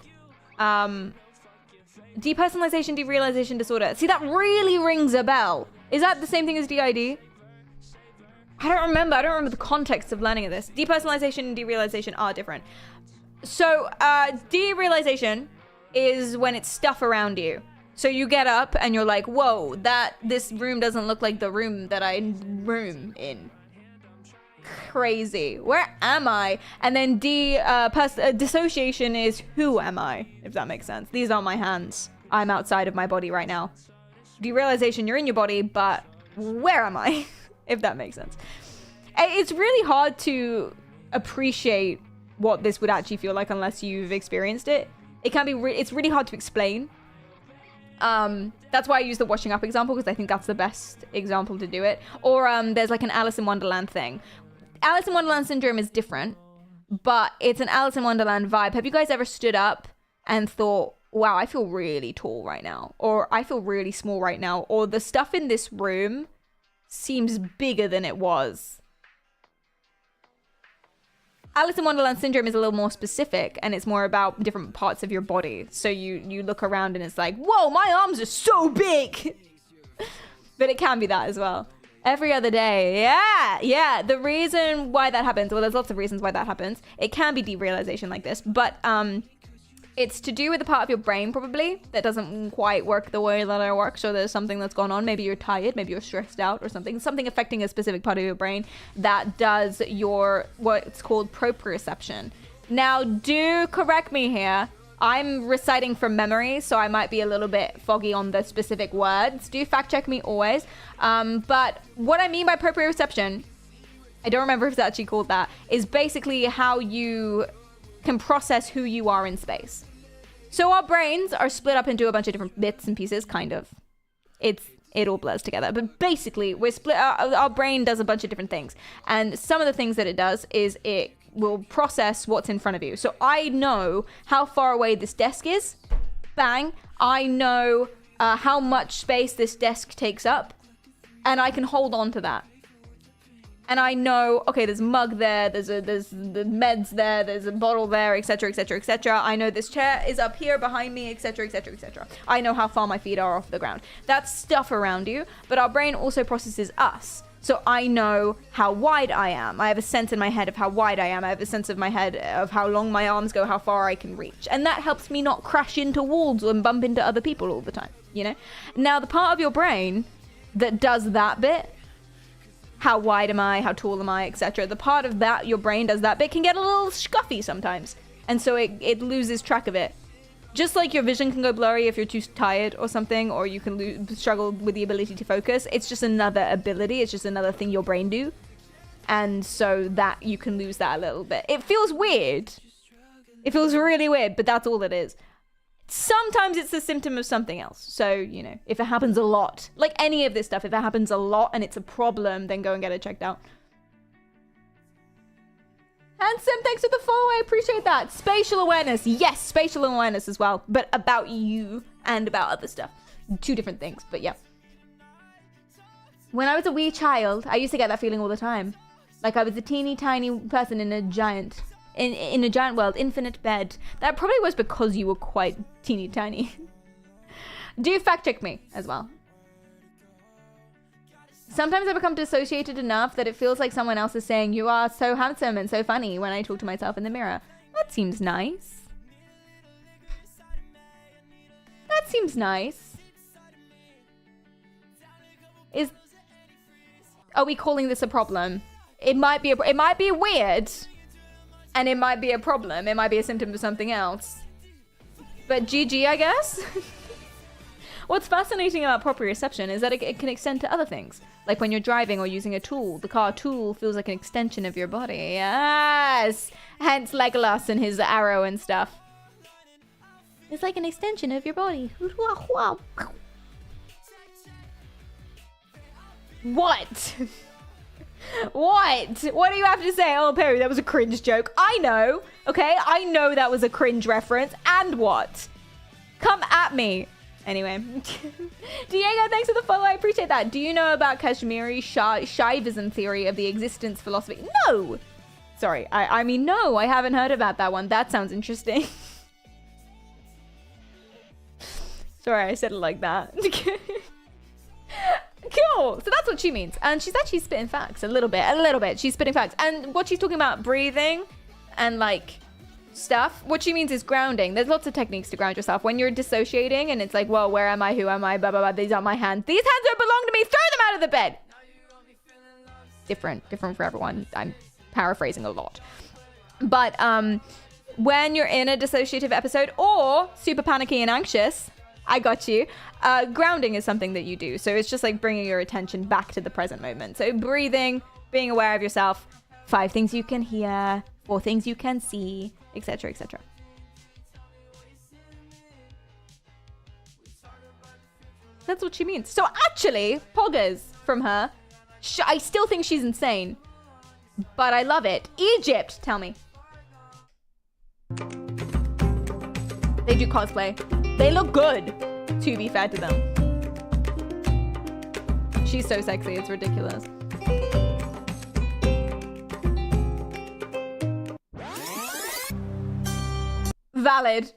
Depersonalization, derealization disorder. See, that really rings a bell. Is that the same thing as DID? I don't remember. I don't remember the context of learning of this. Depersonalization and derealization are different. So, derealization is when it's stuff around you. So you get up and you're like, whoa, this room doesn't look like the room that I room in. Crazy. Where am I? And then dissociation is who am I, if that makes sense. These aren't my hands. I'm outside of my body right now. Derealization, you're in your body, but where am I? If that makes sense. It's really hard to appreciate what this would actually feel like unless you've experienced it. It can be, it's really hard to explain. That's why I use the washing up example, because I think that's the best example to do it. Or there's like an Alice in Wonderland thing. Alice in Wonderland syndrome is different, but it's an Alice in Wonderland vibe. Have you guys ever stood up and thought, wow, I feel really tall right now, or I feel really small right now, or the stuff in this room seems bigger than it was? Alice in Wonderland syndrome is a little more specific, and it's more about different parts of your body. So you look around and it's like, whoa, my arms are so big. But it can be that as well. Every other day. Yeah. The reason why that happens, well, there's lots of reasons why that happens. It can be derealization like this, but it's to do with the part of your brain probably that doesn't quite work the way that it works. So there's something that's gone on. Maybe you're tired, maybe you're stressed out or something affecting a specific part of your brain that does your what's called proprioception. Now, do correct me here. I'm reciting from memory, so I might be a little bit foggy on the specific words. Do fact check me always. But what I mean by proprioception, I don't remember if it's actually called that, is basically how you can process who you are in space. So our brains are split up into a bunch of different bits and pieces, kind of. It all blurs together. But basically, we're split. Our brain does a bunch of different things. And some of the things that it does is it will process what's in front of you. So I know how far away this desk is. Bang. I know how much space this desk takes up. And I can hold on to that. And I know, okay, there's a mug there, there's the meds there, there's a bottle there, etc., etc., etc. I know this chair is up here behind me, etc., etc., etc. I know how far my feet are off the ground. That's stuff around you, but our brain also processes us. So I know how wide I am. I have a sense in my head of how wide I am. I have a sense of my head of how long my arms go, how far I can reach. And that helps me not crash into walls and bump into other people all the time, you know? Now, the part of your brain that does that bit, how wide am I, how tall am I, etc. The part of that your brain does that bit can get a little scuffy sometimes. And so it loses track of it. Just like your vision can go blurry if you're too tired or something, or you can struggle with the ability to focus. It's just another ability. It's just another thing your brain do. And so that you can lose that a little bit. It feels weird. It feels really weird, but that's all it is. Sometimes it's a symptom of something else. So, you know, if it happens a lot, like any of this stuff, if it happens a lot and it's a problem, then go and get it checked out. Handsome, thanks for the follow. I appreciate that. Spatial awareness. Yes, spatial awareness as well. But about you and about other stuff. Two different things, but yeah. When I was a wee child, I used to get that feeling all the time. Like I was a teeny tiny person in a giant... In a giant world, infinite bed. That probably was because you were quite teeny tiny. Do fact check me as well. Sometimes I become dissociated enough that it feels like someone else is saying, "You are so handsome and so funny," when I talk to myself in the mirror. That seems nice. That seems nice. Are we calling this a problem? It might be weird. And it might be a problem. It might be a symptom of something else. But GG, I guess? What's fascinating about proprioception is that it can extend to other things. Like when you're driving or using a tool. The car tool feels like an extension of your body. Yes! Hence Legolas and his arrow and stuff. It's like an extension of your body. What? What do you have to say? Oh, Perry, that was a cringe joke. I know, okay? I know that was a cringe reference. And what? Come at me. Anyway. Diego, thanks for the follow. I appreciate that. Do you know about Kashmiri Shaivism theory of the existence philosophy? No! Sorry, I mean, no, I haven't heard about that one. That sounds interesting. Sorry, I said it like that. Cool. So that's what she means. And she's actually spitting facts a little bit. She's spitting facts. And what she's talking about, breathing and like stuff, what she means is grounding. There's lots of techniques to ground yourself. When you're dissociating and it's like, well, where am I? Who am I? Blah, blah, blah. These are my hands. These hands don't belong to me. Throw them out of the bed. Different for everyone. I'm paraphrasing a lot. But when you're in a dissociative episode or super panicky and anxious, I got you. Grounding is something that you do. So it's just like bringing your attention back to the present moment. So breathing, being aware of yourself, 5 things you can hear, 4 things you can see, etc., etc. That's what she means. So actually, poggers from her. I still think she's insane, but I love it. Egypt, tell me. They do cosplay. They look good, to be fair to them. She's so sexy, it's ridiculous. Valid.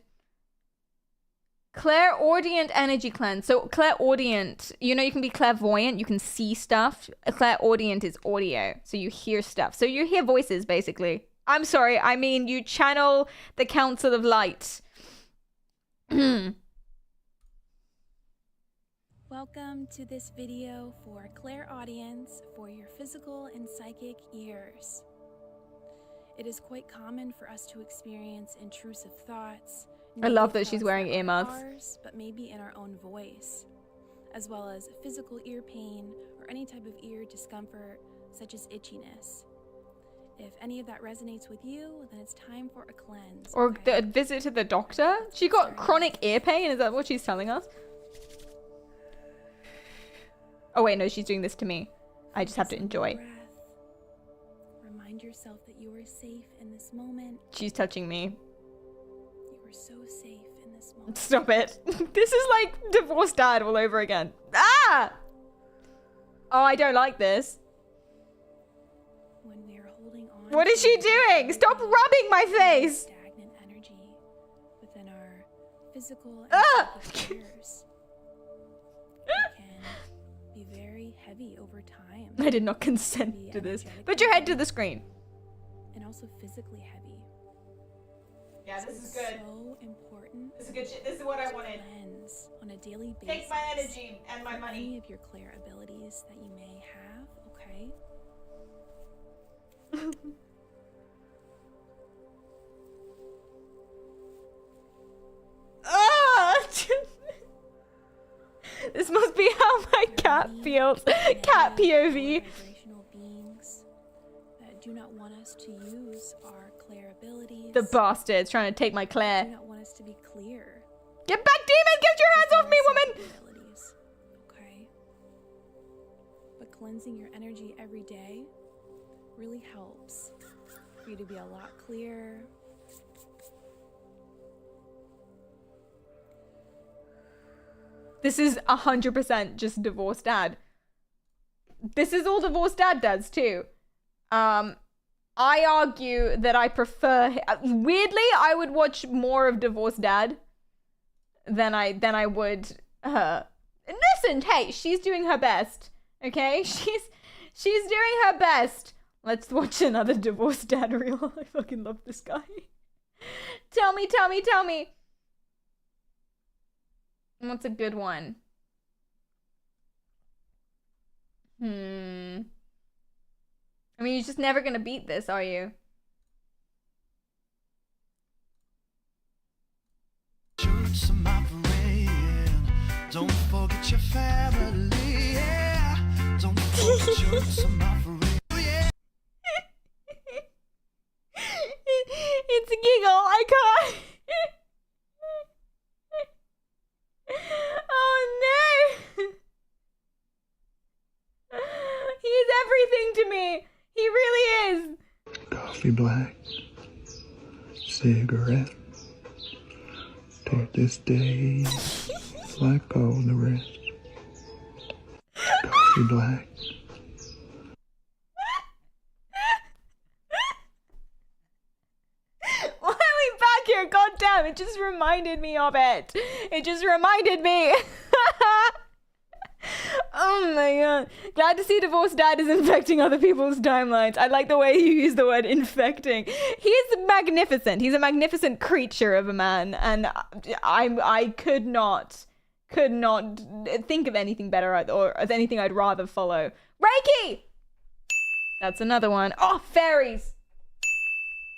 Clairaudient energy cleanse. So clairaudient, you know, you can be clairvoyant, you can see stuff. Clairaudient is audio, so you hear stuff. So you hear voices, basically. I'm sorry, I mean you channel the Council of Light. Welcome to this video for clairaudience for your physical and psychic ears. It is quite common for us to experience intrusive thoughts. I love that she's wearing earmuffs. Ours, but maybe in our own voice, as well as physical ear pain or any type of ear discomfort, such as itchiness. If any of that resonates with you, then it's time for a cleanse. Or a visit to the doctor? She got chronic ear pain? Is that what she's telling us? Oh wait, no, she's doing this to me. I just have to enjoy. Remind yourself that you are safe in this moment. She's touching me. You are so safe in this moment. Stop it. This is like divorced dad all over again. Ah! Oh, I don't like this. When we are holding on. What is she doing? Stop rubbing my face. Stagnant energy within our physical and ears. Be very heavy over time. I did not consent to this. Put your head to the screen. And also physically heavy. Yeah, this is good. So important. This is good shit. This is what I wanted. Cleanse on a daily basis. Take my energy and my money. Any of your clair abilities that you may have, okay? Cat feels. Cat POV. Vibrational beings that do not want us to use our Claire abilities. The bastard's trying to take my Claire. Do not want us to be clear. Get back, demon! Get your hands off me, woman! Abilities. Okay. But cleansing your energy every day really helps for you to be a lot clearer. This is 100% just divorced dad. This is all divorced dad does too. I argue that I prefer. Weirdly, I would watch more of divorced dad than I would her. Listen, hey, she's doing her best. Okay, she's doing her best. Let's watch another divorced dad reel. I fucking love this guy. Tell me. What's a good one? I mean, you're just never gonna beat this, are you? Don't forget your family, yeah. Don't forget your It's a giggle, I can't. Oh no! He's everything to me. He really is. Coffee black, cigarette. Take this day like all the rest. Coffee black. Why are we back here? God damn, it just reminded me of it. It just reminded me. Oh my god. Glad to see divorced dad is infecting other people's timelines. I like the way you use the word infecting. He's magnificent. He's a magnificent creature of a man. And I could not think of anything better or anything I'd rather follow. Reiki! That's another one. Oh, fairies!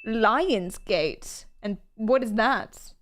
Lionsgate. And what is that?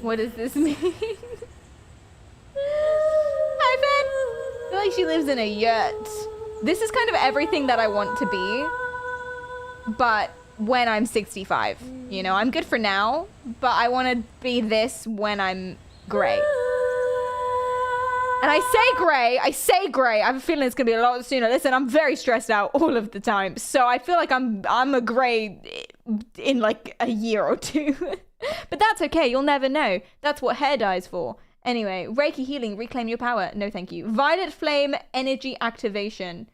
What does this mean? Hi, Ben! I feel like she lives in a yurt. This is kind of everything that I want to be, but when I'm 65. You know, I'm good for now, but I want to be this when I'm grey. And I say grey. I have a feeling it's going to be a lot sooner. Listen, I'm very stressed out all of the time, so I feel like I'm a grey in like a year or two. But that's okay, you'll never know. That's what hair dye's for. Anyway, Reiki healing, reclaim your power. No, thank you. Violet flame, energy activation.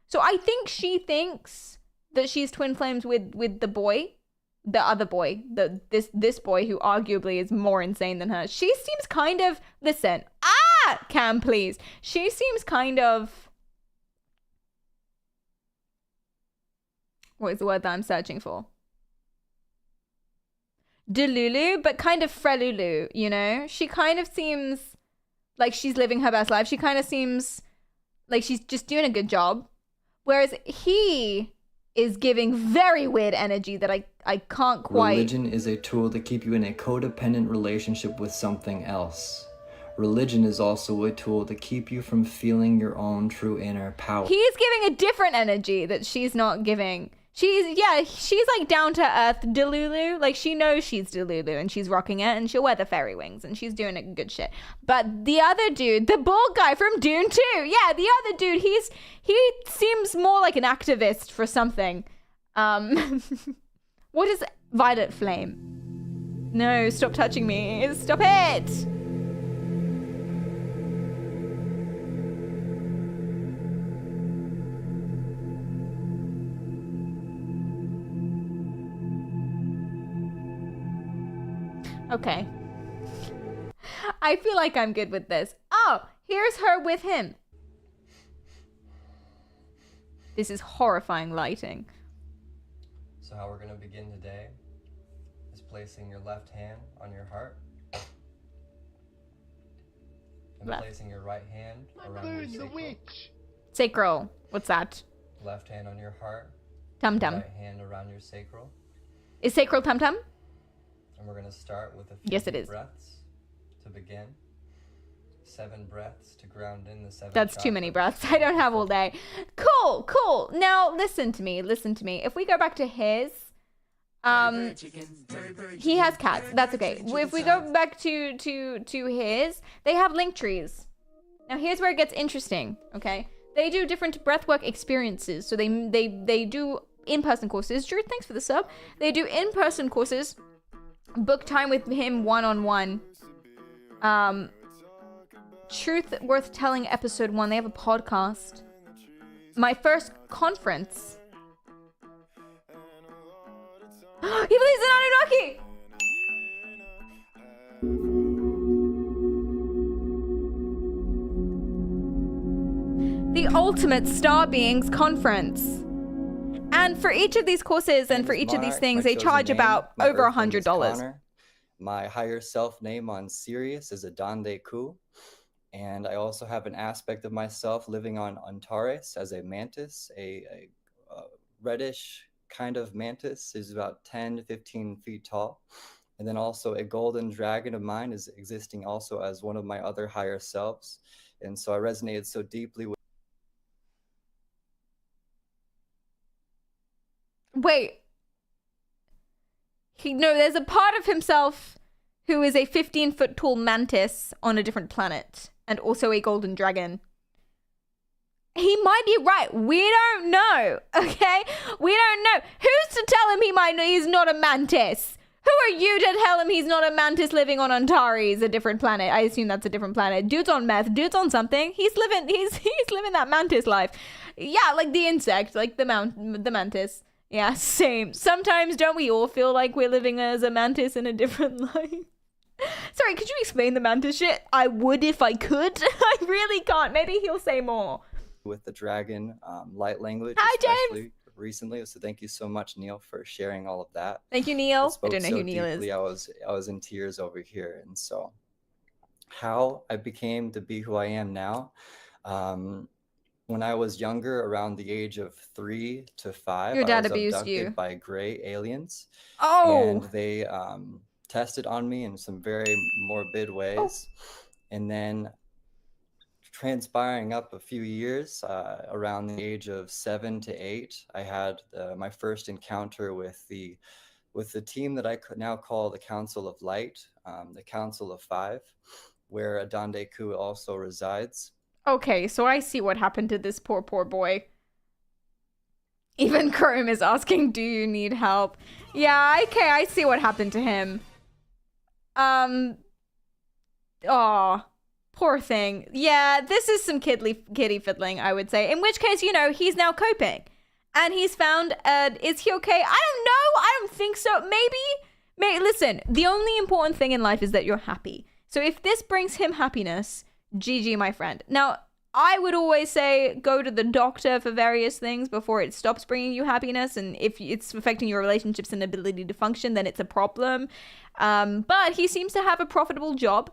So I think she thinks that she's twin flames with the boy, the other boy, this boy who arguably is more insane than her. She seems kind of, listen, Cam, please. She seems kind of, what is the word that I'm searching for? Delulu, but kind of frelulu, you know? She kind of seems like she's living her best life. She kind of seems like she's just doing a good job. Whereas he is giving very weird energy that I can't quite... Religion is a tool to keep you in a codependent relationship with something else. Religion is also a tool to keep you from feeling your own true inner power. He's giving a different energy that she's not giving. She's like down to earth Delulu. Like, she knows she's Delulu and she's rocking it and she'll wear the fairy wings and she's doing a good shit. But the other dude, the bald guy from Dune 2, yeah, the other dude, he seems more like an activist for something. What is Violet Flame? No, stop touching me. Stop it! Okay. I feel like I'm good with this. Oh, here's her with him. This is horrifying lighting. So how we're going to begin today is placing your left hand on your heart and placing your right hand around your sacral. Sacral. What's that? Left hand on your heart. Tum-tum. Right hand around your sacral. Is sacral tum-tum? And we're going to start with a few Yes, it deep is. breaths to begin. 7 breaths to ground in the 7 That's too many breaths. I don't have all day. Cool, cool. Now listen to me. If we go back to his, he has cats. That's okay. If we go back to his, they have link trees. Now here's where it gets interesting. Okay, they do different breathwork experiences. So they do in-person courses. Drew, thanks for the sub. They do in-person courses. Book time with him one-on-one. Truth Worth Telling episode 1. They have a podcast. My first conference. He believes in Anunnaki! The Ultimate Star Beings Conference. And for each of these courses and for each of these things, they charge about over $100. My higher self name on Sirius is Adonde Ku. And I also have an aspect of myself living on Antares as a mantis, a reddish kind of mantis, is about 10 to 15 feet tall. And then also a golden dragon of mine is existing also as one of my other higher selves. And so I resonated so deeply with... Wait. No, there's a part of himself who is a 15-foot tall mantis on a different planet. And also a golden dragon. He might be right. We don't know. Okay? We don't know. Who's to tell him he's not a mantis? Who are you to tell him he's not a mantis living on Antares, a different planet? I assume that's a different planet. Dude's on meth. Dude's on something. He's living that mantis life. Yeah, like the insect, like the mantis. Yeah, same. Sometimes don't we all feel like we're living as a mantis in a different life? Sorry, could you explain the mantis shit? I would if I could. I really can't. Maybe he'll say more. With the dragon light language, Hi, especially James. Recently. So thank you so much, Neil, for sharing all of that. Thank you, Neil. I don't know who Neil is. I was in tears over here. And so how I became to be who I am now, when I was younger, around the age of 3 to 5, Your dad I was abused abducted you. by gray aliens. Oh. And they tested on me in some very morbid ways. And then transpiring up a few years, around the age of 7 to 8, I had my first encounter with the team that I could now call the Council of Light, the Council of 5, where Adonde Ku also resides. Okay, so I see what happened to this poor boy. Even Chrome is asking, do you need help? Yeah, okay, I see what happened to him. Oh, poor thing. Yeah, this is some kiddie fiddling, I would say. In which case, he's now coping. And he's found, is he okay? I don't know. I don't think so. Maybe, listen, the only important thing in life is that you're happy. So if this brings him happiness, GG, my friend. Now, I would always say go to the doctor for various things before it stops bringing you happiness. And if it's affecting your relationships and ability to function, then it's a problem. But he seems to have a profitable job.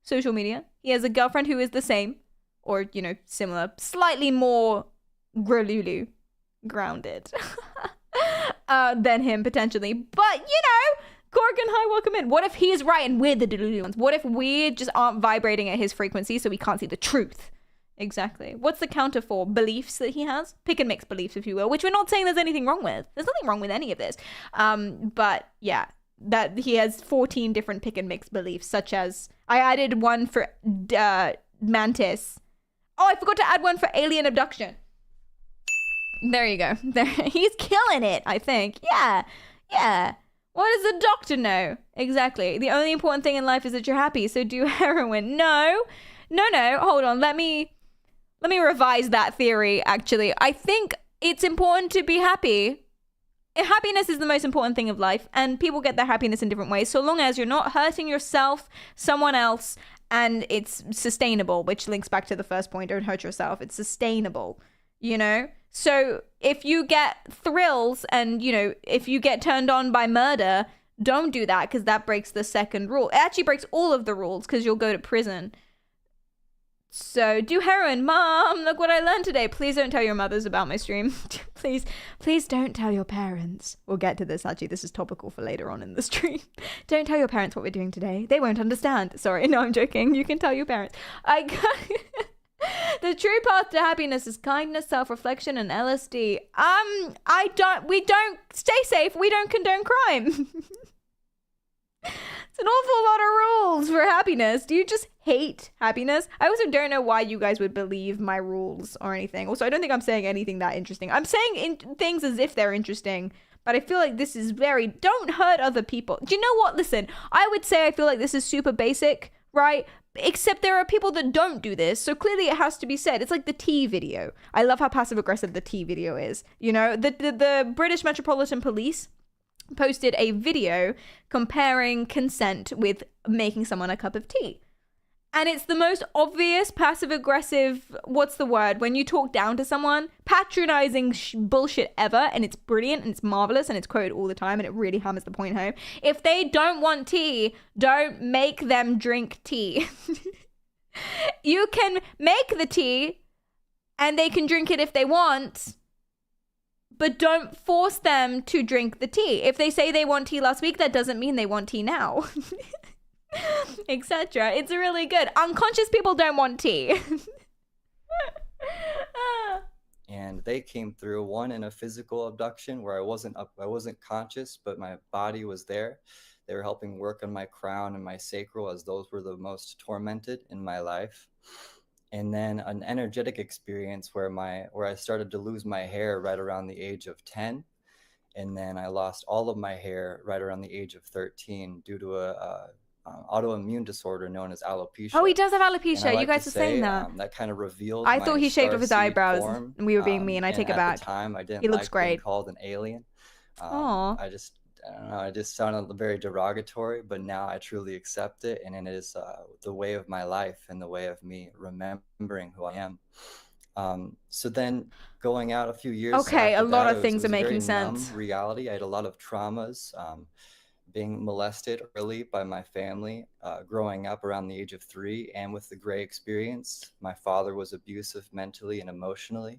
Social media. He has a girlfriend who is the same. Or, similar. Slightly more grelulu. Grounded. Than him, potentially. But, Gorgon, hi, welcome in. What if he's right and we're the delulu ones? What if we just aren't vibrating at his frequency so we can't see the truth? Exactly. What's the counter for? Beliefs that he has? Pick and mix beliefs, if you will, which we're not saying there's anything wrong with. There's nothing wrong with any of this. But yeah, that he has 14 different pick and mix beliefs, such as I added one for mantis. Oh, I forgot to add one for alien abduction. There you go. There, he's killing it, I think. Yeah. What does the doctor know? Exactly. The only important thing in life is that you're happy, so do heroin. No. Hold on. Let me revise that theory, actually. I think it's important to be happy. happiness is the most important thing of life, and people get their happiness in different ways, so long as you're not hurting yourself, someone else, and it's sustainable, which links back to the first point, don't hurt yourself. It's sustainable, you know? So if you get thrills and, you know, if you get turned on by murder, don't do that, because that breaks the second rule. It actually breaks all of the rules, because you'll go to prison. So do heroin. Mom, look what I learned today. Please don't tell your mothers about my stream. Please don't tell your parents. We'll get to this, actually. This is topical for later on in the stream. Don't tell your parents what we're doing today. They won't understand. Sorry, no, I'm joking. You can tell your parents. The true path to happiness is kindness, self-reflection, and LSD. We don't, stay safe. We don't condone crime. It's an awful lot of rules for happiness. Do you just hate happiness? I also don't know why you guys would believe my rules or anything. Also, I don't think I'm saying anything that interesting. I'm saying things as if they're interesting, but I feel like this is very, don't hurt other people. Do you know what? Listen, I would say I feel like this is super basic, right? Except there are people that don't do this, so clearly it has to be said. It's like the tea video. I love how passive aggressive the tea video is. You know, the British Metropolitan Police posted a video comparing consent with making someone a cup of tea. And it's the most obvious passive aggressive, what's the word? When you talk down to someone, patronizing bullshit ever. And it's brilliant and it's marvelous and it's quoted all the time and it really hammers the point home. If they don't want tea, don't make them drink tea. You can make the tea and they can drink it if they want, but don't force them to drink the tea. If they say they want tea last week, that doesn't mean they want tea now. Etc. It's really good. Unconscious people don't want tea. And they came through, one in a physical abduction where I wasn't conscious, but my body was there. They were helping work on my crown and my sacral, as those were the most tormented in my life. And then an energetic experience where I started to lose my hair right around the age of 10. And then I lost all of my hair right around the age of 13 due to a autoimmune disorder known as alopecia. Oh, he does have alopecia. You guys are saying that. That kind of revealed. I thought he shaved off his eyebrows, and we were being mean. I take it back. At the time, I didn't. He looks like being great. called an alien. Aww. I don't know. It just sounded very derogatory, but now I truly accept it, and it is the way of my life and the way of me remembering who I am. So then, going out a few years. Okay, a lot of things are making very sense. numb reality. I had a lot of traumas. Being molested early by my family, growing up around the age of 3, and with the gray experience. My father was abusive mentally and emotionally.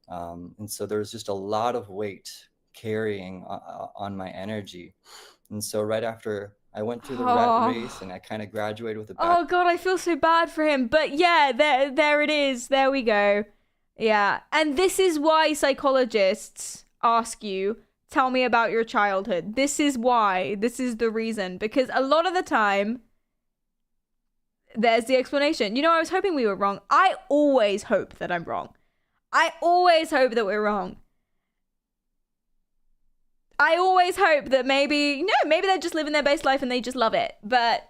And so there was just a lot of weight carrying on my energy. And so right after I went through the rat race and I kind of graduated with a Oh God, I feel so bad for him. But yeah, there it is. There we go. Yeah. And this is why psychologists ask you, tell me about your childhood. This is why. This is the reason. Because a lot of the time, there's the explanation. You know, I was hoping we were wrong. I always hope that I'm wrong. I always hope that we're wrong. I always hope that maybe they're just living their best life and they just love it. But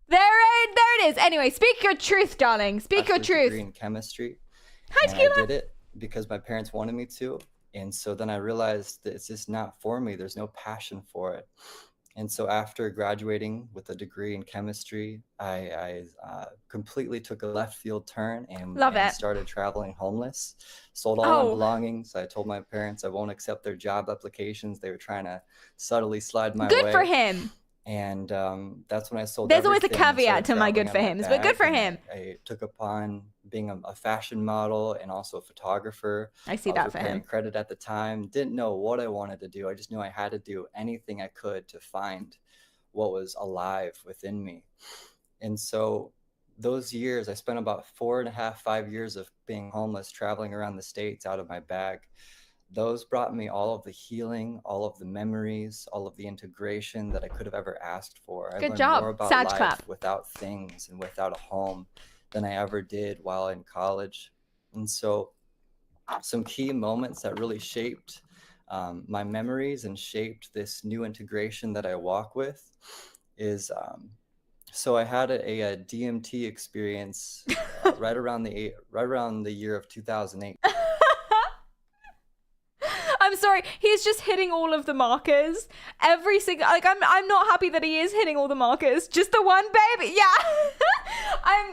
there it is. Anyway, speak your truth, darling. Speak your truth. In chemistry. Hi, Tequila. I did it because my parents wanted me to. And so then I realized that it's just not for me. There's no passion for it. And so after graduating with a degree in chemistry, I completely took a left field turn and started traveling homeless. Sold all my belongings. I told my parents I won't accept their job applications. They were trying to subtly slide my way. Good for him. And that's when I sold. There's always a caveat to my good for him, but good for him. I took upon being a fashion model and also a photographer. I see that for him. Credit at the time. Didn't know what I wanted to do. I just knew I had to do anything I could to find what was alive within me. And so those years, I spent about 4.5, 5 years of being homeless, traveling around the States out of my bag. Those brought me all of the healing, all of the memories, all of the integration that I could have ever asked for. I learned more about life without things and without a home than I ever did while in college. And so some key moments that really shaped my memories and shaped this new integration that I walk with is, so I had a DMT experience right around the year of 2008. sorry. He's just hitting all of the markers. Every single, like, I'm not happy that he is hitting all the markers. Just the one, baby. Yeah.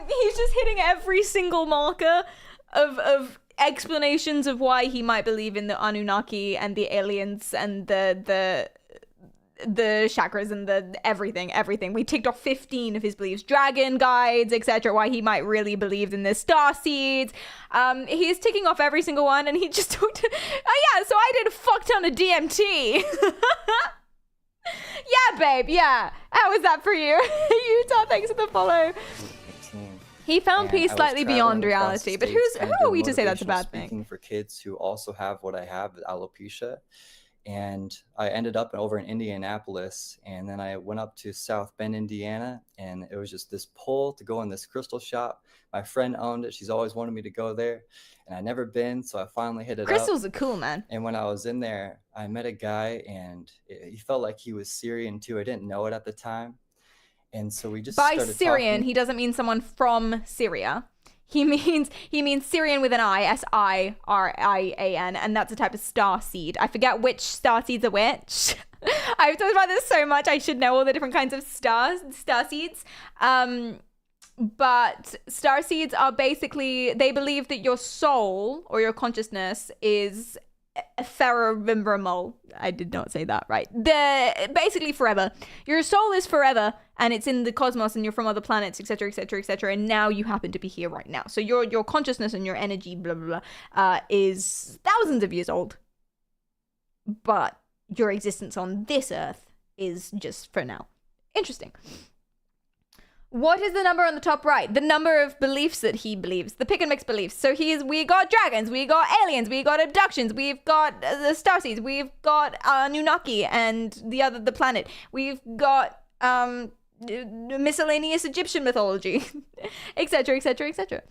He's just hitting every single marker of explanations of why he might believe in the Anunnaki and the aliens and the chakras and the everything. We ticked off 15 of his beliefs, dragon guides, etc., why he might really believe in the star seeds. He's ticking off every single one, and he just talked to, so I did a fuck ton of DMT. Yeah, babe, yeah. How was that for you? Utah, thanks for the follow. He found peace slightly beyond reality, but who are we to say that's a bad thing? Speaking for kids who also have what I have, alopecia. And I ended up over in Indianapolis, and then I went up to South Bend, Indiana, and it was just this pull to go in this crystal shop. My friend owned it. She's always wanted me to go there, and I'd never been, so I finally hit it up. Crystals are cool, man. And when I was in there, I met a guy, and he felt like he was Syrian too. I didn't know it at the time. And so we just By started Syrian, talking. he doesn't mean someone from Syria. He means Syrian with an I, S-I-R-I-A-N, and that's a type of star seed. I forget which star seeds are which. I've talked about this so much, I should know all the different kinds of star seeds. But star seeds are basically, they believe that your soul or your consciousness is ephemeral. I did not say that right. Basically forever. Your soul is forever, and it's in the cosmos, and you're from other planets, etc., etc., etc. And now you happen to be here right now. So your consciousness and your energy, blah blah blah, is thousands of years old. But your existence on this earth is just for now. Interesting. What is the number on the top right? The number of beliefs that he believes. The pick and mix beliefs. So we got dragons, we got aliens, we got abductions, we've got the starseeds, we've got Anunnaki and the planet. We've got miscellaneous Egyptian mythology, etc., etc., etc.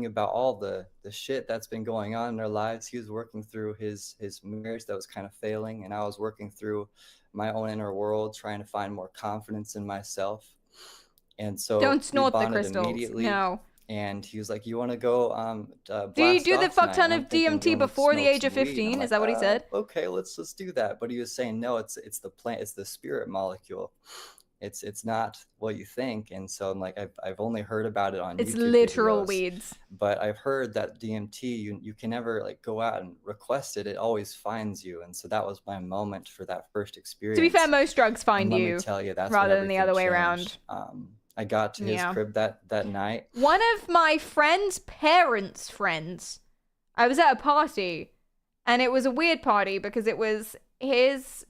About all the shit that's been going on in their lives. He was working through his marriage that was kind of failing, and I was working through my own inner world, trying to find more confidence in myself. And so don't snort the crystals. No. And he was like, "You want to go? Do you do the fuck ton of DMT before the age of 15? Like, is that what he said? Okay, let's do that." But he was saying, "No, it's the plant, it's the spirit molecule. It's not what you think." And so I'm like, I've only heard about it on YouTube. It's literal videos, weeds. But I've heard that DMT, you can never like go out and request it. It always finds you. And so that was my moment for that first experience. To be fair, most drugs find you. Let me tell you, that's rather than the other way around. I got to his crib that night. One of my friend's parents' friends, I was at a party, and it was a weird party because it was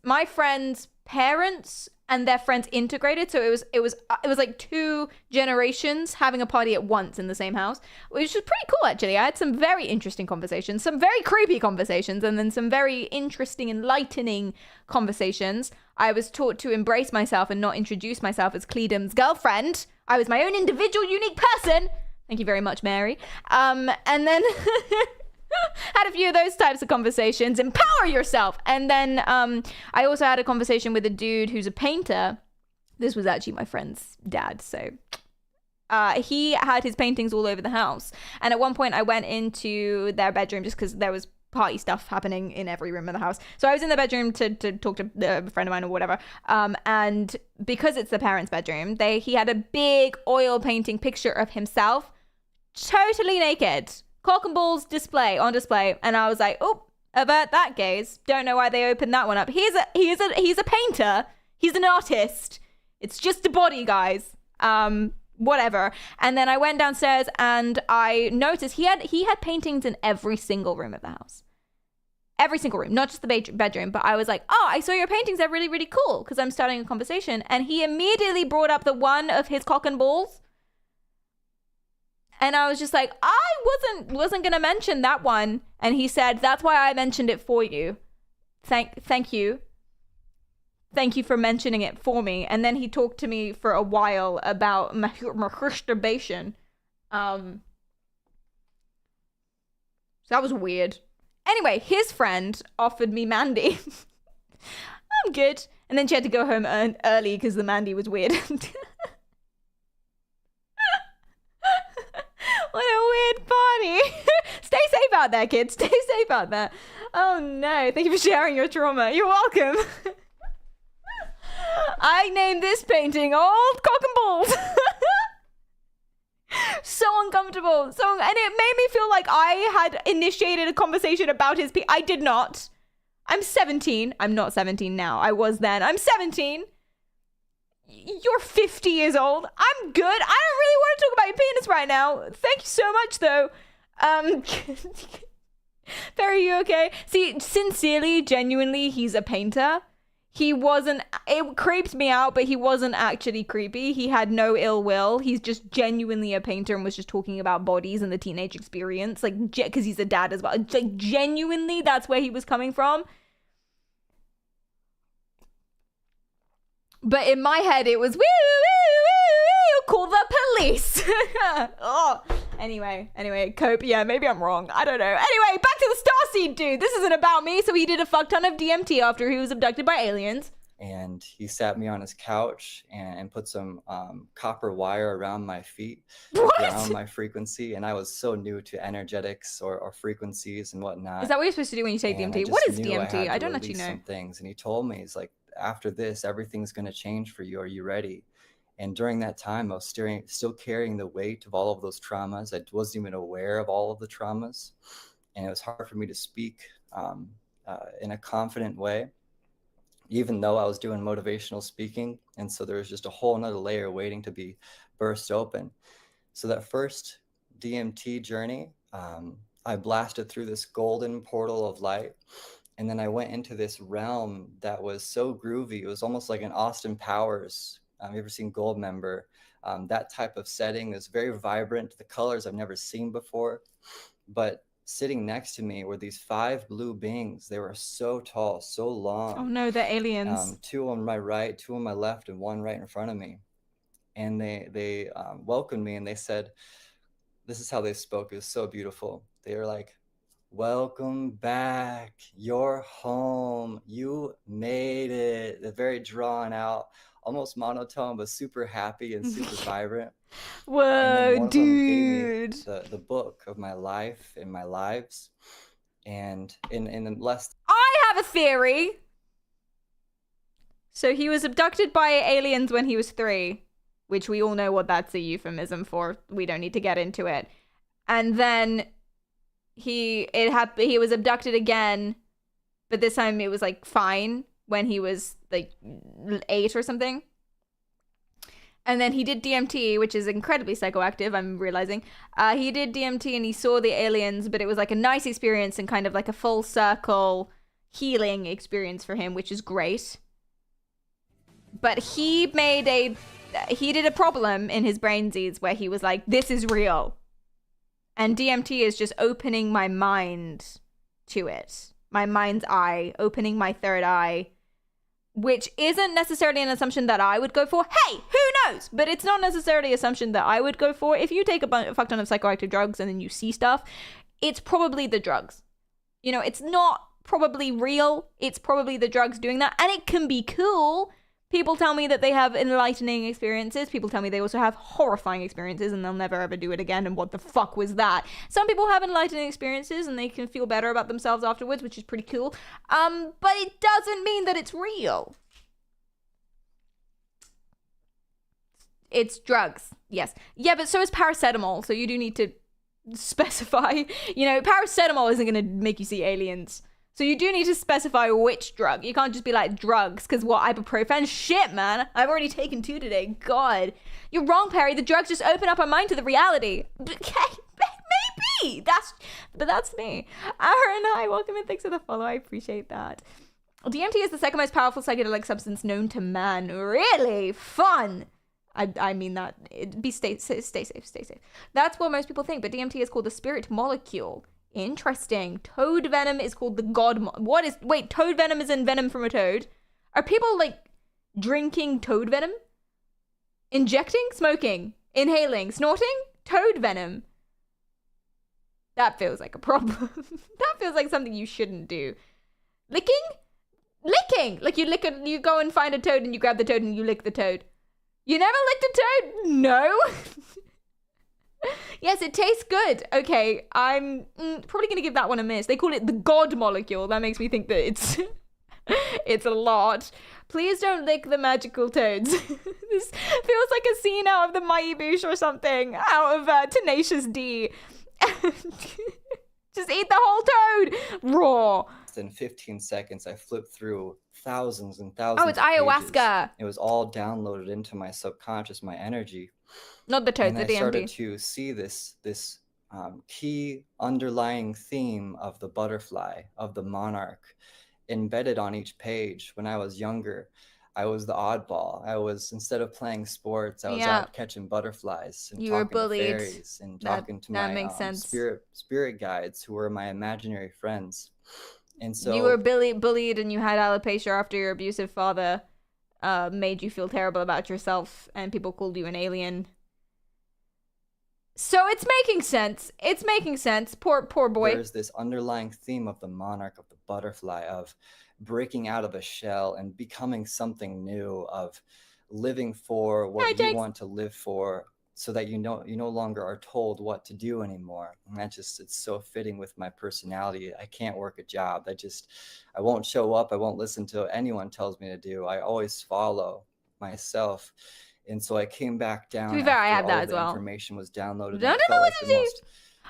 my friend's parents and their friends integrated, so it was like two generations having a party at once in the same house, which was pretty cool actually. I had some very interesting conversations, some very creepy conversations, and then some very interesting, enlightening conversations. I was taught to embrace myself and not introduce myself as Cledum's girlfriend. I was my own individual, unique person. Thank you very much, Mary. And then had a few of those types of conversations. Empower yourself. And then I also had a conversation with a dude who's a painter. This was actually my friend's dad. So he had his paintings all over the house. And at one point I went into their bedroom just because there was party stuff happening in every room of the house. So I was in the bedroom to talk to a friend of mine or whatever. And because it's the parents' bedroom, he had a big oil painting picture of himself totally naked. Cock and balls on display, and I was like, "Oh, avert that gaze." Don't know why they opened that one up. He's a painter. He's an artist. It's just a body, guys. Whatever. And then I went downstairs and I noticed he had paintings in every single room of the house. Every single room, not just the bedroom. But I was like, "Oh, I saw your paintings. They're really, really cool." Because I'm starting a conversation, and he immediately brought up the one of his cock and balls. And I was just like, I wasn't gonna mention that one. And he said, "That's why I mentioned it for you. Thank you. Thank you for mentioning it for me." And then he talked to me for a while about masturbation. So that was weird. Anyway, his friend offered me Mandy. I'm good. And then she had to go home early because the Mandy was weird. What a weird party. Stay safe out there, kids. Stay safe out there. Oh no, thank you for sharing your trauma. You're welcome. I named this painting Old Cock and Balls. So uncomfortable. And it made me feel like I had initiated a conversation about his I did not. I'm 17. I'm not 17 now. I was then. I'm 17. You're 50 years old. I'm good. I don't really want to talk about your penis right now. Thank you so much, though. Perry, you okay? See, sincerely, genuinely, he's a painter. He wasn't, it creeped me out, but he wasn't actually creepy. He had no ill will. He's just genuinely a painter and was just talking about bodies and the teenage experience. Like, because he's a dad as well. Like, genuinely, that's where he was coming from. But in my head, it was, woo, call the police. Oh. Anyway, Cope, yeah, maybe I'm wrong. I don't know. Anyway, back to the Starseed dude. This isn't about me. So he did a fuck ton of DMT after he was abducted by aliens. And he sat me on his couch and put some copper wire around my feet, around my frequency. And I was so new to energetics or frequencies and whatnot. Is that what you're supposed to do when you take DMT? What is DMT? I don't actually know. Some things. And he told me, he's like, after this, everything's going to change for you. Are you ready? And during that time, I was still carrying the weight of all of those traumas. I wasn't even aware of all of the traumas. And it was hard for me to speak in a confident way, even though I was doing motivational speaking. And so there was just a whole nother layer waiting to be burst open. So that first DMT journey, I blasted through this golden portal of light. And then I went into this realm that was so groovy. It was almost like an Austin Powers. You ever seen Goldmember? That type of setting is very vibrant. The colors I've never seen before. But sitting next to me were these 5 blue beings. They were so tall, so long. Oh no, they're aliens. 2 on my right, 2 on my left, and 1 right in front of me. And they welcomed me and they said, this is how they spoke. It was so beautiful. They were like, welcome back. You're home. You made it. They're very drawn out, almost monotone, but super happy and super vibrant. Whoa, dude. The book of my life and my lives. And in the less... I have a theory. So he was abducted by aliens when he was 3, which we all know what that's a euphemism for. We don't need to get into it. And then he was abducted again, but this time it was like fine when he was like 8 or something. And then he did DMT, which is incredibly psychoactive, I'm realizing. He did DMT and he saw the aliens, but it was like a nice experience and kind of like a full circle healing experience for him, which is great. But he did a problem in his brainsies where he was like, this is real. And DMT is just opening my mind to it. My mind's eye, opening my third eye, which isn't necessarily an assumption that I would go for. Hey, who knows? But it's not necessarily an assumption that I would go for. If you take a fuck ton of psychoactive drugs and then you see stuff, it's probably the drugs. You know, it's not probably real. It's probably the drugs doing that. And it can be cool. People tell me that they have enlightening experiences. People tell me they also have horrifying experiences and they'll never ever do it again. And what the fuck was that? Some people have enlightening experiences and they can feel better about themselves afterwards, which is pretty cool. But it doesn't mean that it's real. It's drugs. Yes. Yeah, but so is paracetamol. So you do need to specify. You know, paracetamol isn't going to make you see aliens. So you do need to specify which drug. You can't just be like drugs, because what, ibuprofen? Shit, man. I've already taken 2 today. God. You're wrong, Perry. The drugs just open up our mind to the reality. Maybe. That's me. Aaron, hi. Welcome and thanks for the follow. I appreciate that. DMT is the second most powerful psychedelic substance known to man. Really? Fun. I mean that. Stay safe. That's what most people think, but DMT is called the spirit molecule. Interesting. Toad venom is called the god. Wait, toad venom is in venom from a toad? Are people like drinking toad venom? Injecting? Smoking? Inhaling? Snorting? Toad venom. That feels like a problem. That feels like something you shouldn't do. Licking? Like you go and find a toad and you grab the toad and you lick the toad. You never licked a toad? No. Yes, it tastes good. Okay, I'm probably gonna give that one a miss. They call it the God molecule. That makes me think that it's it's a lot. Please don't lick the magical toads. This feels like a scene out of the Mighty Boosh or something. Out of Tenacious D. Just eat the whole toad raw. In 15 seconds, I flipped through thousands and thousands. Oh, it's of pages. ayahuasca. It was all downloaded into my subconscious, my energy. Not the toads, And the I DMT. started to see this key underlying theme of the butterfly, of the monarch, embedded on each page. When I was younger, I was the oddball. I was, instead of playing sports, I was out catching butterflies and You were talking bullied. to fairies and talking to that my makes sense. spirit guides who were my imaginary friends. And so You were bullied and you had alopecia after your abusive father made you feel terrible about yourself and people called you an alien. So it's making sense. It's making sense. Poor boy. there's this underlying theme of the monarch, of the butterfly, of breaking out of a shell and becoming something new, of living for what you want to live for, so that you no longer are told what to do anymore. And it's so fitting with my personality. I can't work a job. I won't show up. I won't listen to anyone tells me to do. I always follow myself. And so I came back down. To be fair, I after had that all as the well. information was downloaded. I don't and it know felt what like to the do. most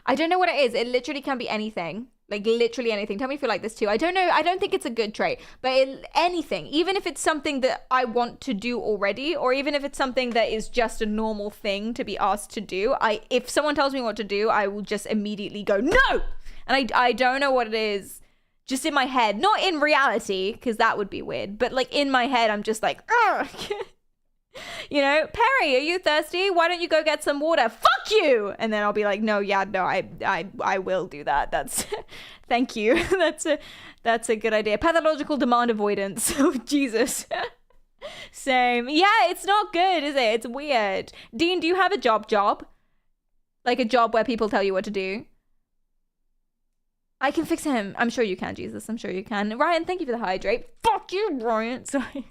I don't know what it is. It literally can be anything. Like literally anything. Tell me if you like this too. I don't know. I don't think it's a good trait, but anything, even if it's something that I want to do already, or even if it's something that is just a normal thing to be asked to do, if someone tells me what to do, I will just immediately go, no! And I don't know what it is. Just in my head, not in reality, because that would be weird, but like in my head, I'm just like, ugh. You know, Perry, are you thirsty? Why don't you go get some water? Fuck you! And then I'll be like, no, I will do that. That's, thank you. That's a good idea. Pathological demand avoidance. Oh, Jesus. Same. Yeah, it's not good, is it? It's weird. Dean, do you have a job? Like a job where people tell you what to do? I can fix him. I'm sure you can, Jesus. I'm sure you can. Ryan, thank you for the hydrate. Fuck you, Ryan. Sorry.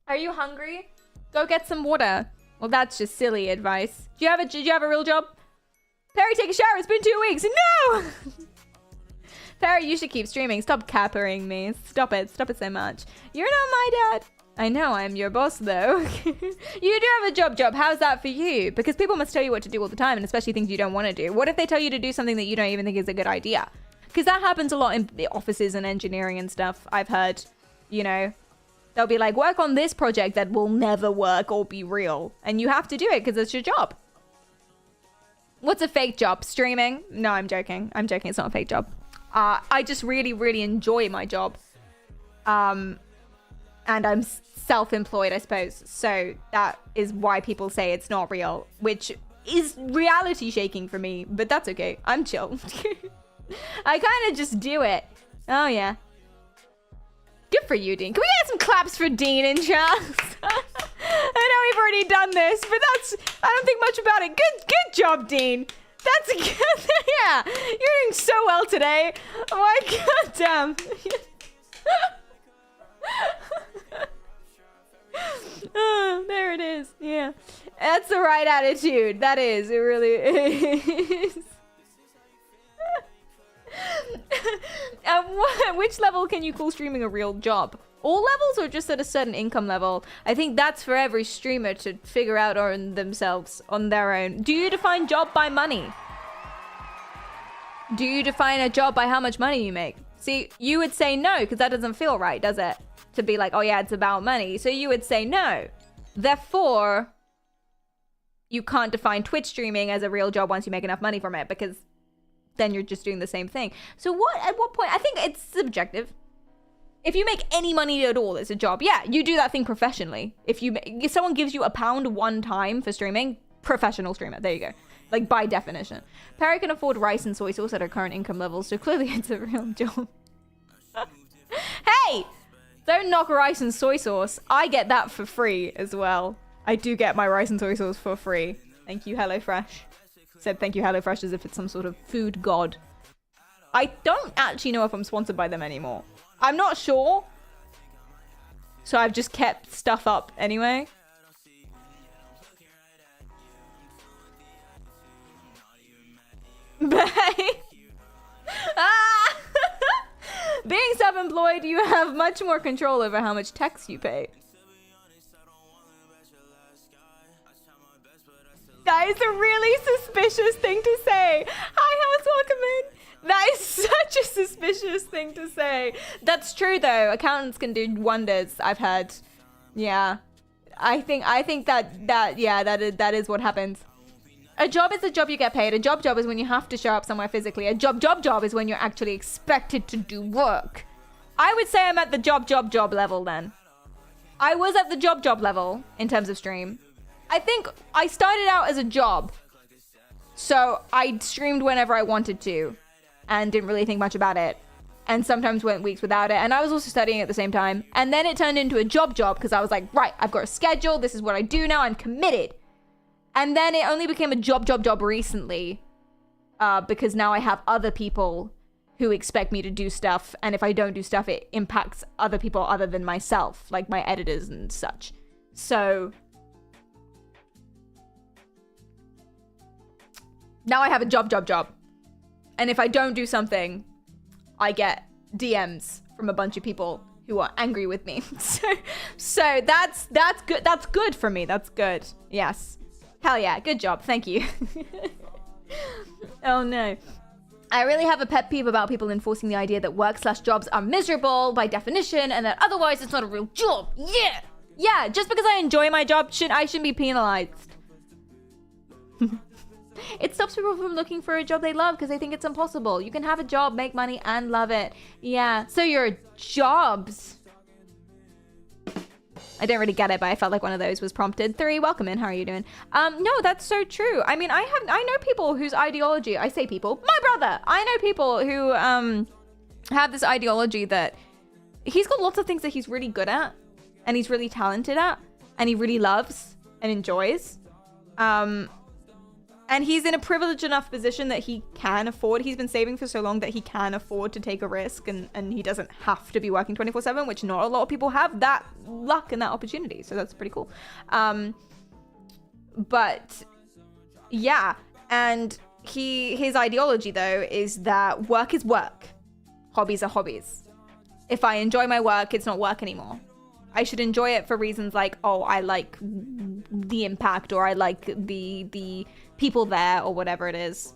Are you hungry? Go get some water. Well, that's just silly advice. Did you have a real job? Perry, take a shower. It's been 2 weeks. No! Perry, you should keep streaming. Stop cappering me. Stop it so much. You're not my dad. I know, I'm your boss though. You do have a job. How's that for you? Because people must tell you what to do all the time, and especially things you don't want to do. What if they tell you to do something that you don't even think is a good idea? Because that happens a lot in the offices and engineering and stuff. I've heard, you know, they'll be like, work on this project that will never work or be real. And you have to do it because it's your job. What's a fake job? Streaming? No, I'm joking. It's not a fake job. I just really, really enjoy my job. And I'm self-employed, I suppose. So that is why people say it's not real, which is reality shaking for me, but that's okay. I'm chill. I kind of just do it. Oh, yeah. Good for you, Dean. Can we get some claps for Dean and Charles? I know we've already done this, but I don't think much about it. Good job, Dean. That's a good, yeah. You're doing so well today. Oh my god damn. Oh, there it is. Yeah. That's the right attitude. That is. It really is. Which level can you call streaming a real job? All levels or just at a certain income level? I think that's for every streamer to figure out on themselves, on their own. Do you define job by money? Do you define a job by how much money you make? See, you would say no, because that doesn't feel right, does it? To be like, oh yeah, it's about money. So you would say no. Therefore, you can't define Twitch streaming as a real job once you make enough money from it, because then you're just doing the same thing. So at what point? I think it's subjective. If you make any money at all, it's a job. Yeah, you do that thing professionally. If someone gives you £1 one time for streaming, professional streamer. There you go. Like, by definition. Perry can afford rice and soy sauce at her current income levels, so clearly it's a real job. Hey! Don't knock rice and soy sauce. I get that for free as well. I do get my rice and soy sauce for free. Thank you, HelloFresh. Said thank you, HelloFresh, as if it's some sort of food god. I don't actually know if I'm sponsored by them anymore. I'm not sure. So I've just kept stuff up anyway. self-employed, you have much more control over how much tax you pay. That is a really suspicious thing to say. Hi, House, welcome in. That is such a suspicious thing to say. That's true though. Accountants can do wonders, I've heard. Yeah. I think that is what happens. A job is a job you get paid. A job is when you have to show up somewhere physically. A job is when you're actually expected to do work. I would say I'm at the job level then. I was at the job level in terms of stream. I think I started out as a job. So I streamed whenever I wanted to and didn't really think much about it. And sometimes went weeks without it. And I was also studying at the same time. And then it turned into a job because I was like, right, I've got a schedule. This is what I do now. I'm committed. And then it only became a job recently. Because now I have other people who expect me to do stuff. And if I don't do stuff, it impacts other people other than myself. Like my editors and such. So now I have a job. And if I don't do something, I get DMs from a bunch of people who are angry with me. So that's good. That's good for me. That's good. Yes. Hell yeah. Good job. Thank you. Oh no. I really have a pet peeve about people enforcing the idea that work/jobs are miserable by definition and that otherwise it's not a real job. Yeah. Yeah. Just because I enjoy my job, I shouldn't be penalized. It stops people from looking for a job they love because they think it's impossible. You can have a job, make money, and love it. Yeah, so your jobs. I didn't really get it, but I felt like one of those was prompted. 3, welcome in. How are you doing? No, that's so true. I mean, I know people whose ideology, I say people, my brother. I know people who have this ideology that he's got lots of things that he's really good at and he's really talented at and he really loves and enjoys. And he's in a privileged enough position that he can afford, he's been saving for so long that he can afford to take a risk and he doesn't have to be working 24/7, which not a lot of people have that luck and that opportunity. So that's pretty cool. But yeah, and his ideology though is that work is work. Hobbies are hobbies. If I enjoy my work, it's not work anymore. I should enjoy it for reasons like, oh, I like the impact or I like the people there or whatever it is.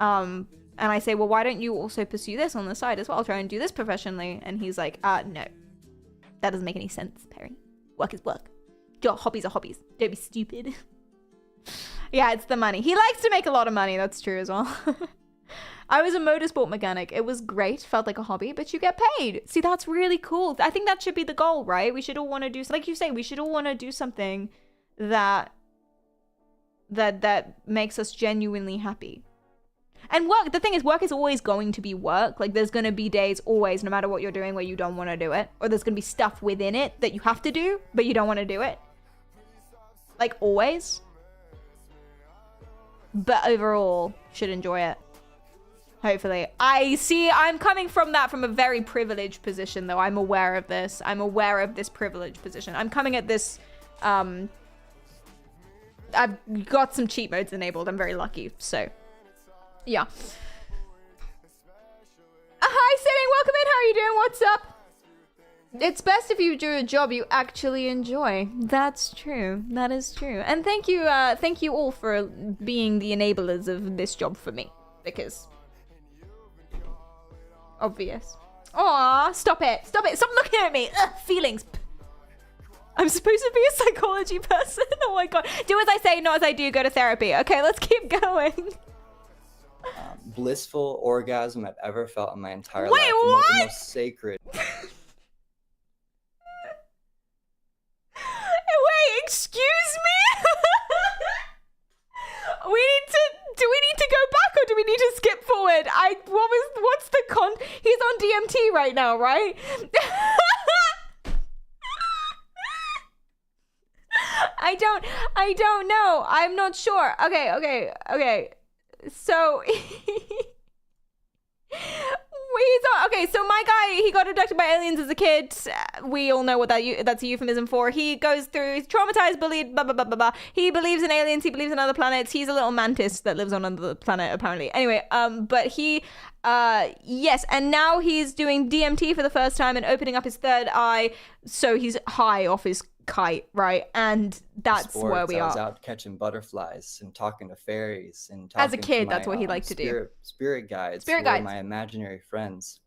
And I say, well, why don't you also pursue this on the side as well? Try and do this professionally. And he's like, no, that doesn't make any sense, Perry. Work is work. Your hobbies are hobbies. Don't be stupid. Yeah, it's the money. He likes to make a lot of money. That's true as well. I was a motorsport mechanic. It was great. Felt like a hobby, but you get paid. See, that's really cool. I think that should be the goal, right? We should all want to do, like you say, we should all want to do something that makes us genuinely happy. And work, the thing is, work is always going to be work. Like, there's going to be days always, no matter what you're doing, where you don't want to do it. Or there's going to be stuff within it that you have to do, but you don't want to do it. Like, always. But overall, should enjoy it. Hopefully. I'm coming from a very privileged position, though. I'm aware of this. I'm aware of this privileged position. I'm coming at this, I've got some cheat modes enabled. I'm very lucky, so yeah. Hi, Sitting. Welcome in. How are you doing? What's up? It's best if you do a job you actually enjoy. That's true. That is true. And thank you all for being the enablers of this job for me, because obvious. Aw, stop it. Stop it. Stop looking at me. Ugh, feelings. I'm supposed to be a psychology person. Oh my god. Do as I say, not as I do. Go to therapy. Okay, let's keep going. Blissful orgasm I've ever felt in my entire life. Wait, what? The most sacred. Wait, excuse me? Do we need to go back or do we need to skip forward? What's the he's on DMT right now, right? I don't know. I'm not sure. Okay. So so my guy, he got abducted by aliens as a kid. We all know what that's a euphemism for. He goes through, he's traumatized, bullied, blah, blah, blah, blah, blah. He believes in aliens. He believes in other planets. He's a little mantis that lives on another planet, apparently. Anyway, but he Yes, and now he's doing DMT for the first time and opening up his third eye, so he's high off his kite, right? And that's where we I was are. out catching butterflies and talking to fairies and As a talking kid, to that's my, what he liked to do. Spirit guides. Spirit who guides. were my imaginary friends.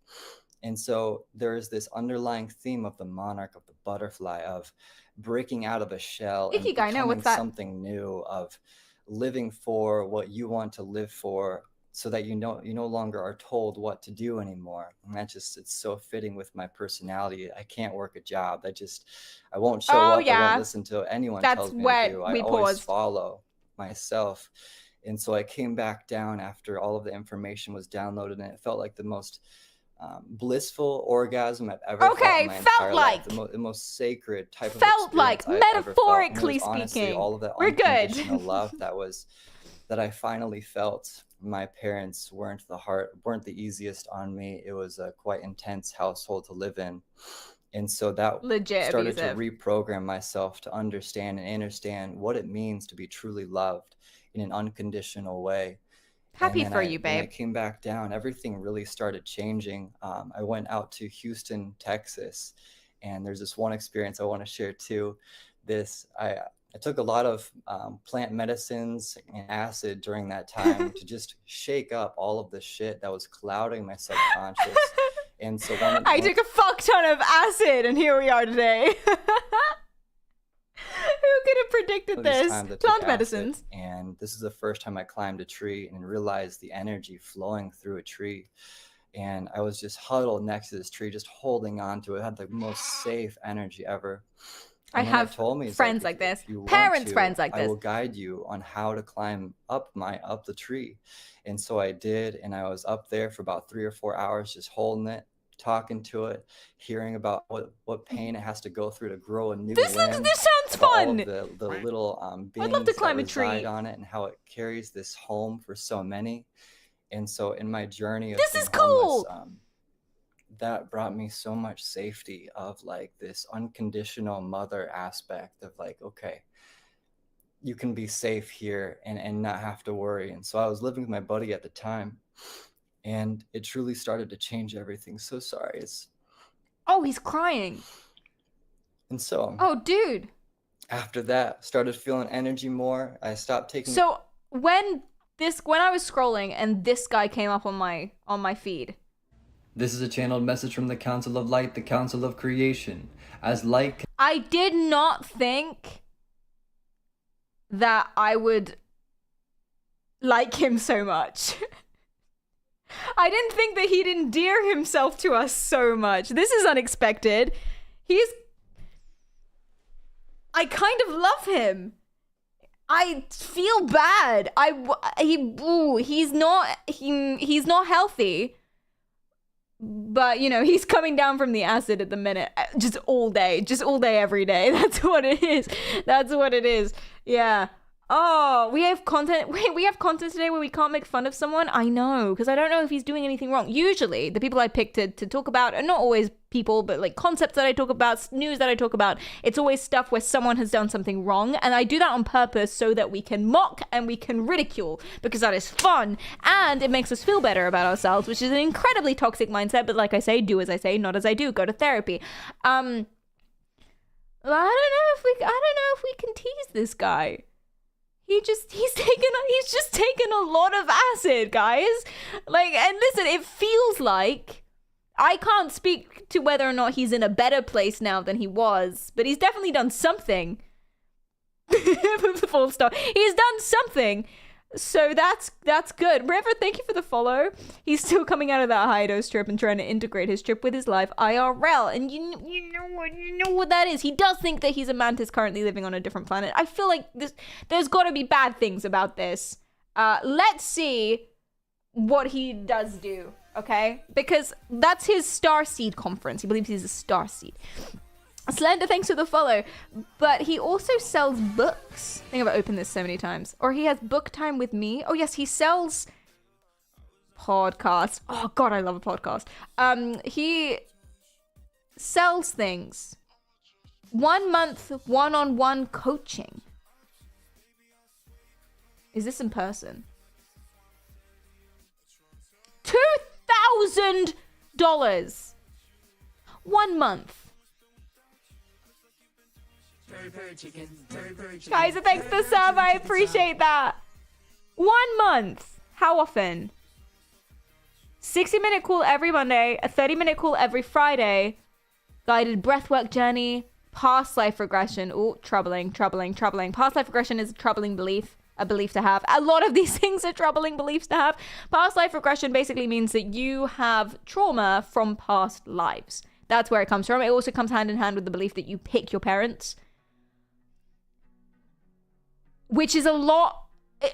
And so there is this underlying theme of the monarch, of the butterfly, of breaking out of a shell and Ikigai, no, what's becoming that? something new, of living for what you want to live for, so that you no longer are told what to do anymore. And it's so fitting with my personality. I can't work a job. I won't show up. I won't listen to anyone tells me to do. I always follow myself. And so I came back down after all of the information was downloaded, and it felt like the most blissful orgasm I've ever felt in my entire life. The most sacred type of experience I've metaphorically ever felt. And it was honestly speaking. all of that We're good. unconditional love that I finally felt. My parents weren't the easiest on me. It was a quite intense household to live in. And so that started to reprogram myself to understand what it means to be truly loved in an unconditional way. Happy for you, babe. When I came back down, everything really started changing. I went out to Houston, Texas, and there's this one experience I want to share too. I took a lot of plant medicines and acid during that time to just shake up all of the shit that was clouding my subconscious. And so I took a fuck ton of acid, and here we are today. Who could have predicted this? Plant medicines. And this is the first time I climbed a tree and realized the energy flowing through a tree. And I was just huddled next to this tree, just holding on to it. It had the most safe energy ever. I have friends like this, parents, friends like this. I will guide you on how to climb up the tree. And so I did, and I was up there for about 3 or 4 hours, just holding it, talking to it, hearing about what pain it has to go through to grow a new limb. This sounds fun. All of the little beings I'd love to climb that a tree reside on it, and how it carries this home for so many. And so in my journey of this being is cool. homeless, that brought me so much safety of like this unconditional mother aspect of like, okay, you can be safe here and not have to worry. And so I was living with my buddy at the time, and it truly started to change everything. So sorry. Oh, he's crying. And so, oh, dude, after that, started feeling energy more. I stopped taking. So when I was scrolling and this guy came up on my feed. This is a channeled message from the Council of Light, the Council of Creation. As light, I did not think that I would like him so much. I didn't think that he'd endear himself to us so much. This is unexpected. I kind of love him. I feel bad. He's not healthy. But, you know, he's coming down from the acid at the minute. Just all day, every day. That's what it is. Yeah. Oh, we have content. Wait, we have content today where we can't make fun of someone? I know, because I don't know if he's doing anything wrong. Usually, the people I pick to talk about are not always people, but like concepts that I talk about, news that I talk about. It's always stuff where someone has done something wrong, and I do that on purpose so that we can mock and we can ridicule, because that is fun, and it makes us feel better about ourselves, which is an incredibly toxic mindset, but like I say, do as I say, not as I do. Go to therapy. I don't know if we can tease this guy. He's just taken a lot of acid, guys. Like, and listen, it feels like, I can't speak to whether or not he's in a better place now than he was, but he's definitely done something. Full stop. He's done something. So that's good. River, thank you for the follow. He's still coming out of that high-dose trip and trying to integrate his trip with his life IRL. And you know what that is. He does think that he's a mantis currently living on a different planet. I feel like there's got to be bad things about this. Let's see what he does do, okay? Because that's his starseed conference. He believes he's a starseed. Slender, thanks for the follow. But he also sells books. I think I've opened this so many times. Or he has book time with me. Oh yes, he sells podcasts. Oh god, I love a podcast. He sells things. 1 month one-on-one coaching. Is this in person? $1,000. 1 month. Guys, thanks for the sub. I appreciate that. 1 month. How often? 60-minute call every Monday, a 30-minute call every Friday, guided breathwork journey, past life regression. Oh, troubling. Past life regression is a troubling belief, a belief to have. A lot of these things are troubling beliefs to have. Past life regression basically means that you have trauma from past lives. That's where it comes from. It also comes hand in hand with the belief that you pick your parents, which is a lot,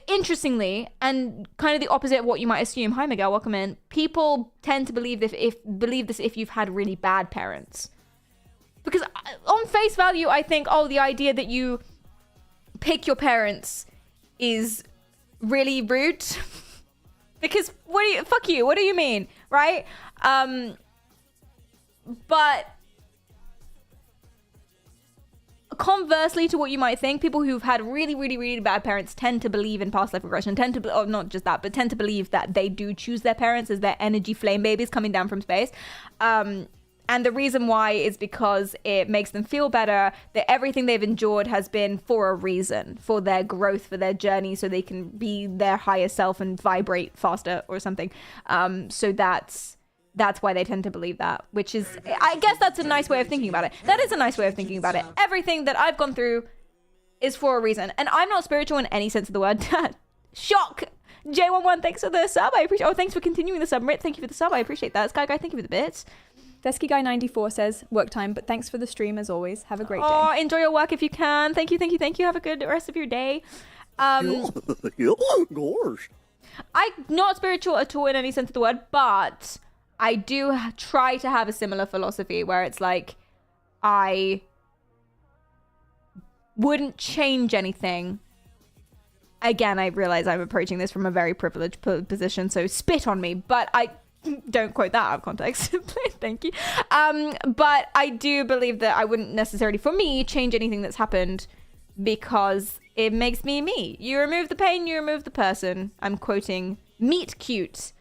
interestingly, and kind of the opposite of what you might assume. Hi, Miguel, welcome in. People tend to believe this if you've had really bad parents. Because on face value, I think, the idea that you pick your parents is really rude. Because fuck you, what do you mean, right? But conversely to what you might think, people who've had really, really, really bad parents tend to believe in past life regression, tend to believe that they do choose their parents as their energy flame babies coming down from space. And the reason why is because it makes them feel better, that everything they've endured has been for a reason, for their growth, for their journey, so they can be their higher self and vibrate faster or something. So that's why they tend to believe that, which is, I guess that's a nice way of thinking about it. That is a nice way of thinking about it. Everything that I've gone through is for a reason. And I'm not spiritual in any sense of the word. Shock! J11, thanks for the sub. I appreciate. Oh, thanks for continuing the sub. Rit, thank you for the sub. I appreciate that. Sky Guy, thank you for the bits. Fesky Guy 94 says, work time, but thanks for the stream as always. Have a great day. Oh, enjoy your work if you can. Thank you. Have a good rest of your day. Gosh. I'm not spiritual at all in any sense of the word, but I do try to have a similar philosophy where it's like, I wouldn't change anything. Again, I realize I'm approaching this from a very privileged position, so spit on me, but I don't quote that out of context. Thank you. But I do believe that I wouldn't necessarily, for me, change anything that's happened because it makes me me. You remove the pain, you remove the person. I'm quoting Meet Cute,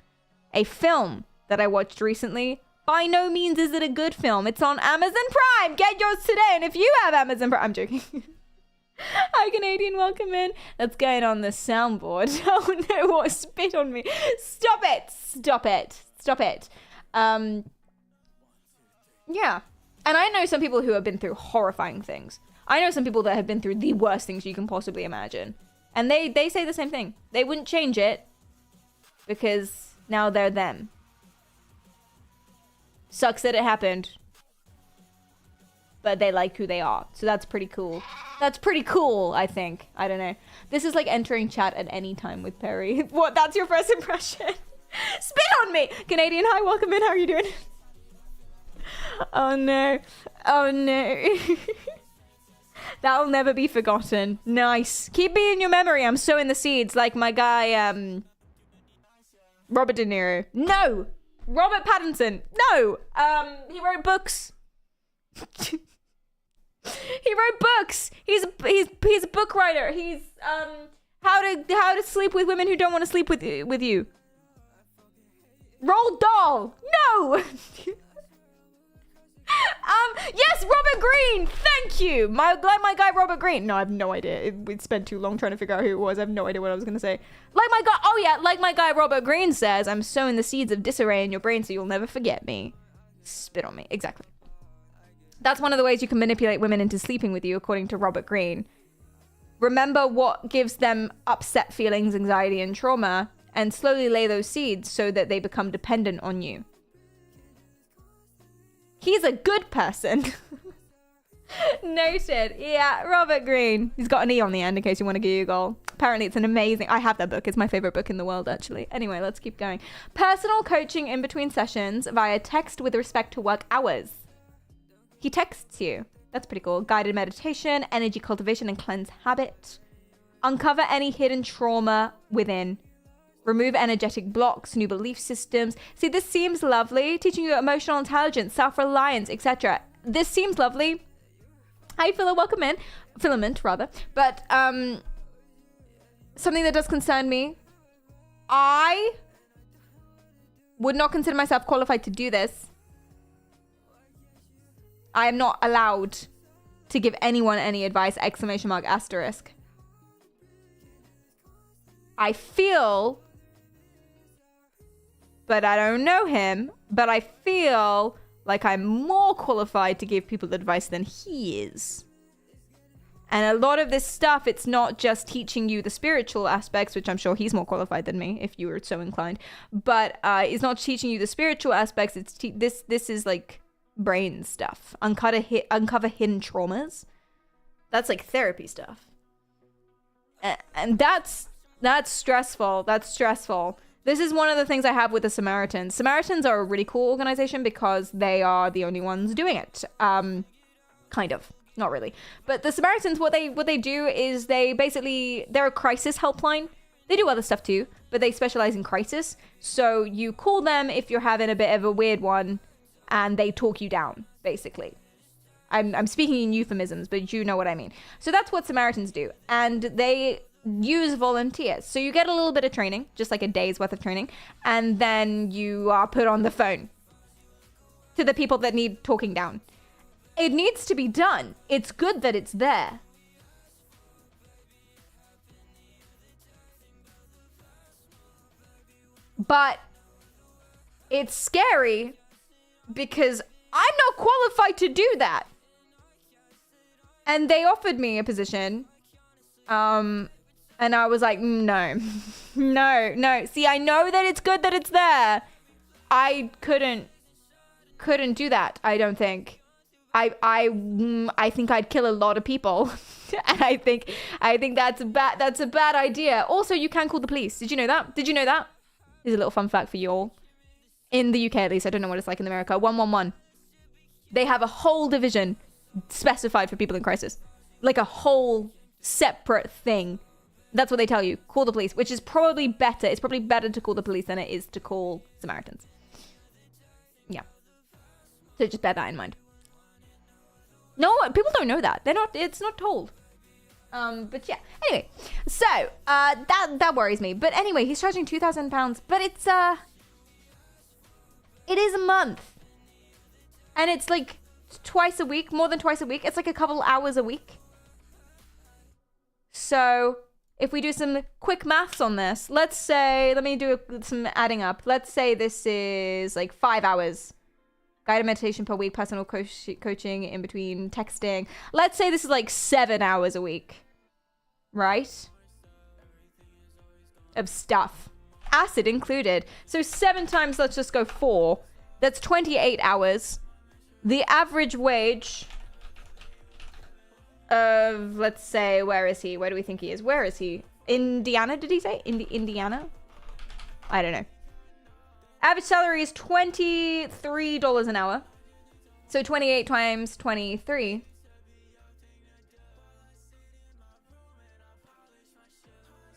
a film that I watched recently. By no means is it a good film. It's on Amazon Prime. Get yours today. And if you have Amazon Prime, I'm joking. Hi, Canadian, welcome in. That's going on the soundboard. Oh no, what? Spit on me. Stop it. Yeah. And I know some people who have been through horrifying things. I know some people that have been through the worst things you can possibly imagine. And they say the same thing. They wouldn't change it because now they're them. Sucks that it happened. But they like who they are. So that's pretty cool. That's pretty cool, I think. I don't know. This is like entering chat at any time with Perry. What? That's your first impression? Spit on me! Canadian, hi, welcome in. How are you doing? Oh no. That'll never be forgotten. Nice. Keep me in your memory. I'm sowing the seeds like my guy, Robert De Niro. No! Robert Pattinson. No! He wrote books. He wrote books. He's a book writer. He's how to sleep with women who don't want to sleep with you. Roald Dahl. No. Yes, Robert Greene. Thank you. My guy Robert Greene. No, I have no idea. We'd spent too long trying to figure out who it was. I have no idea what I was gonna say. Like my guy Robert Greene says, I'm sowing the seeds of disarray in your brain so you'll never forget me. Spit on me. Exactly. That's one of the ways you can manipulate women into sleeping with you, according to Robert Greene. Remember what gives them upset feelings, anxiety, and trauma, and slowly lay those seeds so that they become dependent on you. He's a good person. Noted. Yeah, Robert Greene. He's got an E on the end in case you want to Google. Apparently it's an amazing... I have that book. It's my favorite book in the world, actually. Anyway, let's keep going. Personal coaching in between sessions via text with respect to work hours. He texts you. That's pretty cool. Guided meditation, energy cultivation and cleanse habit. Uncover any hidden trauma within. Remove energetic blocks, new belief systems. See, this seems lovely. Teaching you emotional intelligence, self-reliance, etc. This seems lovely. Hi, Phila, welcome in. Filament, rather. But, something that does concern me. I Would not consider myself qualified to do this. I am not allowed to give anyone any advice, ! Asterisk. I feel, but I don't know him, but I feel like I'm more qualified to give people advice than he is. And a lot of this stuff, it's not just teaching you the spiritual aspects, which I'm sure he's more qualified than me, if you were so inclined. But it's not teaching you the spiritual aspects. It's this is like brain stuff. Uncover hidden traumas. That's like therapy stuff. And that's stressful. That's stressful. This is one of the things I have with the Samaritans. Samaritans are a really cool organization because they are the only ones doing it. Kind of. Not really. But the Samaritans, what they do is they're a crisis helpline. They do other stuff too, but they specialize in crisis. So you call them if you're having a bit of a weird one, and they talk you down, basically. I'm speaking in euphemisms, but you know what I mean. So that's what Samaritans do. And they use volunteers. So you get a little bit of training, just like a day's worth of training, and then you are put on the phone to the people that need talking down. It needs to be done. It's good that it's there. But it's scary because I'm not qualified to do that. And they offered me a position. And I was like, no. No. See, I know that it's good that it's there. I couldn't do that, I don't think. I think I'd kill a lot of people. And I think that's a bad idea. Also, you can call the police. Did you know that? Here's a little fun fact for you all. In the UK, at least, I don't know what it's like in America. 111. They have a whole division specified for people in crisis. Like a whole separate thing. That's what they tell you. Call the police, which is probably better. It's probably better to call the police than it is to call Samaritans. Yeah. So just bear that in mind. No, people don't know that. It's not told. But yeah. Anyway, so that worries me. But anyway, he's charging £2,000, but it is a month. And it's like twice a week, more than twice a week. It's like a couple hours a week. So if we do some quick maths on this, let's say, let me do some adding up. Let's say this is like 5 hours. Guided meditation per week, personal coaching in between, texting. Let's say this is like 7 hours a week. Right? Of stuff. Acid included. So 7 times, let's just go 4. That's 28 hours. The average wage of, let's say, where is he? Where do we think he is? Where is he? Indiana, did he say? Indiana? I don't know. Average salary is $23 an hour. So 28 times 23.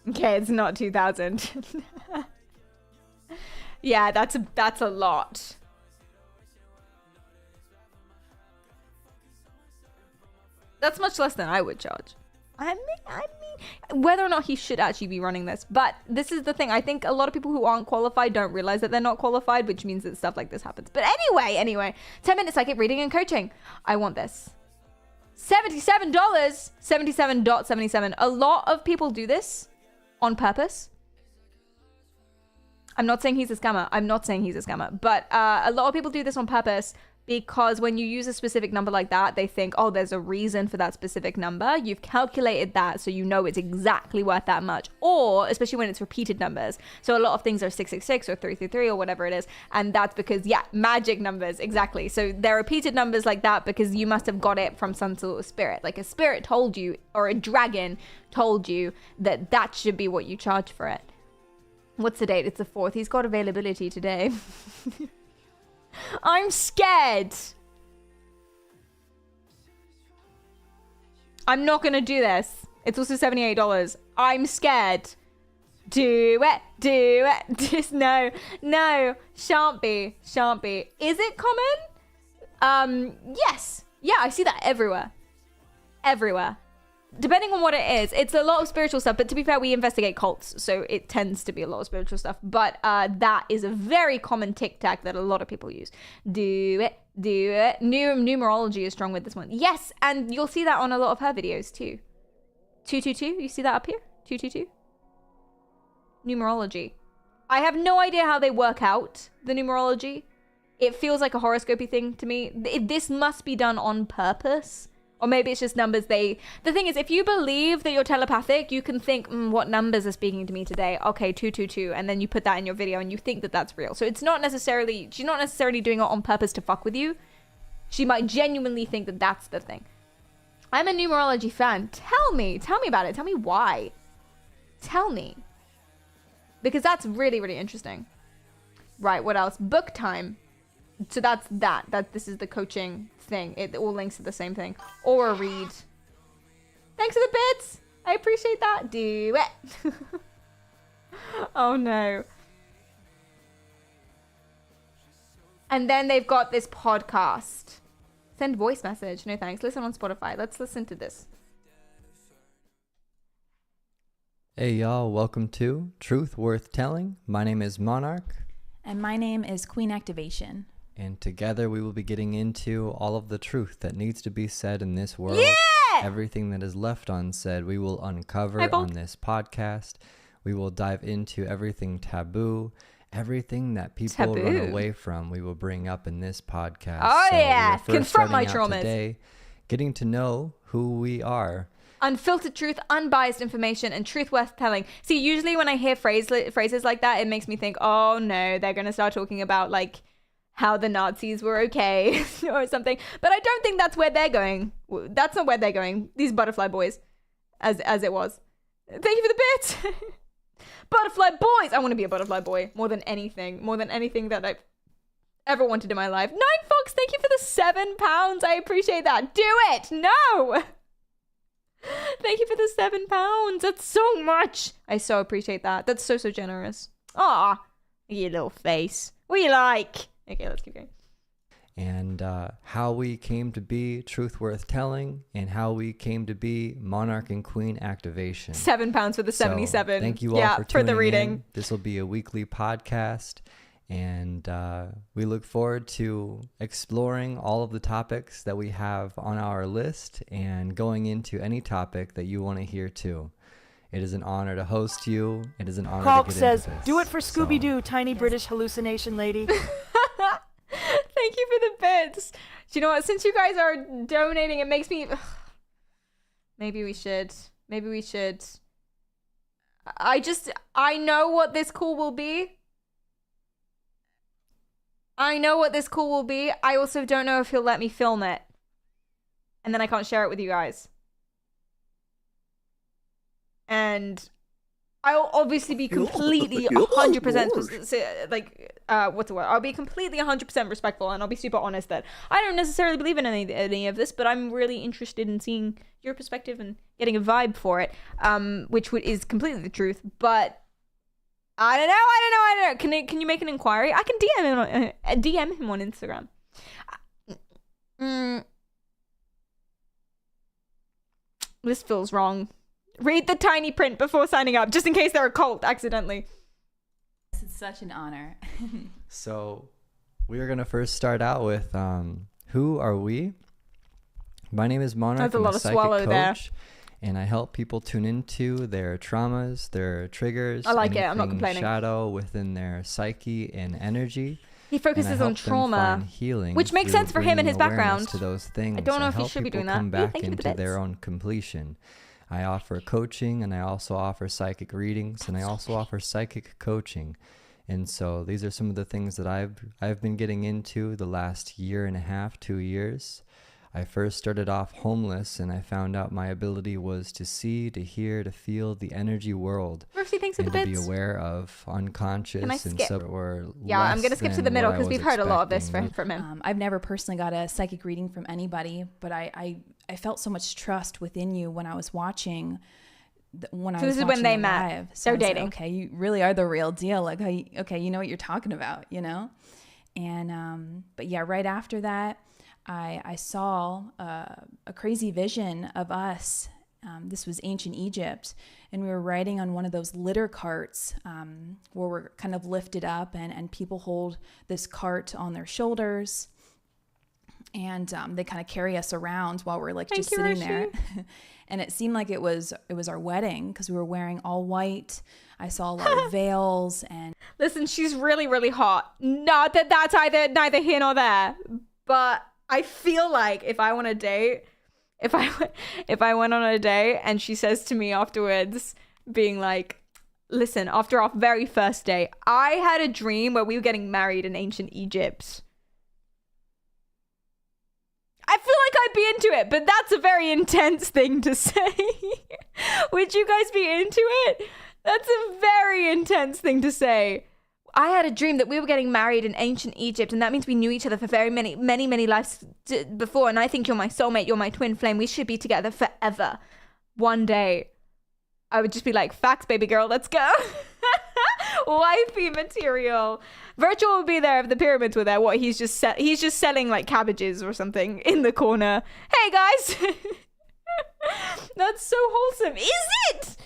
Okay, it's not 2,000. Yeah, that's a lot. That's much less than I would charge. I mean, whether or not he should actually be running this. But this is the thing. I think a lot of people who aren't qualified don't realize that they're not qualified, which means that stuff like this happens. But anyway, 10 minutes psychic reading and coaching. I want this. $77. 77.77. A lot of people do this on purpose. I'm not saying he's a scammer. But a lot of people do this on purpose because when you use a specific number like that, they think, oh, there's a reason for that specific number. You've calculated that, so you know it's exactly worth that much. Or, especially when it's repeated numbers. So a lot of things are 666 or 333 or whatever it is. And that's because, yeah, magic numbers, exactly. So they're repeated numbers like that because you must have got it from some sort of spirit. Like a spirit told you, or a dragon told you that that should be what you charge for it. What's the date? It's the 4th. He's got availability today. I'm scared. I'm not gonna do this. It's also $78. I'm scared. Do it. Just no. Shan't be. Is it common? Yes. Yeah, I see that everywhere. depending on what it is, it's a lot of spiritual stuff. But to be fair, we investigate cults, so it tends to be a lot of spiritual stuff. But that is a very common tic tac that a lot of people use. Do it. Numerology is strong with this one. Yes, and you'll see that on a lot of her videos too. 222, you see that up here? 222. Numerology. I have no idea how they work out the numerology. It feels like a horoscopy thing to me. This must be done on purpose. Or maybe it's just numbers the thing is, if you believe that you're telepathic, you can think, what numbers are speaking to me today? Okay, 222. And then you put that in your video and you think that that's real. So it's not necessarily, she's not necessarily doing it on purpose to fuck with you. She might genuinely think that that's the thing. I'm a numerology fan. Tell me about it. Tell me why. Tell me. Because that's really, really interesting. Right, what else? Book time. So that's this is the coaching thing. It all links to the same thing. Or a read. Thanks for the bits. I appreciate that. Do it. Oh no. And then they've got this podcast. Send voice message. No thanks. Listen on Spotify. Let's listen to this. Hey y'all, welcome to Truth Worth Telling. My name is Monarch. And my name is Queen Activation. And together we will be getting into all of the truth that needs to be said in this world. Yeah! Everything that is left unsaid, we will uncover on this podcast. We will dive into everything taboo, everything that people run away from, we will bring up in this podcast. Oh, so yeah. Confront my traumas. Today, getting to know who we are. Unfiltered truth, unbiased information, and truth worth telling. See, usually when I hear phrases like that, it makes me think, oh no, they're going to start talking about like how the Nazis were okay or something. But I don't think that's where they're going. That's not where they're going. These butterfly boys, as it was. Thank you for the bit. Butterfly boys. I want to be a butterfly boy more than anything that I've ever wanted in my life. Nine Fox, thank you for the £7. I appreciate that. Do it. No. Thank you for the £7. That's so much. I so appreciate that. That's so generous. Aw, you little face. What do you like? Okay, let's keep going. And how we came to be Truth Worth Telling, and how we came to be Monarch and Queen Activation. £7 for the 77. Thank you all for tuning the reading. in. This will be a weekly podcast, and we look forward to exploring all of the topics that we have on our list and going into any topic that you want to hear too. It is an honor to host you. It is an honor Hulk to get says, into this. do it for Scooby-Doo, tiny British hallucination lady. Thank you for the bits. Do you know what? Since you guys are donating, it makes me... Maybe we should. I know what this call will be. I also don't know if he'll let me film it. And then I can't share it with you guys. And I'll obviously be completely 100% like what's the word? I'll be completely 100% respectful, and I'll be super honest that I don't necessarily believe in any of this, but I'm really interested in seeing your perspective and getting a vibe for it, which is completely the truth. But I don't know. Can you make an inquiry? I can DM him on Instagram. This feels wrong. Read the tiny print before signing up, just in case they're a cult accidentally. It's such an honor. So we are going to first start out with who are we? My name is Monarch. That's a lot of swallow coach, there. And I help people tune into their traumas, their triggers. I like it. I'm not complaining. Shadow within their psyche and energy. He focuses on trauma, which makes sense for him and his background. To those things. I don't know if he should be doing that. Come back into their own completion. I offer coaching, and I also offer psychic readings, and I also offer psychic coaching. And so these are some of the things that I've been getting into the last year and a half, 2 years. I first started off homeless, and I found out my ability was to see, to hear, to feel the energy world. Mercy, thanks for the bits. bits. To be aware of unconscious and skip? I'm going to skip to the middle because we've heard a lot of this from him. I've never personally got a psychic reading from anybody, but I felt so much trust within you when I was watching. This is when they met. So they're dating. Okay, you really are the real deal. Like, okay, you know what you're talking about, you know? And, but yeah, right after that, I saw a crazy vision of us This was ancient Egypt, and we were riding on one of those litter carts where we're kind of lifted up, and people hold this cart on their shoulders, and they kind of carry us around while we're like just sitting there. And it seemed like it was our wedding because we were wearing all white. I saw a lot of veils and. Listen, she's really, really hot. Not that that's neither here nor there, but I feel like if I want a date. If I went on a date and she says to me afterwards, being like, listen, after our very first date, I had a dream where we were getting married in ancient Egypt. I feel like I'd be into it, but that's a very intense thing to say. Would you guys be into it? That's a very intense thing to say. I had a dream that we were getting married in ancient Egypt, and that means we knew each other for very many lives before, and I think you're my soulmate, you're my twin flame, we should be together forever. One day, I would just be like, facts, baby girl, let's go. Wifey material. Virtual would be there if the pyramids were there. What, he's just selling like cabbages or something in the corner. Hey, guys. That's so wholesome. Is it?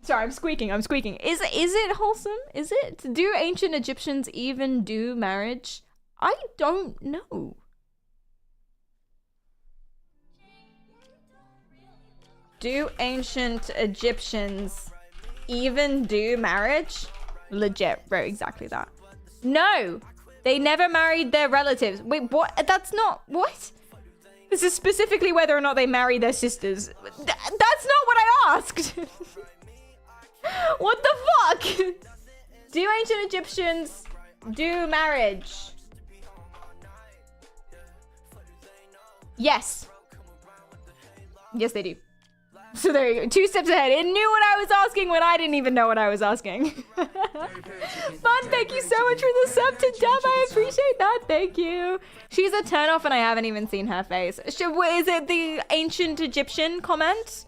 Sorry, I'm squeaking. Is it wholesome? Is it? Do ancient Egyptians even do marriage? I don't know. Do ancient Egyptians even do marriage? Legit, wrote exactly that. No, they never married their relatives. Wait, what? That's not, what? This is specifically whether or not they marry their sisters. That's not what I asked. What the fuck? Do ancient Egyptians do marriage? Yes. Yes, they do. So there you go. 2 steps ahead. It knew what I was asking when I didn't even know what I was asking. Fun, thank you so much for the sub to Dub. I appreciate that. Thank you. She's a turnoff and I haven't even seen her face. Is it the ancient Egyptian comment?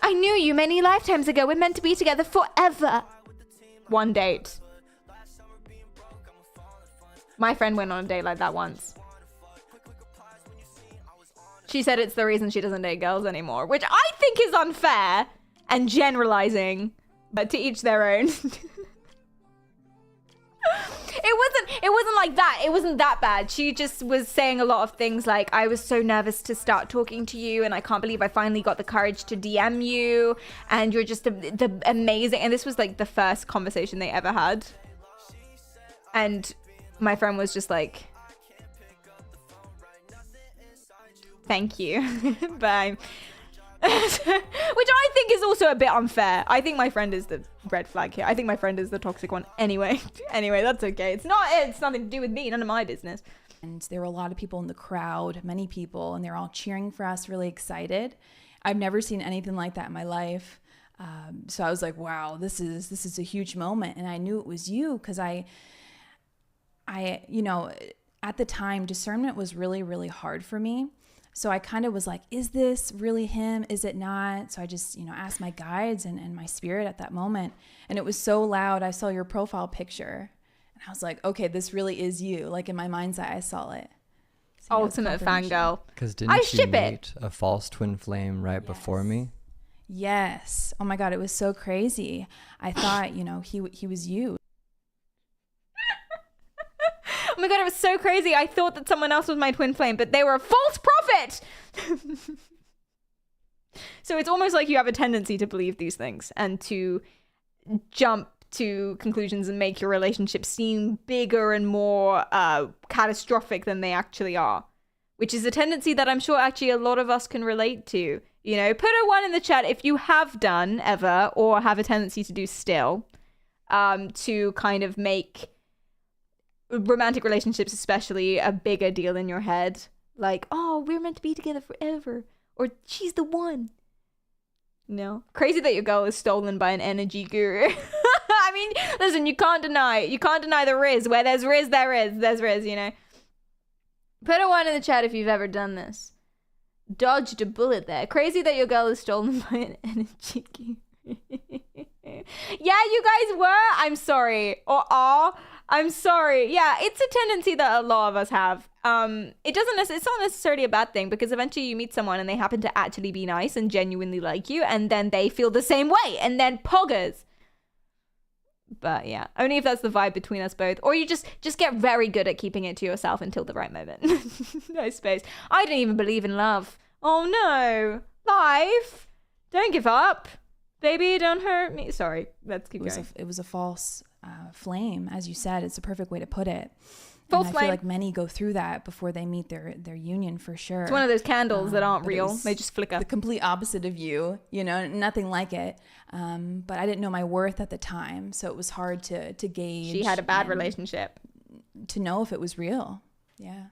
I knew you many lifetimes ago. We're meant to be together forever. One date. My friend went on a date like that once. She said it's the reason she doesn't date girls anymore, which I think is unfair and generalizing, but to each their own. It wasn't like that. It wasn't that bad. She just was saying a lot of things like, I was so nervous to start talking to you and I can't believe I finally got the courage to DM you and you're just the amazing. And this was like the first conversation they ever had. And my friend was just like, thank you. Bye. Which I think is also a bit unfair. I think my friend is the red flag here. I think my friend is the toxic one. Anyway, that's okay. It's nothing to do with me. None of my business. And there were a lot of people in the crowd, many people, and they're all cheering for us, really excited. I've never seen anything like that in my life. So I was like, wow, this is a huge moment. And I knew it was you because I, you know, at the time, discernment was really, really hard for me. So I kind of was like, is this really him? Is it not? So I just, you know, asked my guides and my spirit at that moment. And it was so loud. I saw your profile picture and I was like, okay, this really is you. Like in my mind's eye, I saw it. So ultimate fangirl. Because didn't you meet a false twin flame right before me? Yes. Oh my God, it was so crazy. I thought, you know, he was you. Oh my God, it was so crazy. I thought that someone else was my twin flame, but they were a false prophet. So it's almost like you have a tendency to believe these things and to jump to conclusions and make your relationship seem bigger and more catastrophic than they actually are, which is a tendency that I'm sure actually a lot of us can relate to. You know, put a 1 in the chat if you have done ever or have a tendency to do still, to kind of make romantic relationships especially a bigger deal in your head. Like, oh, we're meant to be together forever. Or she's the one. No. Crazy that your girl is stolen by an energy guru. I mean, listen, you can't deny the Riz. Where there's Riz, there's Riz, you know. Put a 1 in the chat if you've ever done this. Dodged a bullet there. Crazy that your girl is stolen by an energy guru. Yeah, you guys were. I'm sorry. Or are. I'm sorry. Yeah, it's a tendency that a lot of us have. It's not necessarily a bad thing, because eventually you meet someone and they happen to actually be nice and genuinely like you, and then they feel the same way, and then poggers. But yeah, only if that's the vibe between us both, or you just get very good at keeping it to yourself until the right moment. I suppose. I don't even believe in love. Oh no, life, don't give up, baby, don't hurt me. Sorry, let's keep going. It was a false flame, as you said. It's a perfect way to put it. False and I flame. feel like many go through that before they meet their union, for sure. It's one of those candles that aren't but it real. was They just flicker. The complete opposite of you, nothing like it. But I didn't know my worth at the time, so it was hard to gauge. She had a bad relationship. To know if it was real. Yeah.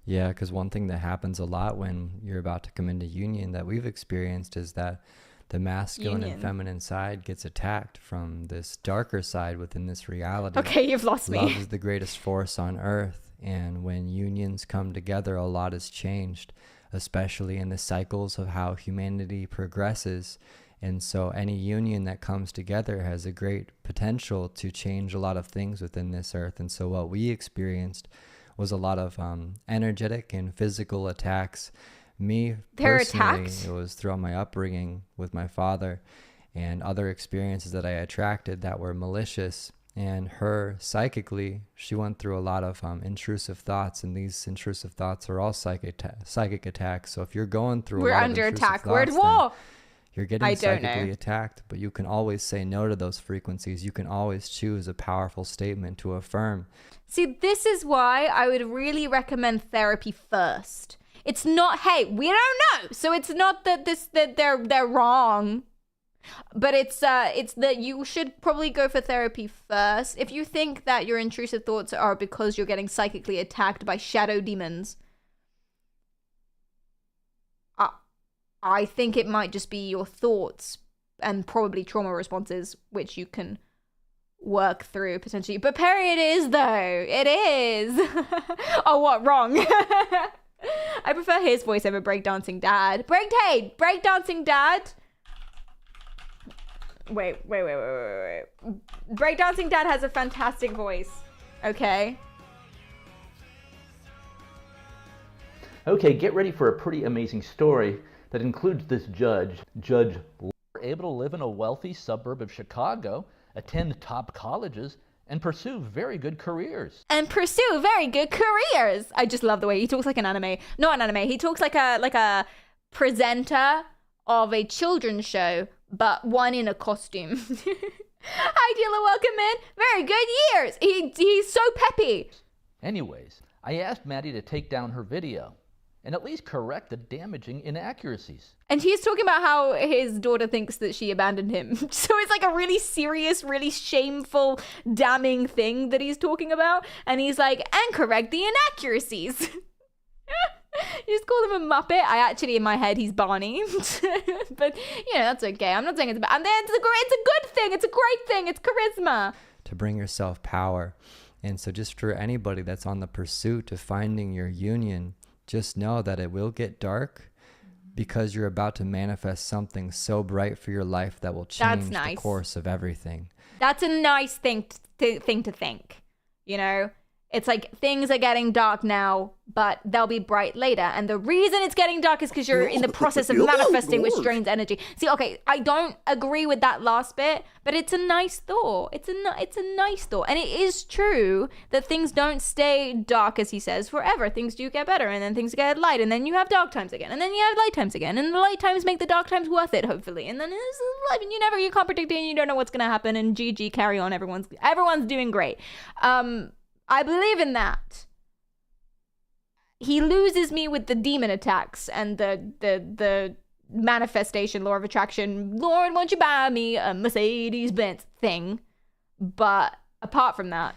Yeah, because one thing that happens a lot when you're about to come into union that we've experienced is that the masculine and feminine side gets attacked from this darker side within this reality. Okay, you've lost me. Love is the greatest force on earth, and when unions come together, a lot is changed, especially in the cycles of how humanity progresses. And so any union that comes together has a great potential to change a lot of things within this earth. And so what we experienced was a lot of energetic and physical attacks. Me personally, it was throughout my upbringing with my father and other experiences that I attracted that were malicious. And her, psychically, she went through a lot of intrusive thoughts, and these intrusive thoughts are all psychic attacks. So if you're going through We're a lot under of attack. thoughts, We're at war. You're getting psychically attacked, but you can always say no to those frequencies. You can always choose a powerful statement to affirm. See, this is why I would really recommend therapy first. It's not, hey, we don't know, so it's not that they're wrong, but it's that you should probably go for therapy first. If you think that your intrusive thoughts are because you're getting psychically attacked by shadow demons, I think it might just be your thoughts and probably trauma responses, which you can work through potentially. But Perry, it is though. It is. Oh, what? Wrong. I prefer his voice over Breakdancing Dad. Breakdancing Dad. Wait. Breakdancing Dad has a fantastic voice. Okay. Okay, get ready for a pretty amazing story that includes this judge. Judge able to live in a wealthy suburb of Chicago, attend top colleges, and pursue very good careers. I just love the way he talks like an anime. Not an anime. He talks like a presenter of a children's show, but one in a costume. Hi, dealer. Welcome in. Very good years. He's so peppy. Anyways, I asked Maddie to take down her video and at least correct the damaging inaccuracies. And he's talking about how his daughter thinks that she abandoned him. So it's like a really serious, really shameful, damning thing that he's talking about. And he's like, and correct the inaccuracies. You just call him a Muppet. I actually, in my head, he's Barney. But, that's okay. I'm not saying it's bad. And then it's a good thing. It's a great thing. It's charisma. To bring yourself power. And so just for anybody that's on the pursuit of finding your union, just know that it will get dark because you're about to manifest something so bright for your life that will change the course of everything. That's a nice thing to think. It's like things are getting dark now, but they'll be bright later. And the reason it's getting dark is because you're in the process of manifesting, which drains energy. See, okay, I don't agree with that last bit, but it's a nice thought. It's a nice thought. And it is true that things don't stay dark, as he says, forever. Things do get better, and then things get light, and then you have dark times again, and then you have light times again, and the light times make the dark times worth it, hopefully. And then it's life, and you can't predict it, and you don't know what's going to happen, and GG, carry on. Everyone's doing great. I believe in that. He loses me with the demon attacks and the manifestation, law of attraction, Lord, won't you buy me a Mercedes-Benz thing? But apart from that,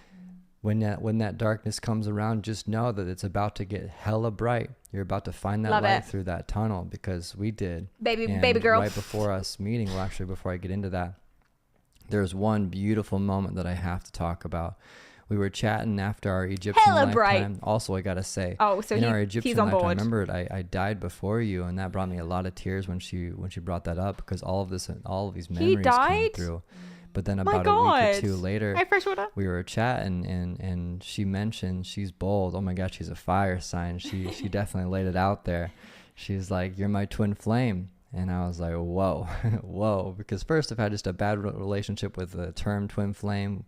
when that darkness comes around, just know that it's about to get hella bright. You're about to find that light through that tunnel, because we did. Baby girl. Right before us meeting, well, actually, before I get into that, there's one beautiful moment that I have to talk about. We were chatting after our Egyptian lifetime. Bright. Also, I gotta say, so in our Egyptian he's on lifetime, board. I remembered I died before you, and that brought me a lot of tears when she brought that up, because all of these memories came through. But then My about a week or God. 2 later, Hi, Freshwater. we were chatting, and she mentioned she's bold. Oh my God, she's a fire sign. She definitely laid it out there. She's like, "You're my twin flame." And I was like, whoa, whoa. Because first I've had just a bad relationship with the term twin flame,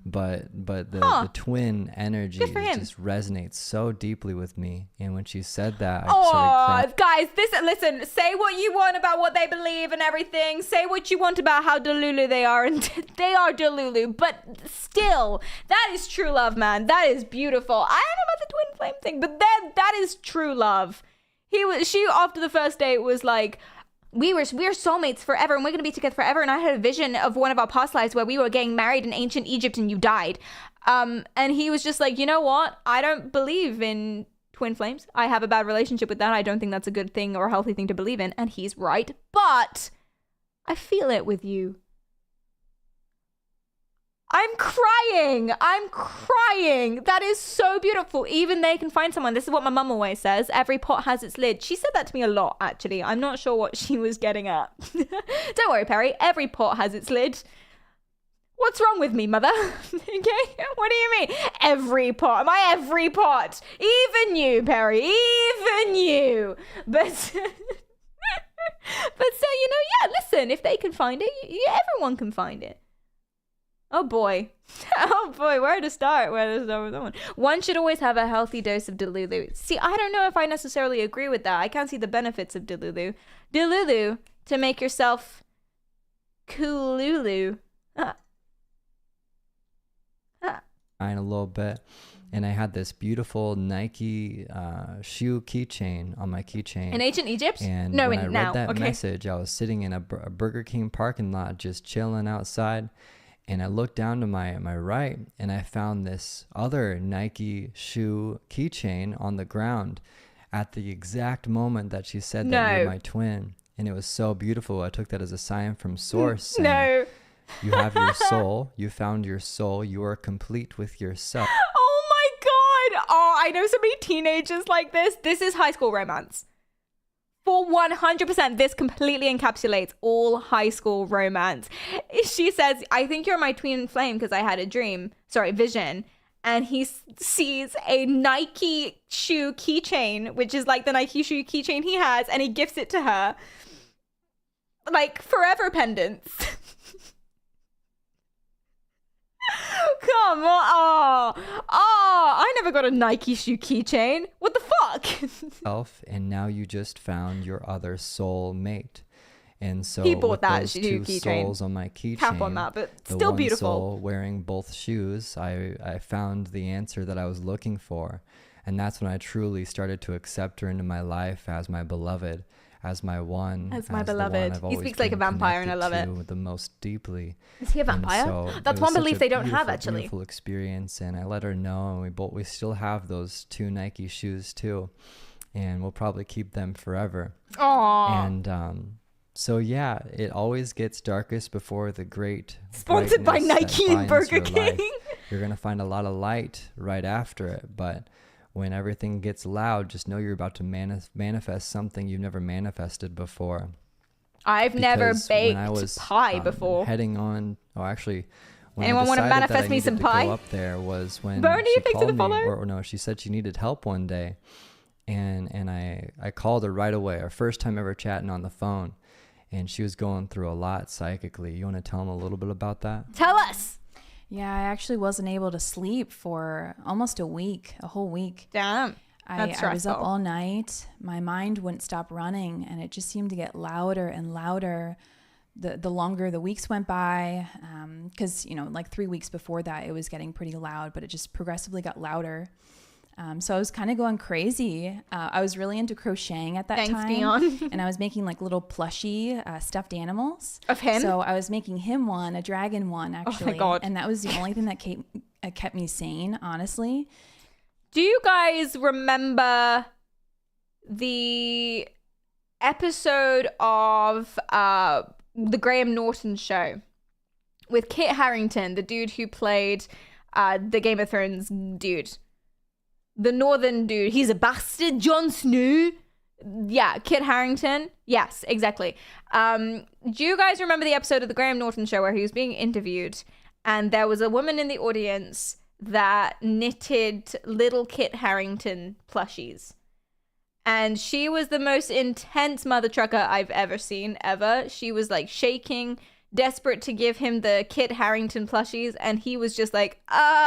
but the twin energy just resonates so deeply with me. And when she said that, I started crying. Guys, listen, say what you want about what they believe and everything. Say what you want about how Delulu they are, and they are Delulu. But still, that is true love, man. That is beautiful. I don't know about the twin flame thing, but that is true love. She after the first date was like, we are soulmates forever, and we're gonna be together forever. And I had a vision of one of our past lives where we were getting married in ancient Egypt, and you died. And he was just like, you know what? I don't believe in twin flames. I have a bad relationship with that. I don't think that's a good thing or a healthy thing to believe in. And he's right, but I feel it with you. I'm crying. That is so beautiful. Even they can find someone. This is what my mum always says. Every pot has its lid. She said that to me a lot, actually. I'm not sure what she was getting at. Don't worry, Perry. Every pot has its lid. What's wrong with me, mother? Okay? What do you mean? Every pot. Am I every pot? Even you, Perry. Even you. But so, listen, if they can find it, everyone can find it. Oh boy, where to start with that one? One should always have a healthy dose of Delulu. See, I don't know if I necessarily agree with that. I can't see the benefits of Delulu. Delulu to make yourself coolulu. A little bit. And I had this beautiful Nike shoe keychain on my keychain. In ancient Egypt? And when I read that message, I was sitting in a Burger King parking lot just chilling outside. And I looked down to my right, and I found this other Nike shoe keychain on the ground at the exact moment that she said that you're my twin. And it was so beautiful. I took that as a sign from Source. Saying, you have your soul. You found your soul. You are complete with yourself. Oh my God. Oh, I know so many teenagers like this. This is high school romance. For 100%, this completely encapsulates all high school romance. She says, I think you're my twin flame because I had a vision. And he sees a Nike shoe keychain, which is like the Nike shoe keychain he has, and he gifts it to her. Like forever pendants. Come on. I never got a Nike shoe keychain. What the fuck? And now you just found your other soul mate. And so he bought that those shoe two keychain. souls on my keychain, Tap on that, but the still one beautiful. soul wearing both shoes, I found the answer that I was looking for. And that's when I truly started to accept her into my life as my beloved, as my one, as my beloved. He speaks like a vampire, and I love it. The most deeply. Is he a vampire? So that's one belief they don't have, actually. Beautiful experience, and I let her know, and we still have those two Nike shoes too, and we'll probably keep them forever. Aww. And so yeah, it always gets darkest before the great. Sponsored by Nike and Burger King. You're gonna find a lot of light right after it, but when everything gets loud, just know you're about to manifest something you've never manifested before. I've never baked pie before. Heading on, actually, when anyone want to manifest me some pie? Go up there was when Bernie, she thanks called for the follow. me, or no, she said she needed help one day, and I called her right away. Our first time ever chatting on the phone, and she was going through a lot psychically. You want to tell them a little bit about that? Tell us. Yeah, I actually wasn't able to sleep for almost a whole week. Damn. I was up all night. My mind wouldn't stop running, and it just seemed to get louder and louder the longer the weeks went by. Because, like 3 weeks before that, it was getting pretty loud, but it just progressively got louder. So I was kind of going crazy. I was really into crocheting at that time. Thanks, Dion. And I was making like little plushy stuffed animals. Of him? So I was making him one, a dragon one, actually. Oh my God. And that was the only thing that kept me sane, honestly. Do you guys remember the episode of the Graham Norton show with Kit Harington, the dude who played the Game of Thrones dude? The northern dude. He's a bastard, Jon Snow. Yeah, Kit Harington. Yes, exactly. Do you guys remember the episode of the Graham Norton show where he was being interviewed and there was a woman in the audience that knitted little Kit Harington plushies? And she was the most intense mother trucker I've ever seen, ever. She was like shaking, desperate to give him the Kit Harington plushies, and he was just like, ah.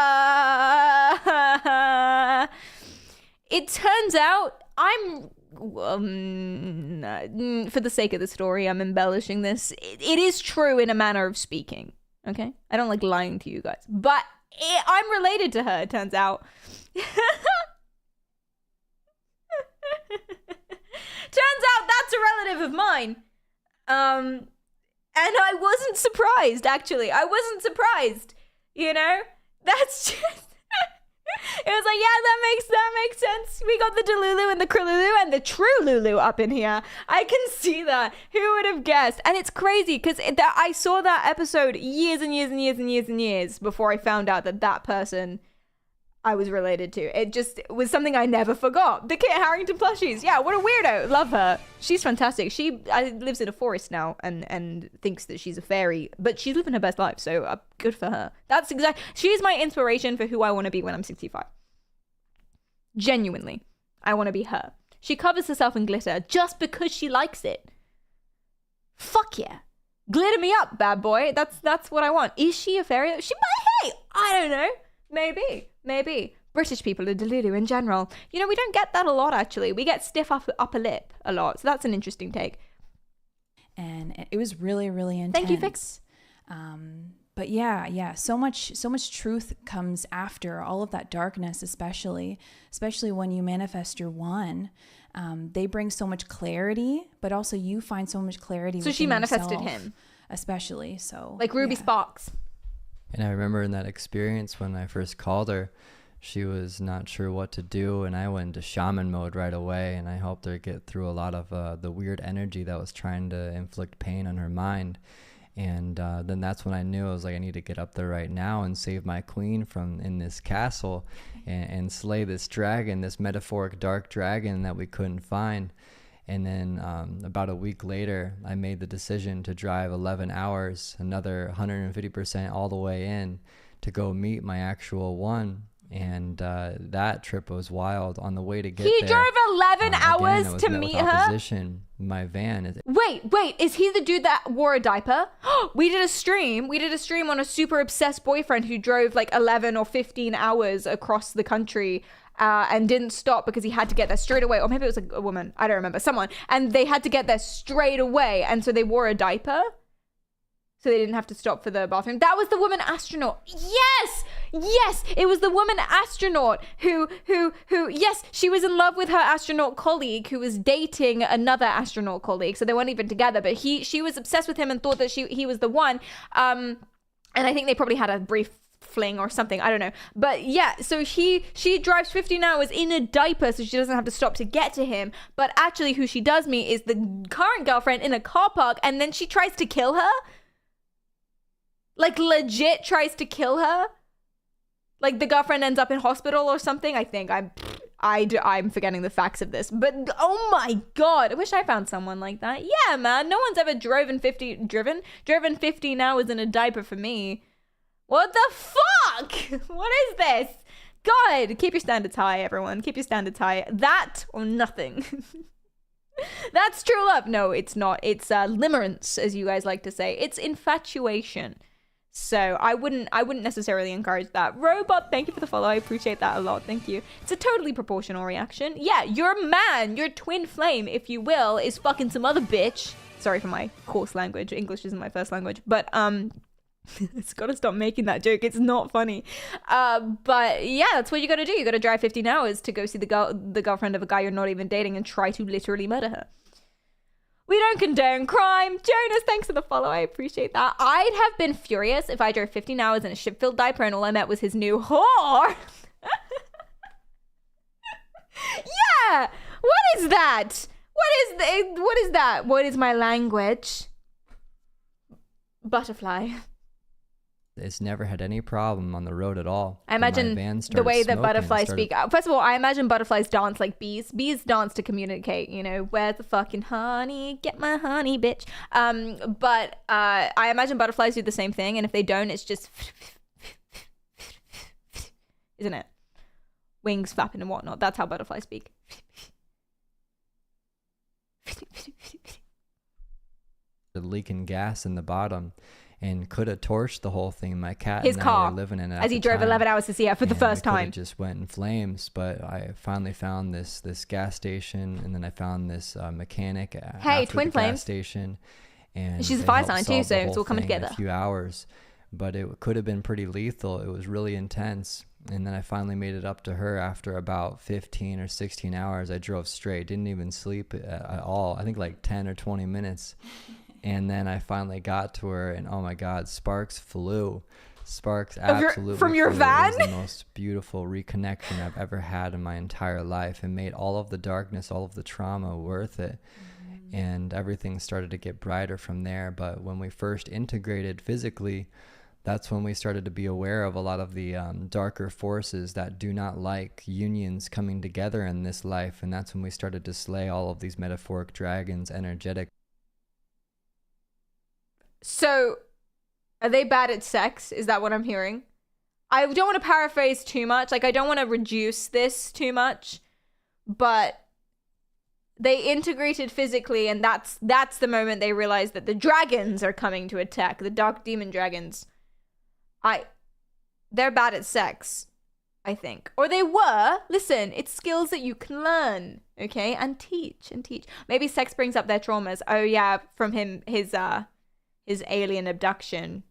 It turns out for the sake of the story, I'm embellishing this. It is true in a manner of speaking, okay? I don't like lying to you guys, but I'm related to her, it turns out. Turns out that's a relative of mine. And I wasn't surprised, actually. I wasn't surprised, you know? That's just... It was like, yeah, that makes sense. We got the Delulu and the Krululu and the true Lulu up in here. I can see that. Who would have guessed? And it's crazy because I saw that episode years and years and years and years and years before I found out that person I was related to. It just was something I never forgot. The Kit Harington plushies. Yeah, what a weirdo. Love her. She's fantastic. She lives in a forest now and thinks that she's a fairy, but she's living her best life, so good for her. That's she's my inspiration for who I want to be when I'm 65. Genuinely. I want to be her. She covers herself in glitter just because she likes it. Fuck yeah. Glitter me up, bad boy. That's what I want. Is she a fairy? She might. Hey, I don't know. Maybe. British people are delulu in general. You know, we don't get that a lot, actually. We get stiff upper lip a lot. So that's an interesting take. And it was really, really intense. Thank you, Fix. But yeah. So much truth comes after all of that darkness, especially when you manifest your one. They bring so much clarity, but also you find so much clarity. So she manifested yourself, him. Especially, so. Like Ruby Sparks. And I remember in that experience when I first called her, she was not sure what to do, and I went into shaman mode right away, and I helped her get through a lot of the weird energy that was trying to inflict pain on her mind. And then that's when I knew, I was like, I need to get up there right now and save my queen from in this castle and slay this dragon, this metaphoric dark dragon that we couldn't find. And then about a week later, I made the decision to drive 11 hours, another 150% all the way in to go meet my actual one. And that trip was wild. On the way to get there, he drove 11 hours again, to meet her? My van. Wait, is he the dude that wore a diaper? We did a stream on a super obsessed boyfriend who drove like 11 or 15 hours across the country and didn't stop because he had to get there straight away. Or maybe it was a woman. I don't remember. Someone. And they had to get there straight away. And so they wore a diaper. So they didn't have to stop for the bathroom. That was the woman astronaut. Yes, it was the woman astronaut who, yes, she was in love with her astronaut colleague who was dating another astronaut colleague. So they weren't even together, but she was obsessed with him and thought that he was the one. And I think they probably had a brief fling or something. I don't know. But yeah, so she drives 15 hours in a diaper so she doesn't have to stop to get to him. But actually who she does meet is the current girlfriend in a car park, and then she tries to kill her. Like, legit tries to kill her. Like, the girlfriend ends up in hospital or something. I think I'm forgetting the facts of this. But, oh my God. I wish I found someone like that. Yeah, man. No one's ever driven 15 hours in a diaper for me. What the fuck? What is this? God, keep your standards high, everyone. Keep your standards high. That or nothing. That's true love. No, it's not. It's limerence, as you guys like to say. It's infatuation. So I wouldn't necessarily encourage that. Robot, thank you for the follow. I appreciate that a lot. Thank you. It's a totally proportional reaction. Yeah, your man, your twin flame, if you will, is fucking some other bitch. Sorry for my coarse language. English isn't my first language. But it's gotta stop making that joke. It's not funny. But yeah, that's what you gotta do. You gotta drive 15 hours to go see the girlfriend of a guy you're not even dating and try to literally murder her. We don't condone crime. Jonas, thanks for the follow. I appreciate that. I'd have been furious if I drove 15 hours in a shit-filled diaper and all I met was his new whore. Yeah! What is that? What is that? What is my language? Butterfly. It's never had any problem on the road at all. I imagine the way that butterflies speak. First of all, I imagine butterflies dance like bees. Bees dance to communicate, you know, where's the fucking honey? Get my honey, bitch. But I imagine butterflies do the same thing. And if they don't, it's just, isn't it? Wings flapping and whatnot. That's how butterflies speak. Leaking gas in the bottom. And could have torched the whole thing. My cat His and car, I were living in it as he drove 11 hours to see her for the first time. It just went in flames. But I finally found this gas station, and then I found this mechanic after twin the flames. Gas station. And she's a they fire helped sign too, solve so the it's whole all coming thing in together. a few hours, but it could have been pretty lethal. It was really intense. And then I finally made it up to her after about 15 or 16 hours. I drove straight, didn't even sleep at all. I think like 10 or 20 minutes. And then I finally got to her, and oh my God, sparks flew. Sparks absolutely from your flew. van? It was the most beautiful reconnection I've ever had in my entire life, and made all of the darkness, all of the trauma worth it. And everything started to get brighter from there. But when we first integrated physically, that's when we started to be aware of a lot of the darker forces that do not like unions coming together in this life. And that's when we started to slay all of these metaphoric dragons, energetic. So, are they bad at sex? Is that what I'm hearing? I don't want to paraphrase too much. Like, I don't want to reduce this too much. But they integrated physically, and that's the moment they realized that the dragons are coming to attack. The dark demon dragons. They're bad at sex, I think. Or they were. Listen, it's skills that you can learn, okay? And teach. Maybe sex brings up their traumas. Oh, yeah, from his alien abduction.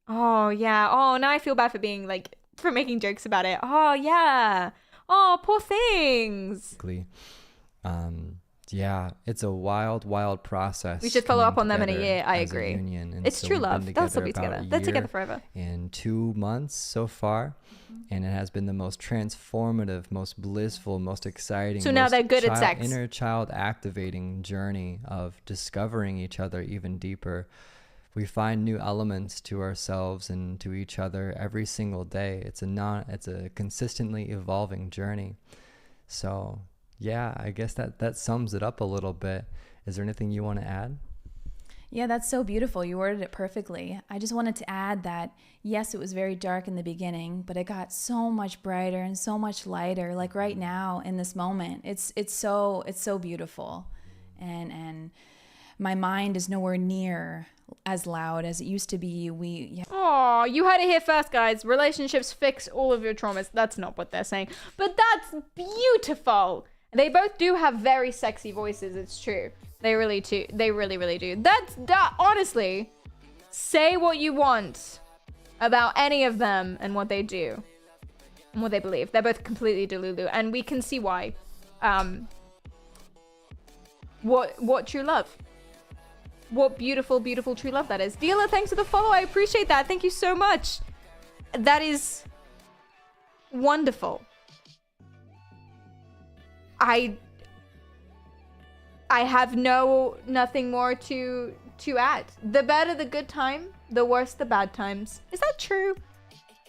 Oh, yeah. Oh, now I feel bad for making jokes about it. Oh, yeah. Oh, poor things. Yeah, it's a wild process. We should follow up on them in a year. I agree. It's so true we've love. been They'll still be about together. a They're year together forever. And 2 months so far. And it has been the most transformative, most blissful, most exciting. So now they're good at sex. Inner child activating journey of discovering each other even deeper. We find new elements to ourselves and to each other every single day. It's a consistently evolving journey. So yeah, I guess that sums it up a little bit. Is there anything you want to add? Yeah, that's so beautiful. You worded it perfectly. I just wanted to add that, yes, it was very dark in the beginning, but it got so much brighter and so much lighter. Like right now in this moment, it's so beautiful. And my mind is nowhere near as loud as it used to be. Oh, you heard it here first, guys. Relationships fix all of your traumas. That's not what they're saying, but that's beautiful. They both do have very sexy voices. It's true. They really do. They really do. That honestly, say what you want about any of them and what they do and what they believe. They're both completely delulu, and we can see why. What true love? What beautiful true love that is. Dealer, thanks for the follow. I appreciate that. Thank you so much. That is wonderful. I have nothing more to add. The better the good time, the worse the bad times. Is that true?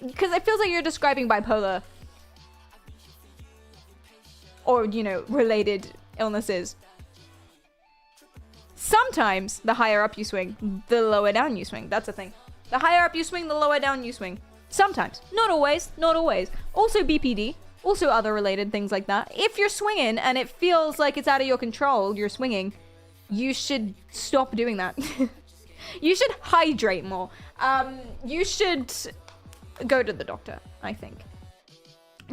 Because it feels like you're describing bipolar. Or, related illnesses. Sometimes the higher up you swing, the lower down you swing. That's a thing. The higher up you swing, the lower down you swing. Sometimes. Not always. Also BPD. Also other related things like that. If you're swinging and it feels like it's out of your control, you're swinging, you should stop doing that. You should hydrate more. You should go to the doctor, I think.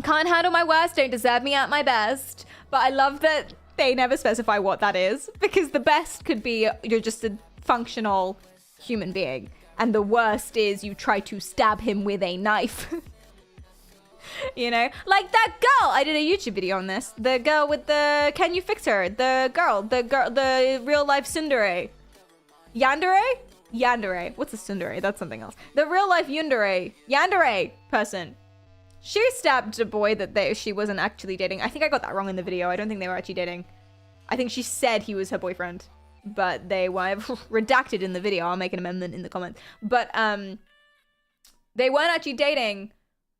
Can't handle my worst, don't deserve me at my best. But I love that they never specify what that is, because the best could be you're just a functional human being, and the worst is you try to stab him with a knife. Like that girl. I did a YouTube video on this. The girl with the can you fix her? The real life tsundere. Yandere? What's a tsundere? That's something else. The real life yandere person. She stabbed a boy that she wasn't actually dating. I think I got that wrong in the video. I don't think they were actually dating. I think she said he was her boyfriend. but they were redacted in the video. I'll make an amendment in the comments. But they weren't actually dating,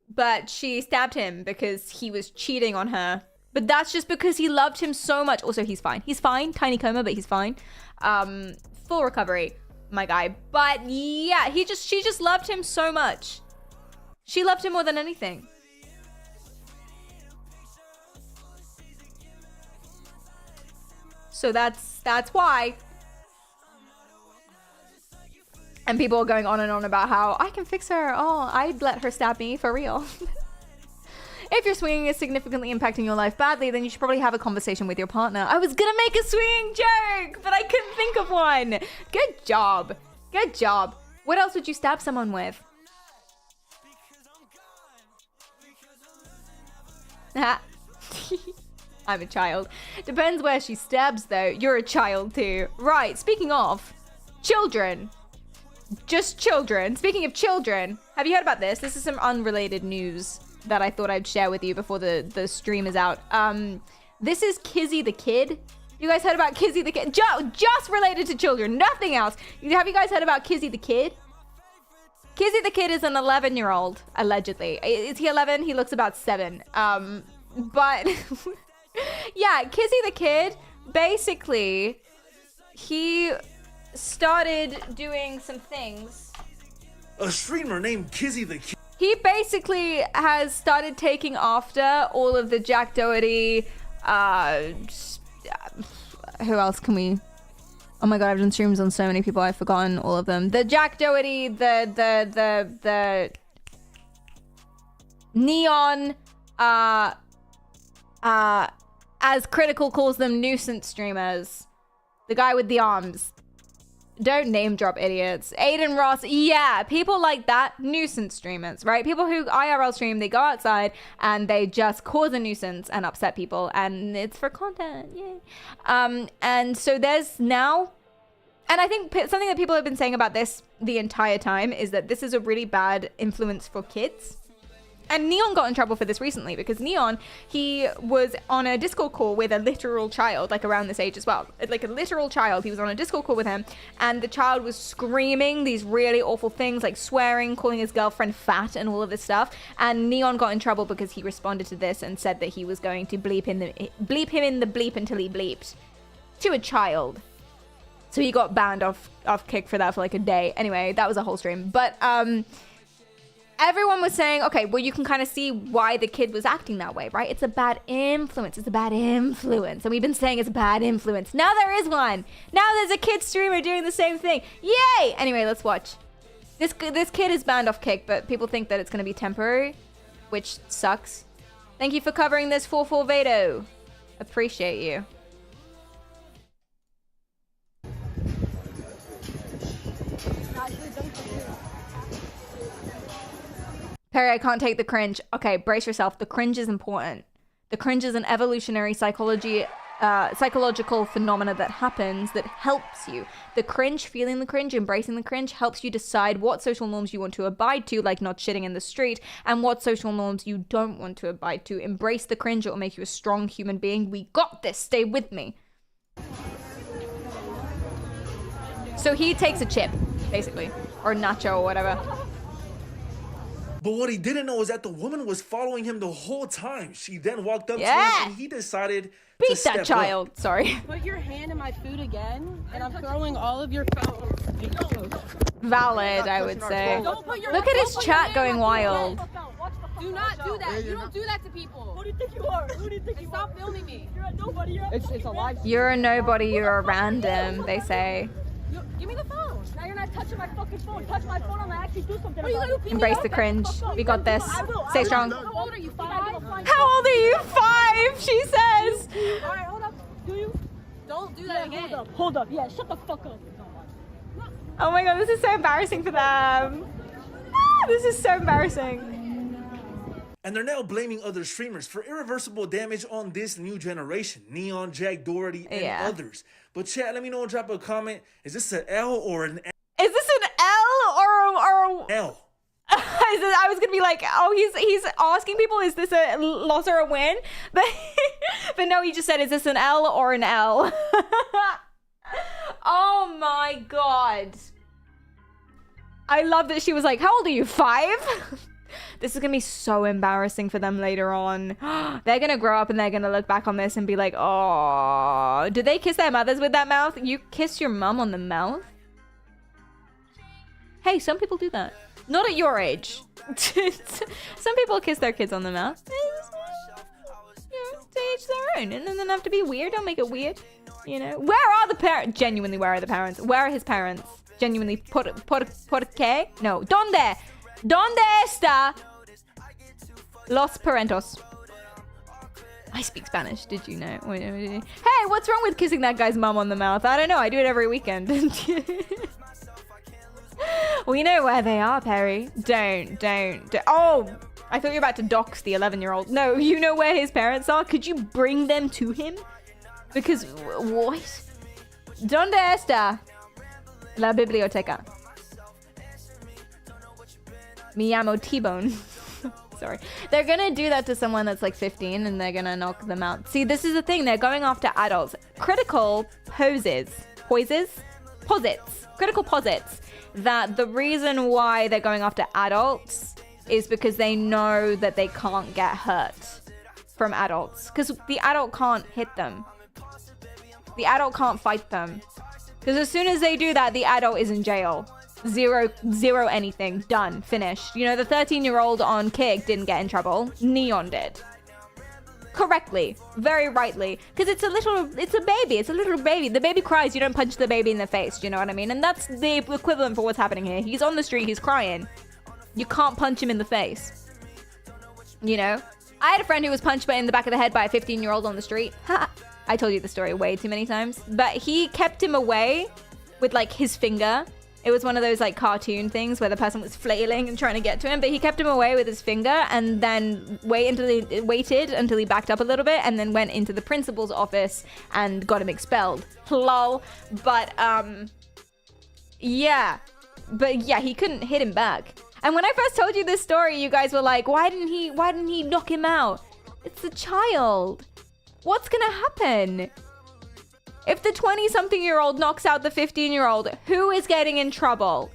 but she stabbed him because he was cheating on her. But that's just because he loved him so much. Also, he's fine. He's fine. Tiny coma, but he's fine. Full recovery, my guy. But yeah, she just loved him so much. She loved him more than anything. So that's why. And people are going on and on about how I can fix her. Oh, I'd let her stab me for real. If your swinging is significantly impacting your life badly, then you should probably have a conversation with your partner. I was gonna make a swinging joke, but I couldn't think of one. Good job. Good job. What else would you stab someone with? I'm a child. Depends where she stabs, though. You're a child, too. Right, speaking of children. Just children. Speaking of children, have you heard about this? This is some unrelated news that I thought I'd share with you before the stream is out. This is Kizzy the Kid. You guys heard about Kizzy the Kid? Just related to children, nothing else. Have you guys heard about Kizzy the Kid? Kizzy the Kid is an 11-year-old, allegedly. Is he 11? He looks about 7. But yeah, Kizzy the Kid, basically, he started doing some things. A streamer named Kizzy the Kid. He basically has started taking after all of the Jack Doherty, who else can we... Oh my god, I've done streams on so many people, I've forgotten all of them. The Jack Doherty, the Neon, as Critical calls them, nuisance streamers. The guy with the arms. Don't name drop idiots. Aiden Ross, yeah, people like that, nuisance streamers, right? People who IRL stream, they go outside and they just cause a nuisance and upset people, and it's for content, yay. And so there's now, and I think something that people have been saying about this the entire time is that this is a really bad influence for kids. And Neon got in trouble for this recently because Neon, he was on a Discord call with a literal child, like around this age as well. Like a literal child. He was on a Discord call with him, and the child was screaming these really awful things, like swearing, calling his girlfriend fat and all of this stuff. And Neon got in trouble because he responded to this and said that he was going to bleep him in the bleep until he bleeped to a child. So he got banned off Kick for that for like a day. Anyway, that was a whole stream. But everyone was saying, okay, well, you can kind of see why the kid was acting that way, right? It's a bad influence. It's a bad influence. And we've been saying it's a bad influence. Now there is one. Now there's a kid streamer doing the same thing. Yay! Anyway, let's watch. This kid is banned off Kick, but people think that it's going to be temporary, which sucks. Thank you for covering this, 44 Vado. Appreciate you. Perry, I can't take the cringe. Okay, brace yourself. The cringe is important. The cringe is an evolutionary psychological phenomena that happens that helps you. The cringe, feeling the cringe, embracing the cringe helps you decide what social norms you want to abide to, like not shitting in the street, and what social norms you don't want to abide to. Embrace the cringe. It will make you a strong human being. We got this. Stay with me. So he takes a chip, basically, or nacho or whatever. But what he didn't know is that the woman was following him the whole time. She then walked up to him and he decided to step that child. up. Sorry. Put your hand in my food again, and I'm throwing all of your food. Valid, I would say. Look at his chat going wild. Do not do that. You don't do that to people. Who do you think you are? Who do you think you are? Stop filming me. You're a nobody. It's a live. You're a nobody. You're a random, they say. Give me the phone. Now you're not touching my fucking phone. Touch my phone, I'm gonna actually do something about it. Embrace the cringe. We got this. Stay strong. How old are you? 5? How old are you? 5, she says. Alright, hold up. Do you? Don't do that again. Hold up. Yeah, shut the fuck up. Oh my god, this is so embarrassing for them. This is so embarrassing. And they're now blaming other streamers for irreversible damage on this new generation. Neon, Jack Doherty, and others. But chat, let me know and drop a comment. Is this an L or an L? Is this an L or L? I was gonna be like, oh, he's asking people, is this a loss or a win? But no, he just said, is this an L or an L? Oh my god. I love that she was like, how old are you, 5? This is gonna be so embarrassing for them later on. They're gonna grow up and they're gonna look back on this and be like, oh, did they kiss their mothers with that mouth? You kiss your mum on the mouth? Hey, some people do that. Not at your age. Some people kiss their kids on the mouth. You know, to each their own. And then they don't have to be weird. Don't make it weird. You know, where are the parents? Genuinely, where are the parents? Where are his parents? Genuinely, por qué? No, ¿dónde? ¿Dónde está los parentos? I speak Spanish, did you know? Hey, what's wrong with kissing that guy's mum on the mouth? I don't know, I do it every weekend. We know where they are, Perry. Don't. Oh, I thought you were about to dox the 11-year-old. No, you know where his parents are? Could you bring them to him? Because, what? ¿Dónde está la biblioteca? Me llamo T-Bone. Sorry. They're gonna do that to someone that's like 15 and they're gonna knock them out. See, this is the thing. They're going after adults. Critical posits that the reason why they're going after adults is because they know that they can't get hurt from adults. Because the adult can't hit them. The adult can't fight them. Because as soon as they do that, the adult is in jail. Zero anything. Done. Finished. You know, the 13-year-old on Kick didn't get in trouble. Neon did. Correctly. Very rightly. Because it's a baby. It's a little baby. The baby cries. You don't punch the baby in the face. Do you know what I mean? And that's the equivalent for what's happening here. He's on the street. He's crying. You can't punch him in the face. You know? I had a friend who was punched in the back of the head by a 15-year-old on the street. I told you the story way too many times. But he kept him away with, like, his finger. It was one of those, like, cartoon things where the person was flailing and trying to get to him. But he kept him away with his finger and then waited until he backed up a little bit and then went into the principal's office and got him expelled. Lol. But, yeah. But, yeah, he couldn't hit him back. And when I first told you this story, you guys were like, why didn't he knock him out? It's a child. What's gonna happen? If the 20-something-year-old knocks out the 15-year-old, who is getting in trouble?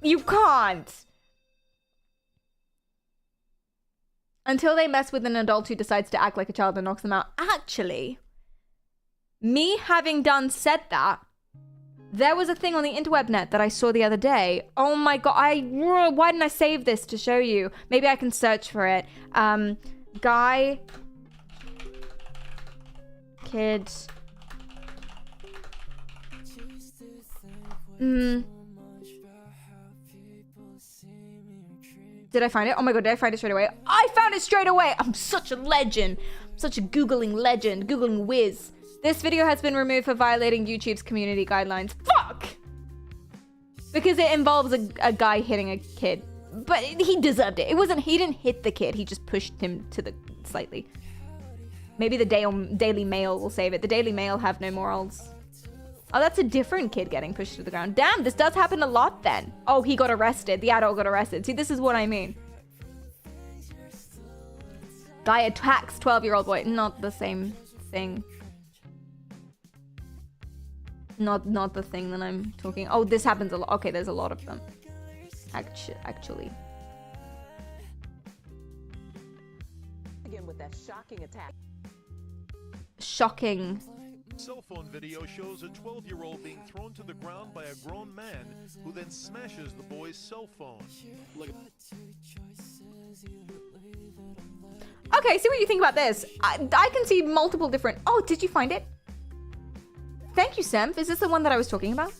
You can't. Until they mess with an adult who decides to act like a child and knocks them out. Actually, me having said that, there was a thing on the interweb net that I saw the other day. Oh my god, why didn't I save this to show you? Maybe I can search for it. Guy... Kids... Did I find it? Oh my god, did I find it straight away? I found it straight away! I'm such a legend. I'm such a Googling legend. Googling whiz. This video has been removed for violating YouTube's community guidelines. Fuck! Because it involves a guy hitting a kid. But he deserved it. He didn't hit the kid. He just pushed him to the slightly. Maybe the Daily Mail will save it. The Daily Mail have no morals. Oh, that's a different kid getting pushed to the ground. Damn, this does happen a lot then. Oh, he got arrested. The adult got arrested. See, this is what I mean. Guy attacks 12-year-old boy. Not the same thing. Not the thing that I'm talking. Oh, this happens a lot. Okay, there's a lot of them. Actually. Again with that shocking attack. Shocking. Cell phone video shows a 12-year-old being thrown to the ground by a grown man who then smashes the boy's cell phone. Look at Okay, see what you think about this. I can see multiple different... Oh, did you find it? Thank you, Semp. Is this the one that I was talking about?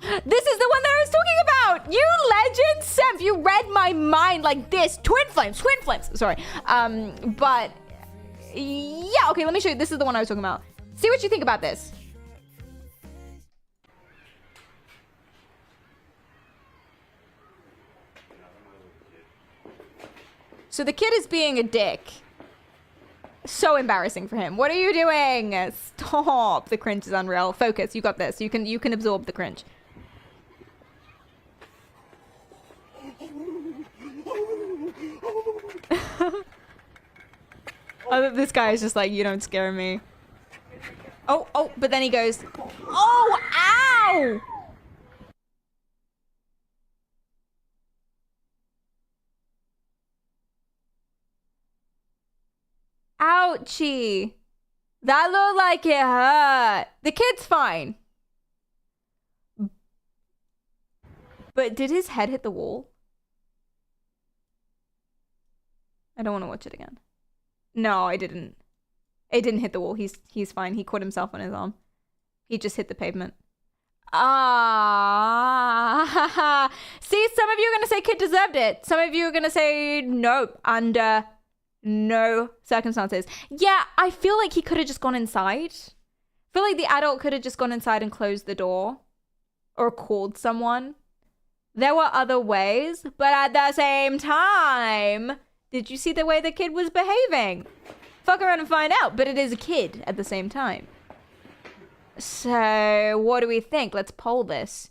This is the one that I was talking about! You legend, Semp! You read my mind like this. Twin flames! Sorry. But... Yeah, okay, let me show you. This is the one I was talking about. See what you think about this. So the kid is being a dick. So embarrassing for him. What are you doing? Stop. The cringe is unreal. Focus. You got this. You can absorb the cringe. This guy is just like, you don't scare me. Oh, but then he goes, oh, ow! Ouchie. That looked like it hurt. The kid's fine. But did his head hit the wall? I don't want to watch it again. No, I didn't. It didn't hit the wall. He's fine. He caught himself on his arm. He just hit the pavement. Ah. See, some of you are going to say kid deserved it. Some of you are going to say nope, under no circumstances. Yeah, I feel like he could have just gone inside. I feel like the adult could have just gone inside and closed the door. Or called someone. There were other ways. But at the same time, did you see the way the kid was behaving? Fuck around and find out. But it is a kid at the same time. So, what do we think? Let's poll this.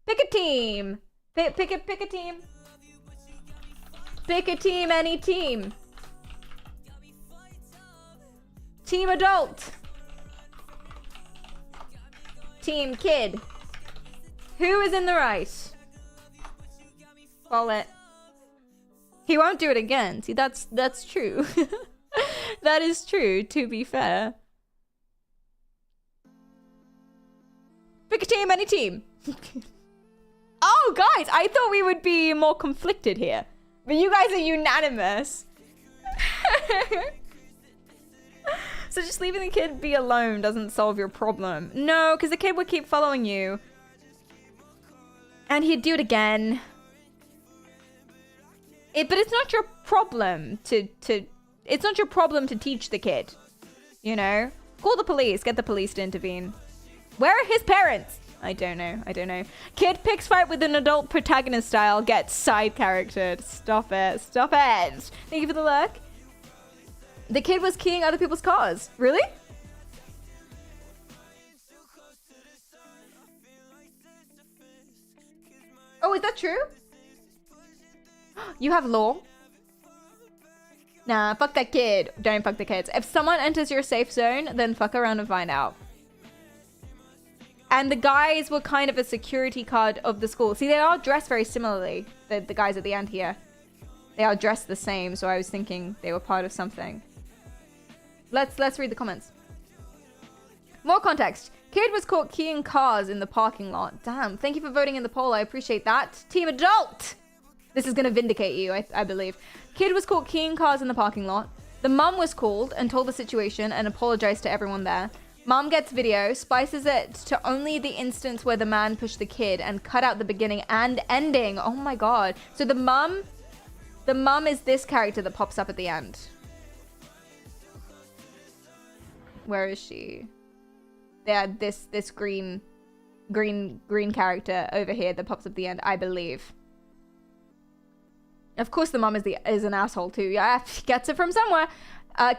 Pick a team. Pick a team. Pick a team, any team. Team adult. Team kid. Who is in the right? Poll it. He won't do it again. See, that's true. That is true, to be fair. Pick a team, any team. Oh, guys, I thought we would be more conflicted here. But you guys are unanimous. So just leaving the kid be alone doesn't solve your problem. No, because the kid would keep following you. And he'd do it again. But it's not your problem it's not your problem to teach the kid. You know? Call the police. Get the police to intervene. Where are his parents? I don't know. Kid picks fight with an adult protagonist style. Gets side charactered. Stop it. Thank you for the look. The kid was keying other people's cars. Really? Oh, is that true? You have law? Nah, fuck that kid. Don't fuck the kids. If someone enters your safe zone, then fuck around and find out. And the guys were kind of a security guard of the school. See, they are dressed very similarly. The guys at the end here. They are dressed the same, so I was thinking they were part of something. Let's read the comments. More context. Kid was caught keying cars in the parking lot. Damn, thank you for voting in the poll. I appreciate that. Team adult! This is going to vindicate you, I believe. Kid was caught keying cars in the parking lot. The mum was called and told the situation and apologized to everyone there. Mom gets video, splices it to only the instance where the man pushed the kid and cut out the beginning and ending. Oh my god. So the mum is this character that pops up at the end. Where is she? Yeah, this green character over here that pops up at the end, I believe. Of course the mum is an asshole too. Yeah, gets it from somewhere.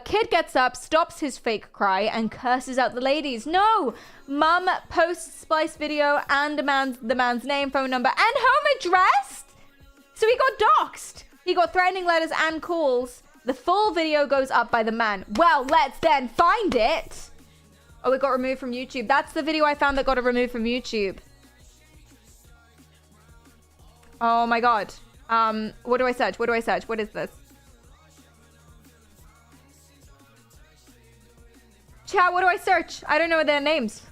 Kid gets up, stops his fake cry, and curses out the ladies. No! Mum posts splice video and demands the man's name, phone number, and home address! So he got doxxed. He got threatening letters and calls. The full video goes up by the man. Well, let's then find it. Oh, it got removed from YouTube. That's the video I found that got it removed from YouTube. Oh my god. What do I search? What is this? Chat, what do I search? I don't know their names.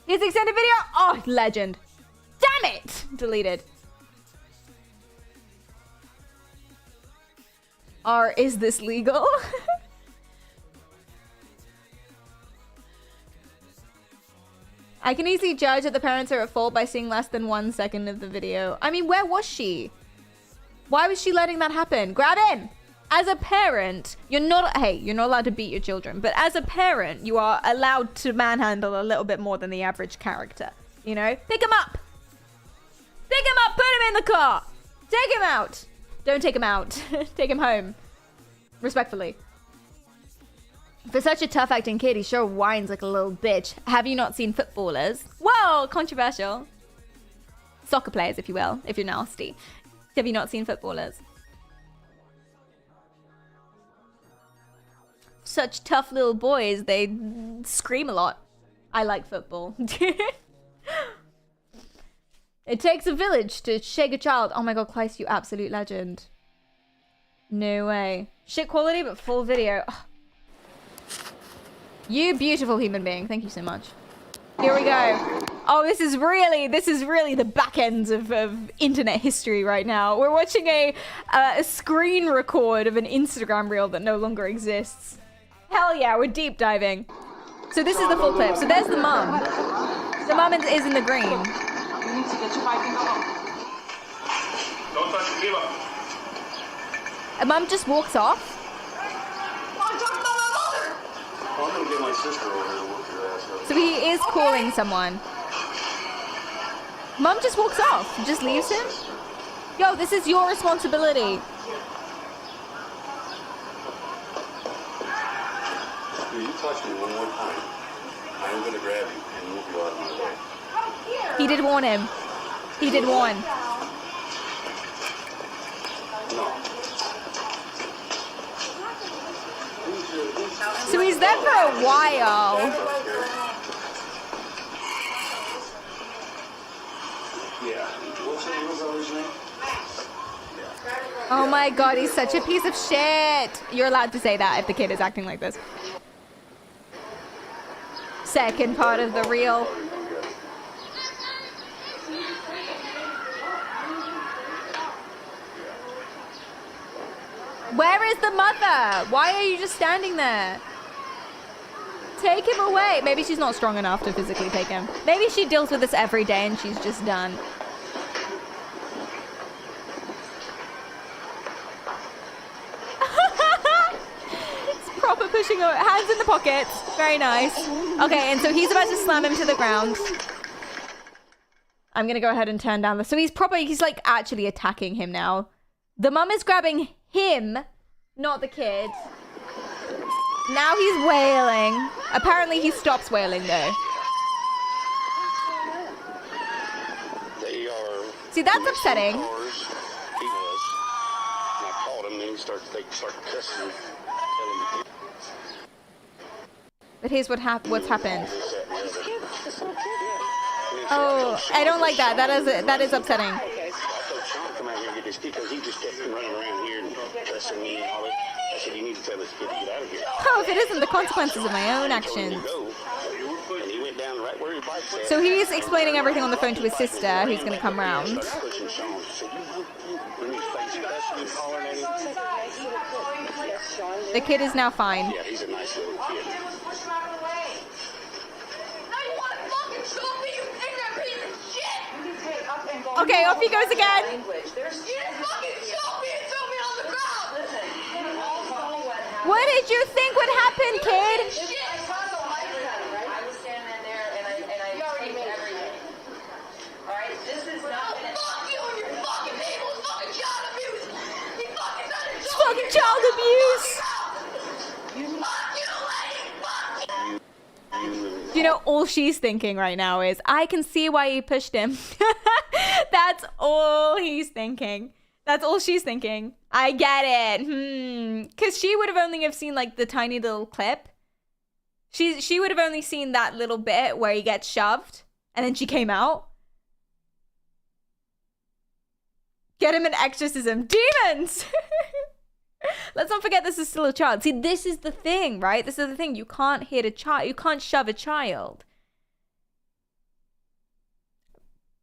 His extended video? Oh, legend. Damn it! Deleted. Is this legal? I can easily judge that the parents are at fault by seeing less than 1 second of the video. I mean, where was she? Why was she letting that happen? Grab in! As a parent, you're not allowed to beat your children, but as a parent, you are allowed to manhandle a little bit more than the average character. You know? Pick him up! Pick him up! Put him in the car! Take him out! Don't take him out. Take him home. Respectfully. For such a tough acting kid, he sure whines like a little bitch. Have you not seen Footballers? Whoa, controversial. Soccer players, if you will, if you're nasty. Have you not seen Footballers? such tough little boys. They scream a lot. I like football. It takes a village to shake a child. Oh my god, Kleist, you absolute legend. No way. Shit quality, but full video. Oh. You beautiful human being. Thank you so much. Here we go. Oh, this is really the back ends of internet history right now. We're watching a screen record of an Instagram reel that no longer exists. Hell yeah, we're deep diving. So this is the full clip. So there's the mum. The mum is in the green. You need to get your bike and go home. Don't touch it, give up. A mum just walks off. I'm talking about my mother. I'm gonna get my sister over here to whoop your ass up. So he is calling someone. Mum just walks off. Just leaves him. Yo, this is your responsibility. If you touch me one more time, I'm gonna grab you and move you out of my way. He did warn him. He did warn. No. So he's there for a while. Yeah. What's your brother's name? Oh my god, he's such a piece of shit. You're allowed to say that if the kid is acting like this. Second part of the reel. Where is the mother? Why are you just standing there? Take him away. Maybe she's not strong enough to physically take him. Maybe she deals with this every day and she's just done. It's proper pushing over. Hands in the pockets. Very nice. Okay, and so he's about to slam him to the ground. I'm gonna go ahead and turn down the... So he's like actually attacking him now. The mum is grabbing him, not the kid. Now he's wailing. Apparently he stops wailing though. They are. See, that's upsetting. He was. And I called him, and then they start cussing. But here's what's happened. Oh, I don't like that. That is upsetting. I told Sean to come out here and get this kid because he just kept running around here and cussing me and all that. I said, you need to tell this kid to get out of here. Oh, if it isn't the consequences of my own actions. And he went down right where your bike's at. So he's explaining everything on the phone to his sister, who's going to come round. Pushing Sean. Said, when his face cussing and hollering at him. The kid is now fine. Yeah, he's a nice little kid. Okay, off he goes again. What did you think would happen, kid? It's fucking child abuse. You know, all she's thinking right now is, I can see why you pushed him. That's all he's thinking. That's all she's thinking. I get it. Because she would have only have seen like the tiny little clip. She would have only seen that little bit where he gets shoved and then she came out. Get him an exorcism. Demons! Let's not forget this is still a child. See, this is the thing, right? This is the thing. You can't hit a child. You can't shove a child.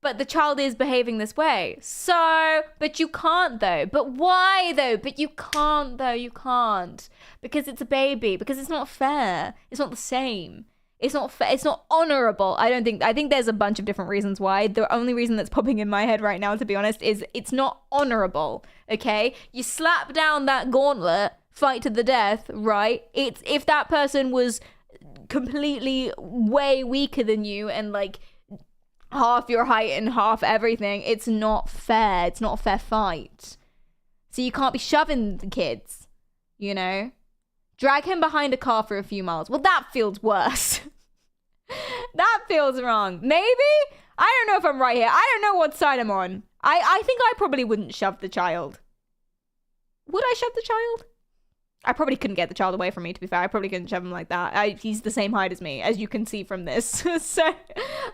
But the child is behaving this way. So, but you can't though. But why though? But you can't though. You can't. Because it's a baby. Because it's not fair. It's not the same. It's not fair. It's not honorable. I think there's a bunch of different reasons why. The only reason that's popping in my head right now, to be honest, is it's not honorable. Okay? You slap down that gauntlet, fight to the death, right? It's if that person was completely way weaker than you and like half your height and half everything, it's not fair. It's not a fair fight. So you can't be shoving the kids, you know? Drag him behind a car for a few miles. Well, that feels worse. That feels wrong. Maybe? I don't know if I'm right here. I don't know what side I'm on. I think I probably wouldn't shove the child. Would I shove the child? I probably couldn't get the child away from me, to be fair. I probably couldn't shove him like that. He's the same height as me, as you can see from this. So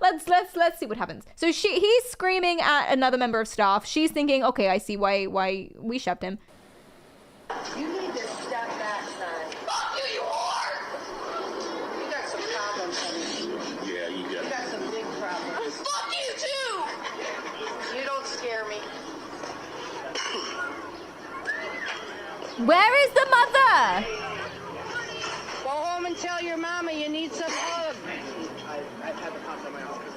let's see what happens. So he's screaming at another member of staff. She's thinking, okay, I see why we shoved him. You need to step back, son. Fuck you, you whore! You got some problems, honey. Yeah, you got some big problems. Fuck you too! You don't scare me. Where is the mother? Go home and tell your mama you need some hug. I've had the cops at my office.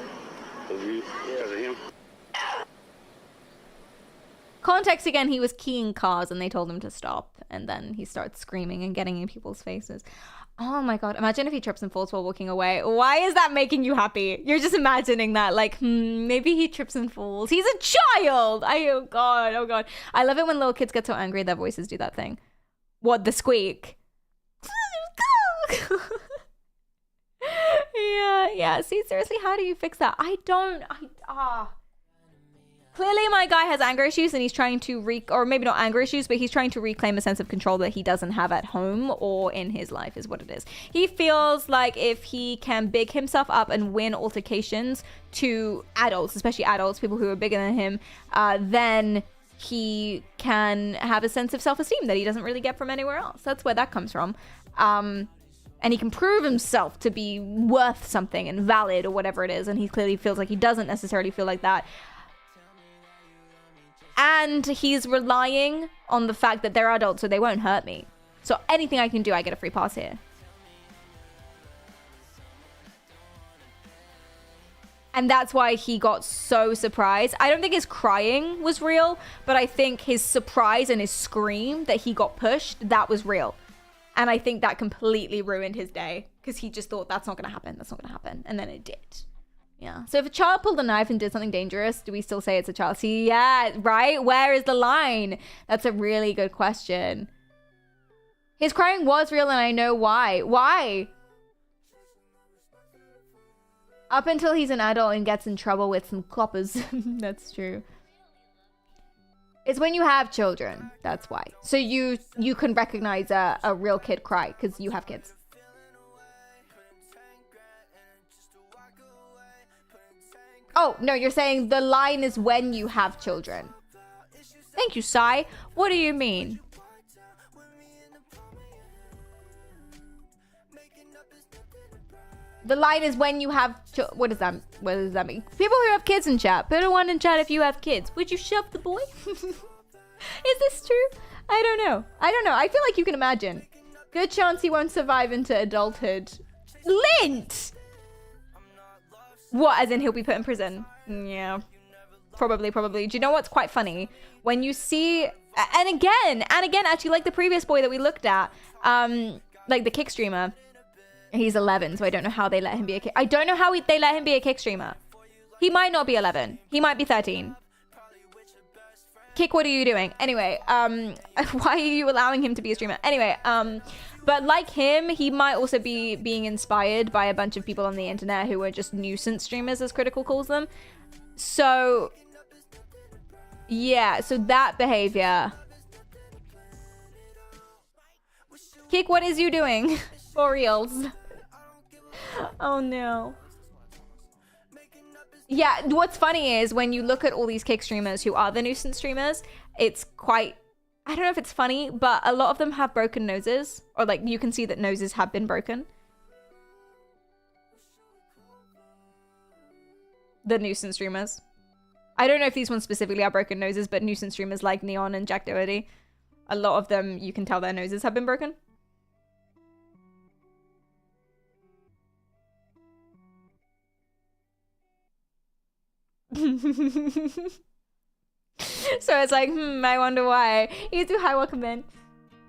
Because of him? Context again, he was keying cars and they told him to stop. And then he starts screaming and getting in people's faces. Oh my god, imagine if he trips and falls while walking away. Why is that making you happy? You're just imagining that, like, maybe he trips and falls. He's a child! Oh god. I love it when little kids get so angry their voices do that thing. What, the squeak? Yeah. See, seriously, how do you fix that? Clearly my guy has anger issues and he's trying to or maybe not anger issues, but he's trying to reclaim a sense of control that he doesn't have at home or in his life is what it is. He feels like if he can big himself up and win altercations to adults, especially adults, people who are bigger than him, then he can have a sense of self-esteem that he doesn't really get from anywhere else. That's where that comes from. And he can prove himself to be worth something and valid or whatever it is. And he clearly feels like he doesn't necessarily feel like that. And he's relying on the fact that they're adults, so they won't hurt me. So anything I can do, I get a free pass here. And that's why he got so surprised. I don't think his crying was real, but I think his surprise and his scream that he got pushed, that was real. And I think that completely ruined his day because he just thought that's not going to happen. That's not going to happen. And then it did. Yeah. So if a child pulled a knife and did something dangerous, do we still say it's a child? See, yeah, right? Where is the line? That's a really good question. His crying was real and I know why. Why? Up until he's an adult and gets in trouble with some coppers. That's true. It's when you have children. That's why. So you can recognize a real kid cry because you have kids. Oh, no, you're saying the line is when you have children. Thank you, Sai. What do you mean? The line is when you have what does that mean? People who have kids in chat, put a 1 in chat if you have kids. Would you shove the boy? Is this true? I don't know. I feel like you can imagine. Good chance he won't survive into adulthood. Lint! What, as in he'll be put in prison? Yeah. Probably. Do you know what's quite funny? When you see, and again, actually like the previous boy that we looked at, like the kick streamer, he's 11, so I don't know how they let him be a kick. I don't know how they let him be a kick streamer. He might not be 11. He might be 13. Kick, what are you doing? Anyway, why are you allowing him to be a streamer? Anyway, but like him, he might also be being inspired by a bunch of people on the internet who are just nuisance streamers, as Critical calls them. So, yeah, so that behavior. Kick, what is you doing? For reals. Oh no. Yeah, what's funny is when you look at all these kick streamers who are the nuisance streamers, it's quite, I don't know if it's funny, but a lot of them have broken noses, or like you can see that noses have been broken. The nuisance streamers. I don't know if these ones specifically are broken noses, but nuisance streamers like Neon and Jack Doherty, a lot of them, you can tell their noses have been broken. So it's like, I wonder why. You do hi, welcome in.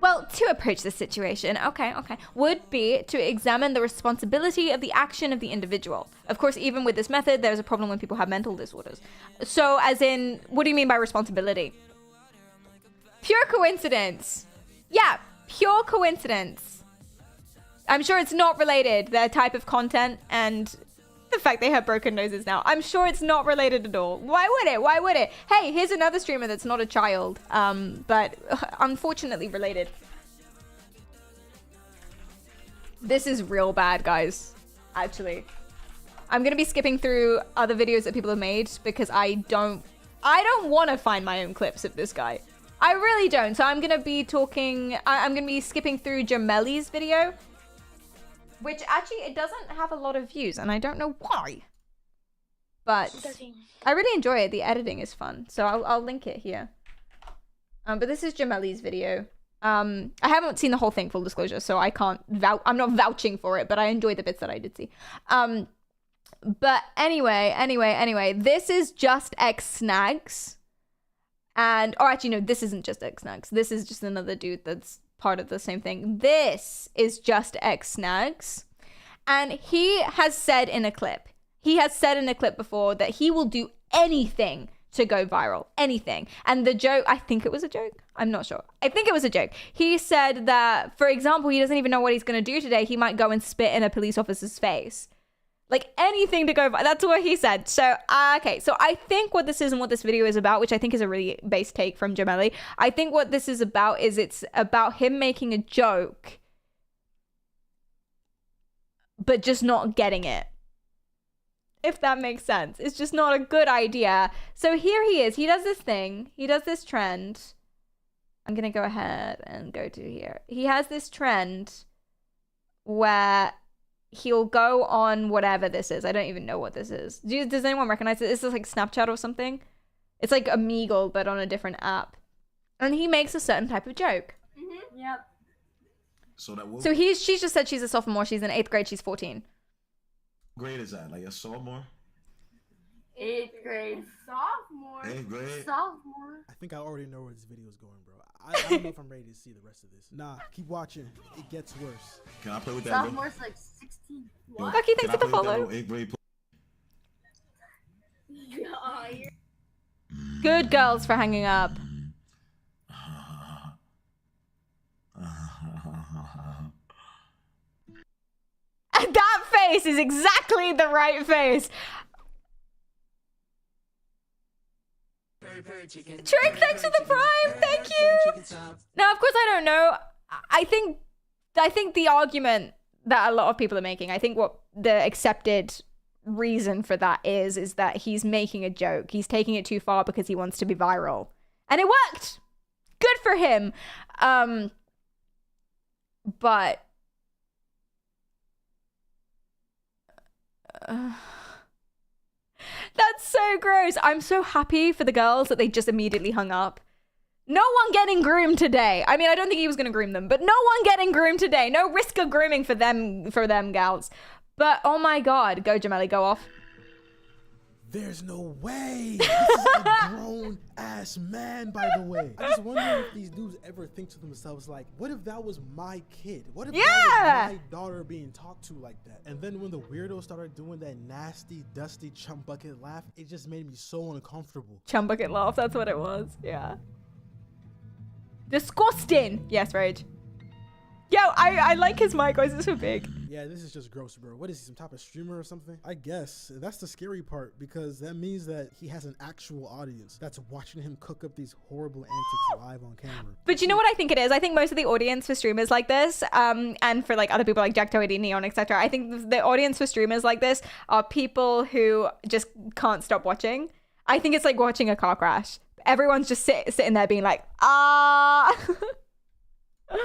Well, to approach this situation, okay, would be to examine the responsibility of the action of the individual. Of course, even with this method, there's a problem when people have mental disorders. So, as in, what do you mean by responsibility? Pure coincidence. Yeah, pure coincidence. I'm sure it's not related, their type of content and the fact they have broken noses now. I'm sure it's not related at all. Why would it? Hey, here's another streamer that's not a child, but unfortunately related. This is real bad, guys. Actually. I'm gonna be skipping through other videos that people have made because I don't want to find my own clips of this guy. I really don't. So I'm gonna be I'm gonna be skipping through Jameli's video, which actually it doesn't have a lot of views, and I don't know why. But I really enjoy it. The editing is fun, so I'll link it here. But this is Jameli's video. I haven't seen the whole thing, full disclosure, so I can't I'm not vouching for it, but I enjoyed the bits that I did see. But anyway, this is Just X Snags. And, or actually, no, this isn't Just X Snags. This is just another dude that's part of the same thing. This is Just X Snags. And he has said in a clip before that he will do anything to go viral. Anything. And the joke, I think it was a joke. I'm not sure. I think it was a joke. He said that, for example, he doesn't even know what he's going to do today. He might go and spit in a police officer's face. Like anything to go viral. That's what he said. So, okay. So I think what this is and what this video is about, which I think is a really base take from Jameli. I think what this is about is it's about him making a joke, but just not getting it. If that makes sense. It's just not a good idea. So here he is. He does this thing. He does this trend. I'm going to go ahead and go to here. He has this trend where he'll go on whatever this is. I don't even know what this is. Does anyone recognize it? This is like Snapchat or something. It's like Omegle, but on a different app. And he makes a certain type of joke. Mm-hmm. Yep. So she's just said she's a sophomore. She's in 8th grade. She's 14. Grade is that? Like a sophomore? 8th grade. Sophomore. 8th grade? Sophomore. I think I already know where this video is going, bro. I don't know if I'm ready to see the rest of this. Nah, keep watching. It gets worse. Can I play with that? Sophomore's like 16. What? Bucky, thanks for the follow. 8th grade Good girls for hanging up. That face is exactly the right face. Trick, thanks for the prime. Thank you. Now, of course, I don't know. I think the argument that a lot of people are making, I think what the accepted reason for that is that he's making a joke. He's taking it too far because he wants to be viral. And it worked. Good for him. But that's so gross. I'm so happy for the girls that they just immediately hung up. No one getting groomed today. I mean, I don't think he was going to groom them, but no one getting groomed today. No risk of grooming for them gals. But oh my god, go Jameli, go off. There's no way. This is a grown ass man, by the way. I just wonder if these dudes ever think to themselves like, what if that was my kid? What if that was my daughter being talked to like that? And then when the weirdo started doing that nasty, dusty chum bucket laugh, it just made me so uncomfortable. Chum bucket laugh, that's what it was. Yeah. Disgusting. Yes, Rage. Yo, I like his mic. Why is it so big? Yeah, this is just gross, bro. What is he, some type of streamer or something? I guess that's the scary part, because that means that he has an actual audience that's watching him cook up these horrible antics live on camera. But you know what I think it is? I think most of the audience for streamers like this, and for like other people like Jack280, Neon, etc. I think the audience for streamers like this are people who just can't stop watching. I think it's like watching a car crash. Everyone's just sitting there being like, ah.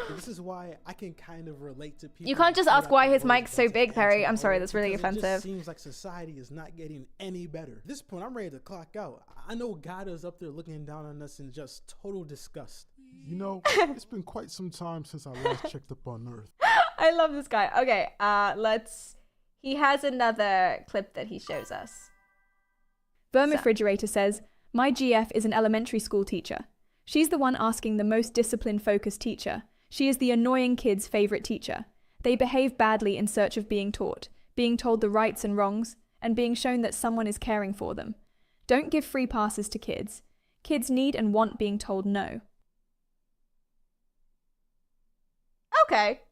This is why I can kind of relate to people. You can't just ask why his mic's so big, Perry. I'm sorry, that's really offensive. It just seems like society is not getting any better. At this point, I'm ready to clock out. I know God is up there looking down on us in just total disgust. You know, it's been quite some time since I last checked up on Earth. I love this guy. Okay, he has another clip that he shows us. Refrigerator says, my GF is an elementary school teacher. She's the one asking the most discipline-focused teacher. She is the annoying kid's favorite teacher. They behave badly in search of being taught, being told the rights and wrongs, and being shown that someone is caring for them. Don't give free passes to kids. Kids need and want being told no. Okay.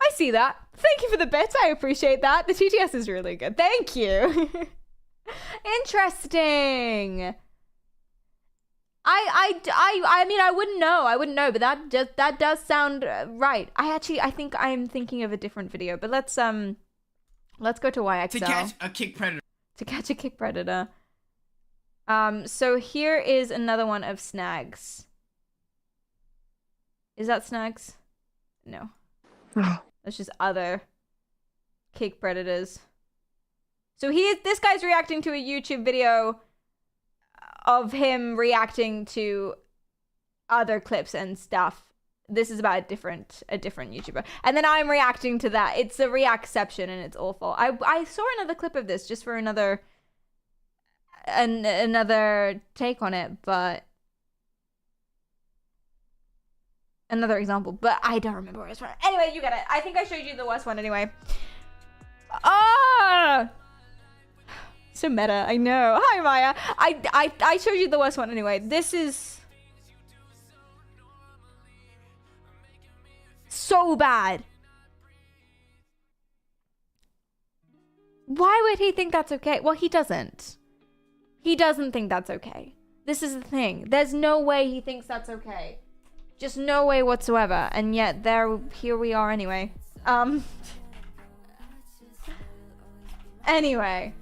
I see that. Thank you for the bit. I appreciate that. The TTS is really good. Thank you. Interesting. I mean, I wouldn't know, but that does sound right. I think I'm thinking of a different video, but let's go to YXL. To catch a kick predator. To catch a kick predator. So here is another one of Snags. Is that Snags? No. That's just other kick predators. So this guy's reacting to a YouTube video of him reacting to other clips and stuff. This is about a different YouTuber. And then I'm reacting to that. It's a reactception and it's awful. I saw another clip of this just for another take on it, but another example, but I don't remember where it's from. Anyway, you get it. I think I showed you the worst one anyway. Ah! So meta, I know. Hi, Maya. I showed you the worst one anyway. This is so bad. Why would he think that's okay? Well, he doesn't. He doesn't think that's okay. This is the thing. There's no way he thinks that's okay. Just no way whatsoever. And yet here we are anyway. Anyway.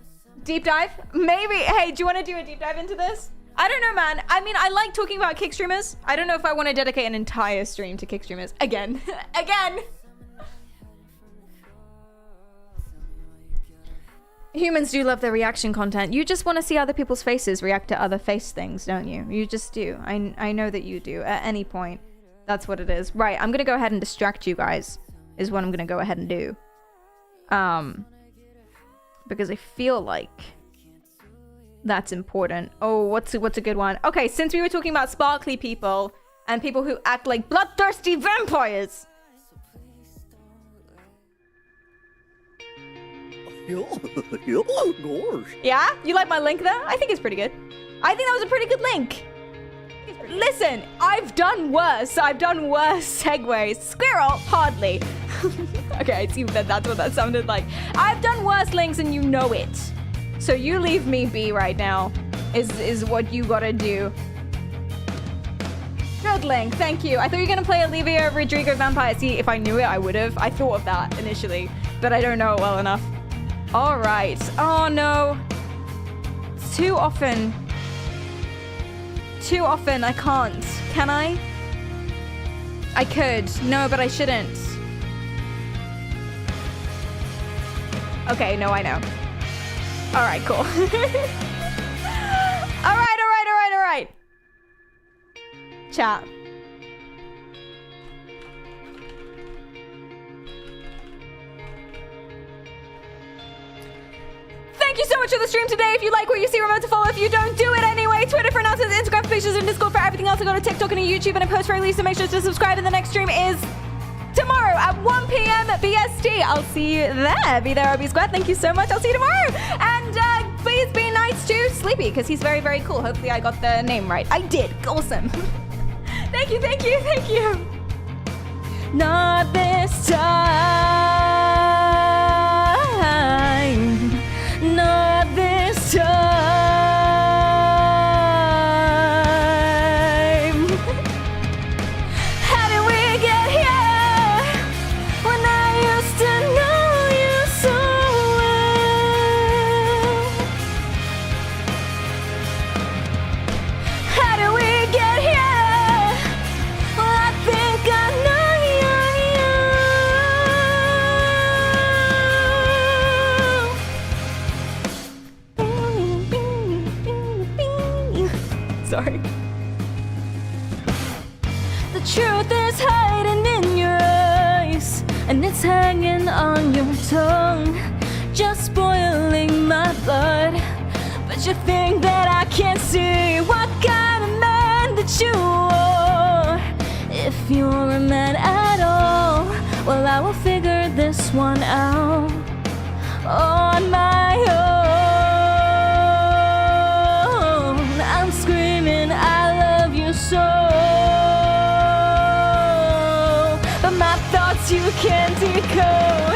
Deep dive? Maybe. Hey, do you want to do a deep dive into this? I don't know, man. I mean, I like talking about kick streamers. I don't know if I want to dedicate an entire stream to kick streamers. Again. Again! Humans do love their reaction content. You just want to see other people's faces react to other face things, don't you? You just do. I know that you do. At any point. That's what it is. Right, I'm going to go ahead and distract you guys. Is what I'm going to go ahead and do. Because I feel like that's important. Oh, what's a good one? Okay, since we were talking about sparkly people and people who act like bloodthirsty vampires. Yeah? You like my link there? I think it's pretty good. I think that was a pretty good link. Listen, I've done worse. I've done worse segues. Squirrel? Hardly. Okay, I assume that's what that sounded like. I've done worse links and you know it. So you leave me be right now, is what you gotta do. Good link, thank you. I thought you were gonna play Olivia Rodrigo Vampire. See, if I knew it, I would have. I thought of that initially, but I don't know it well enough. All right. Oh no. Too often. Too often, I can't. Can I? I could. No, but I shouldn't. Okay, no, I know. All right, cool. All right. Chat. Thank you so much for the stream today. If you like what you see, remember to follow. If you don't, do it anyway. Twitter for announcements, Instagram for pictures, and Discord for everything else. I go to TikTok and a YouTube and a post for release. So make sure to subscribe. And the next stream is tomorrow at 1 p.m. BST. I'll see you there. Be there or be square. Thank you so much. I'll see you tomorrow. And please be nice to Sleepy because he's very, very cool. Hopefully I got the name right. I did. Awesome. Thank you. Not this time. Not this time. How did we get here when I used to know you so well? How did we get here? Well, I think I know you. Sorry. The truth is hiding in your eyes, and it's hanging on your tongue, just boiling my blood. But you think that I can't see what kind of man that you are. If you're a man at all, well, I will figure this one out on my own. I'm screaming, I love you so, but my thoughts you can't decode.